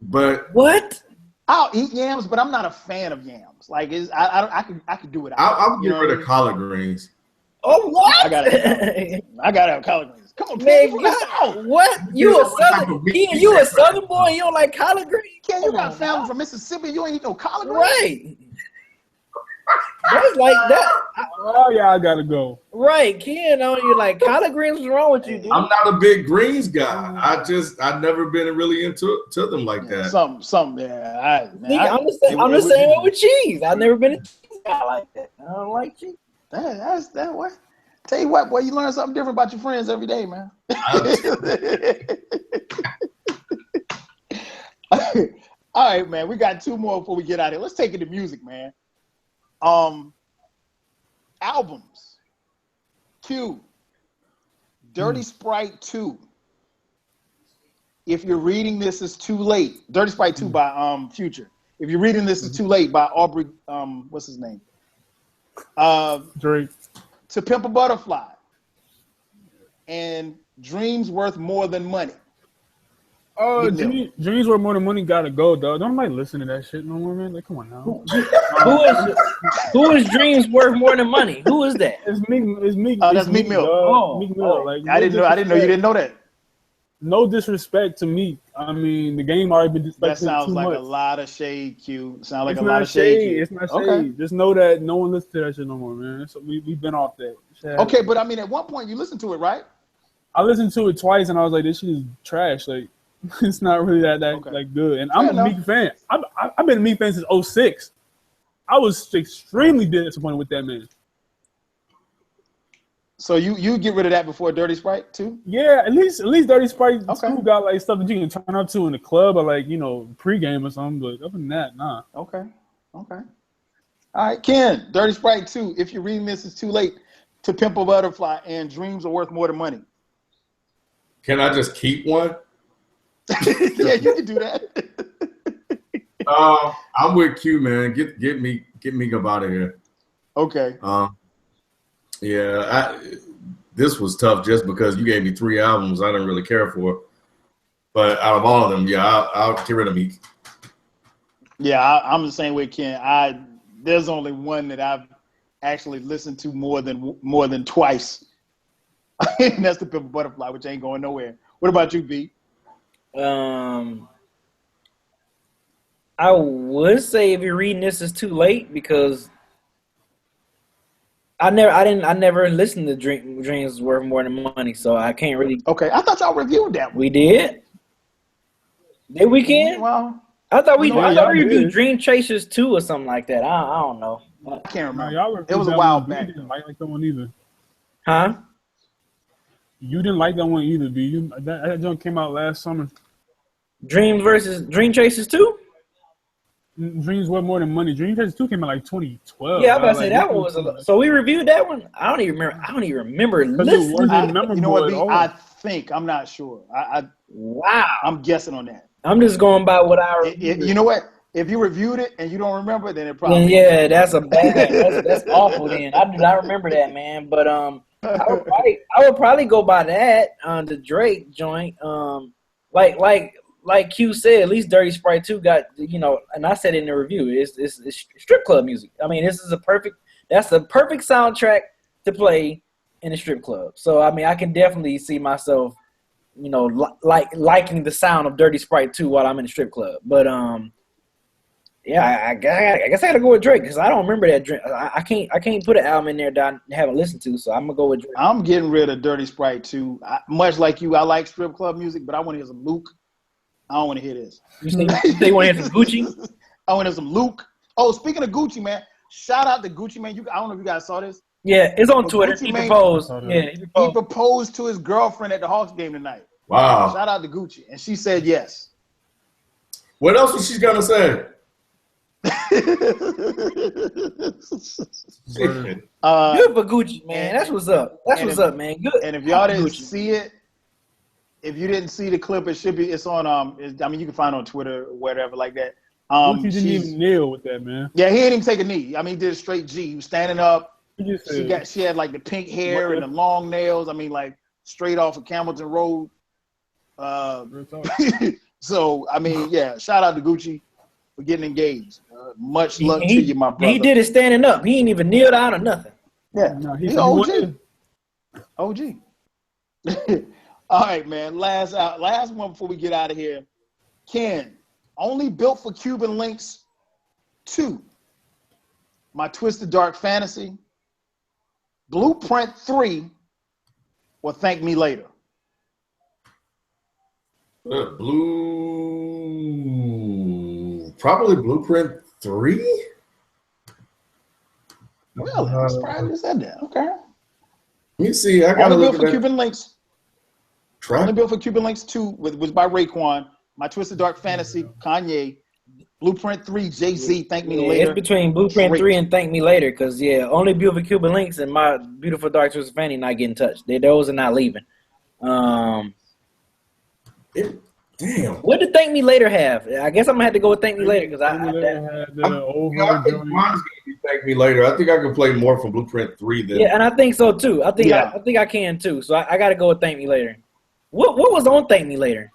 But What? I'll eat yams, but I'm not a fan of yams. Like, I could do it. I'll get rid of collard greens. Oh what? I gotta have collard greens. Come on, Man, Ken, let's go. what? You a southern? Ken, you a southern boy? You don't like collard greens? Ken, you got family from Mississippi. You ain't eat no collard greens. Right. That's like that. Oh yeah, I gotta go. Right, Ken, you like collard greens. What's wrong with you, dude? I'm not a big greens guy. I've never been really into them like that. Something. Yeah, I'm the same way with cheese. I've never been a cheese guy like that. I don't like cheese. That's that way. Tell you what, boy, you learn something different about your friends every day, man. All right, man. We got two more before we get out of here. Let's take it to music, man. Albums. Q. Dirty Sprite 2. If you're reading this, it's too late. Dirty Sprite 2 by Future. If you're reading this, it's too late by Aubrey. What's his name? Drake. To Pimp a Butterfly. And Dreams worth more than money. Big Mill. Dreams worth more than money. Gotta go, dog. Don't nobody listen to that shit no more, man. Like, come on now. Who is dreams worth more than money? Who is that? It's Meek. That's Meek Mill. Meek Mill. Like, I didn't know you didn't know that. No disrespect to Meek. I mean, the game already been disrespected. That sounds too like much. a lot of shade, Q. Sounds like It's a not lot of shade. Q. It's not shade. Okay. Just know that no one listens to that shit no more, man. So we've been off that. Okay, but I mean, at one point you listened to it, right? I listened to it twice and I was like, this shit is trash. Like, it's not really that like good. And I'm a Meek fan. I've been a Meek fan since 2006. I was extremely disappointed with that man. So you get rid of that before Dirty Sprite too? Yeah, at least Dirty Sprite 2 got like stuff that you can turn up to in the club or like, pregame or something. But other than that, nah. Okay. All right, Ken, Dirty Sprite 2. If you remix, it's too late to Pimp a Butterfly and Dreams are worth more than money. Can I just keep one? Yeah, you can do that. I'm with Q, man. Get me up out of here. Okay. Yeah, this was tough just because you gave me 3 albums I didn't really care for. But out of all of them, yeah, I'll get rid of Meek. Yeah, I'm the same way, Ken. There's only one that I've actually listened to more than twice, and that's the Pimp a Butterfly, which ain't going nowhere. What about you, B? I would say if you're reading this, it's too late because I never listened to Dreams Worth More Than Money, so I can't really. Okay, I thought y'all reviewed that one. We did. Did we, Ken? Well, I thought we reviewed did. Dream Chasers 2 or something like that. I don't know. I can't remember. Y'all it was a while back. You didn't like that one either. Huh? You didn't like that one either, B. That joint came out last summer. Dream Chasers 2? Dreams Worth More Than Money. Dream Chasers 2 came out like 2012. Yeah, I was about to say that one was so we reviewed that one. I don't even remember listening. You know what, B? I'm not sure. Wow. I'm guessing on that. I'm just going by what I reviewed. You know what? If you reviewed it and you don't remember, then it probably that's a bad. that's awful. Then I do not remember that, man. But I would probably go by that the Drake joint. Like Q said, at least Dirty Sprite 2 got, and I said in the review, it's strip club music. I mean, that's the perfect soundtrack to play in a strip club. So, I mean, I can definitely see myself, liking the sound of Dirty Sprite 2 while I'm in a strip club. But, yeah, I guess I got to go with Drake because I don't remember that Drake. I can't put an album in there that I haven't listened to, so I'm going to go with Drake. I'm getting rid of Dirty Sprite 2. Much like you, I like strip club music, but I want to hear some Luke. I don't want to hear this. You say you want to hear some Gucci? I want to hear some Luke. Oh, speaking of Gucci, man, shout out to Gucci, man. I don't know if you guys saw this. Yeah, it's on Twitter. Gucci, he man, proposed. He proposed to his girlfriend at the Hawks game tonight. Wow. Shout out to Gucci. And she said yes. What else was she going to say? Good for Gucci, man. That's what's up. That's what's up, man. Good. And if y'all didn't see it, if you didn't see the clip, it's on you can find it on Twitter or whatever like that. He didn't even kneel with that, man. Yeah, he didn't even take a knee. I mean, he did a straight G. He was standing up. She had like the pink hair and the long nails. I mean, like straight off of Campbellton Road. So I mean, yeah, shout out to Gucci for getting engaged. Much luck to you, my brother. He did it standing up. He ain't even kneel down or nothing. Yeah, no, he's OG. OG. All right, man. Last one before we get out of here. Ken, only built for Cuban links 2. My Twisted Dark Fantasy, Blueprint 3, or Thank Me Later. Probably Blueprint 3. Really? I'm surprised you said that. Okay. Let me see. I got to look at that. Cuban links. Only built for Cuban Links 2 was by Raekwon. My Twisted Dark Fantasy, Kanye. Blueprint 3, Jay-Z, Thank Me Later. It's between Blueprint 3 and Thank Me Later because, only built for Cuban Links and My Beautiful Dark Twisted Fantasy not getting touched. Those are not leaving. Damn. What did Thank Me Later have? I guess I'm going to have to go with Thank Me Later because I think mine's going to be Thank Me Later. I think I can play more from Blueprint 3 than. Yeah, and I think so too. I think I can too. So I got to go with Thank Me Later. What was on Thank Me Later?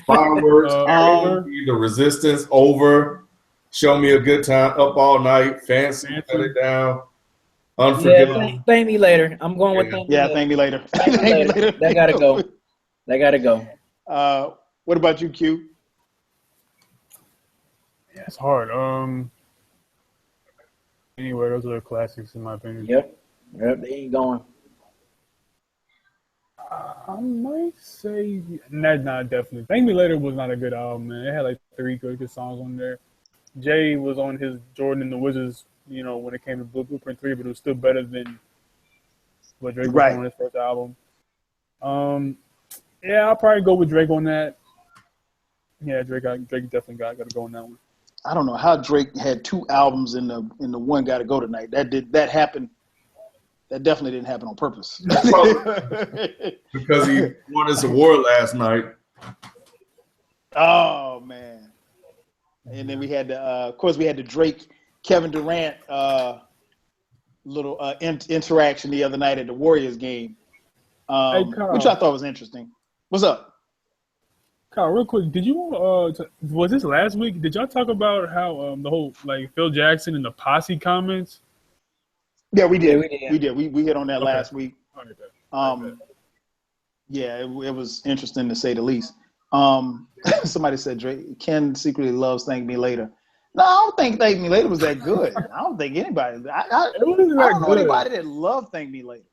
Fireworks, Over. the Resistance, Over, Show Me a Good Time, Up All Night, Fancy, Cut It Down, Yeah, Unforgettable. thank me later. I'm going with Thank Me Yeah, Later. thank me later. Thank Me Later. That gotta go. That gotta go. What about you, Q? Yeah, it's hard. Anyway, those are the classics in my opinion. Yep, they ain't going. I might say not definitely. Thank Me Later was not a good album, man. It had like 3 good songs on there. Jay was on his Jordan and the Wizards, when it came to Blueprint 3, but it was still better than what Drake was on his first album. Yeah, I'll probably go with Drake on that. Yeah, Drake definitely got to go on that one. I don't know how Drake had 2 albums in the one Gotta Go Tonight. That happened. That definitely didn't happen on purpose. Because he won his award last night. Oh man! And then we had of course, we had the Drake Kevin Durant little interaction the other night at the Warriors game, Hey, Carl. which I thought was interesting. What's up? Kyle, real quick, did you was this last week? Did y'all talk about how the whole Phil Jackson and the posse comments? Yeah, we did. Yeah, We did. We hit on that Okay. last week. All right. Yeah, it was interesting to say the least. Somebody said Drake Ken secretly loves Thank Me Later. No, I don't think Thank Me Later was that good. I don't think anybody. I It wasn't don't that know good. anybody that loved Thank Me Later.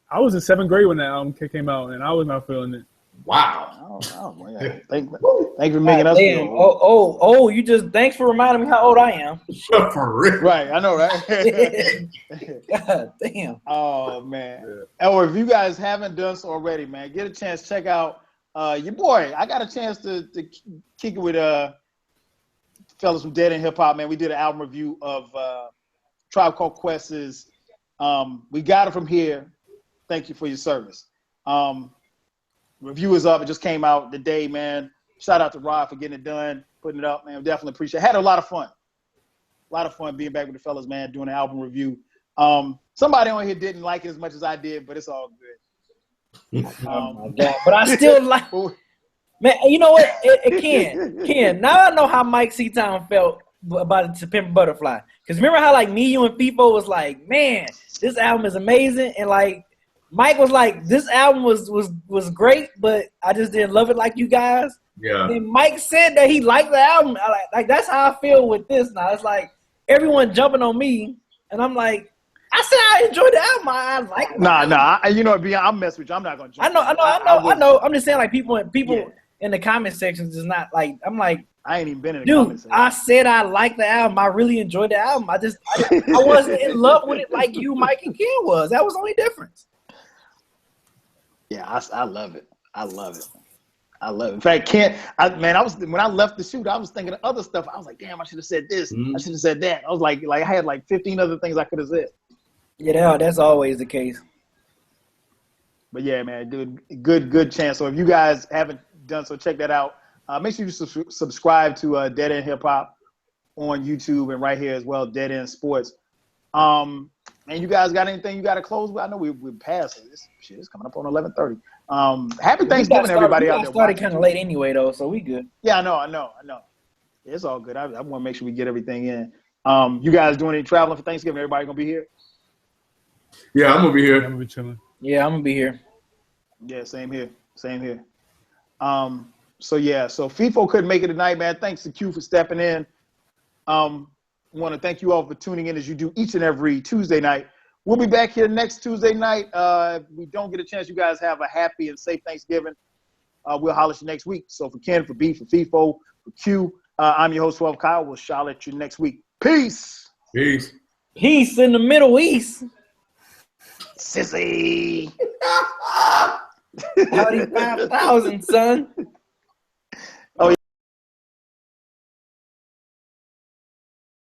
I was in 7th grade when that album came out, and I was not feeling it. Wow. Yeah. Thank you for making us Damn. feel old. You just thanks for reminding me how old I am. For real. Right, I know, right? God damn. Oh man. Or if you guys haven't done so already, man, get a chance, check out your boy. I got a chance to kick it with fellas from Dead End Hip Hop, man. We did an album review of Tribe Called Quest's We Got It From Here. Thank you for your service. Review is up. It just came out today, man. Shout out to Rod for getting it done, putting it up, man. Definitely appreciate it. Had a lot of fun. A lot of fun being back with the fellas, man, doing an album review. Somebody on here didn't like it as much as I did, but it's all good. Oh my God. But I still like, man, you know what? Ken, now I know how Mike Seatown felt about To Pimp a Butterfly. Because remember how me, you, and FIFO was like, man, this album is amazing. And Mike was like, this album was great, but I just didn't love it like you guys. Yeah. And Mike said that he liked the album. Like that's how I feel with this now. It's like everyone jumping on me, and I'm like, I said I enjoyed the album. I like it. Nah. You know, I'll mess with you. I'm not gonna jump. I know. I'm just saying, people in the comment sections is not like. I'm like, I ain't even been in the comments. I said I liked the album. I really enjoyed the album. I wasn't in love with it like you, Mike, and Ken was. That was the only difference. Yeah, I love it. I love it. In fact, when I left the shoot, I was thinking of other stuff. I was like, damn, I should have said this. I should have said that. I was like I had 15 other things I could have said. Yeah, that's always the case. But yeah, man, dude, good chance. So if you guys haven't done so, check that out. Make sure you subscribe to Dead End Hip Hop on YouTube and right here as well, Dead End Sports. And you guys got anything you got to close with? I know we're past it. This shit is coming up on 11:30. Happy Thanksgiving, everybody out there. Started kind of late anyway, though, so we good. Yeah, I know. It's all good. I want to make sure we get everything in. You guys doing any traveling for Thanksgiving? Everybody gonna be here? Yeah, I'm gonna be here. I'm gonna be chilling. Yeah, I'm gonna be here. Yeah, same here. So FIFO couldn't make it tonight, man. Thanks to Q for stepping in. Want to thank you all for tuning in as you do each and every Tuesday night. We'll be back here next Tuesday night. If we don't get a chance, you guys have a happy and safe Thanksgiving. We'll holler at you next week. So for Ken, for B, for FIFO, for Q, I'm your host, 12 Kyle. We'll holler at you next week. Peace. Peace. Peace in the Middle East. Sissy. Howdy 5,000, son.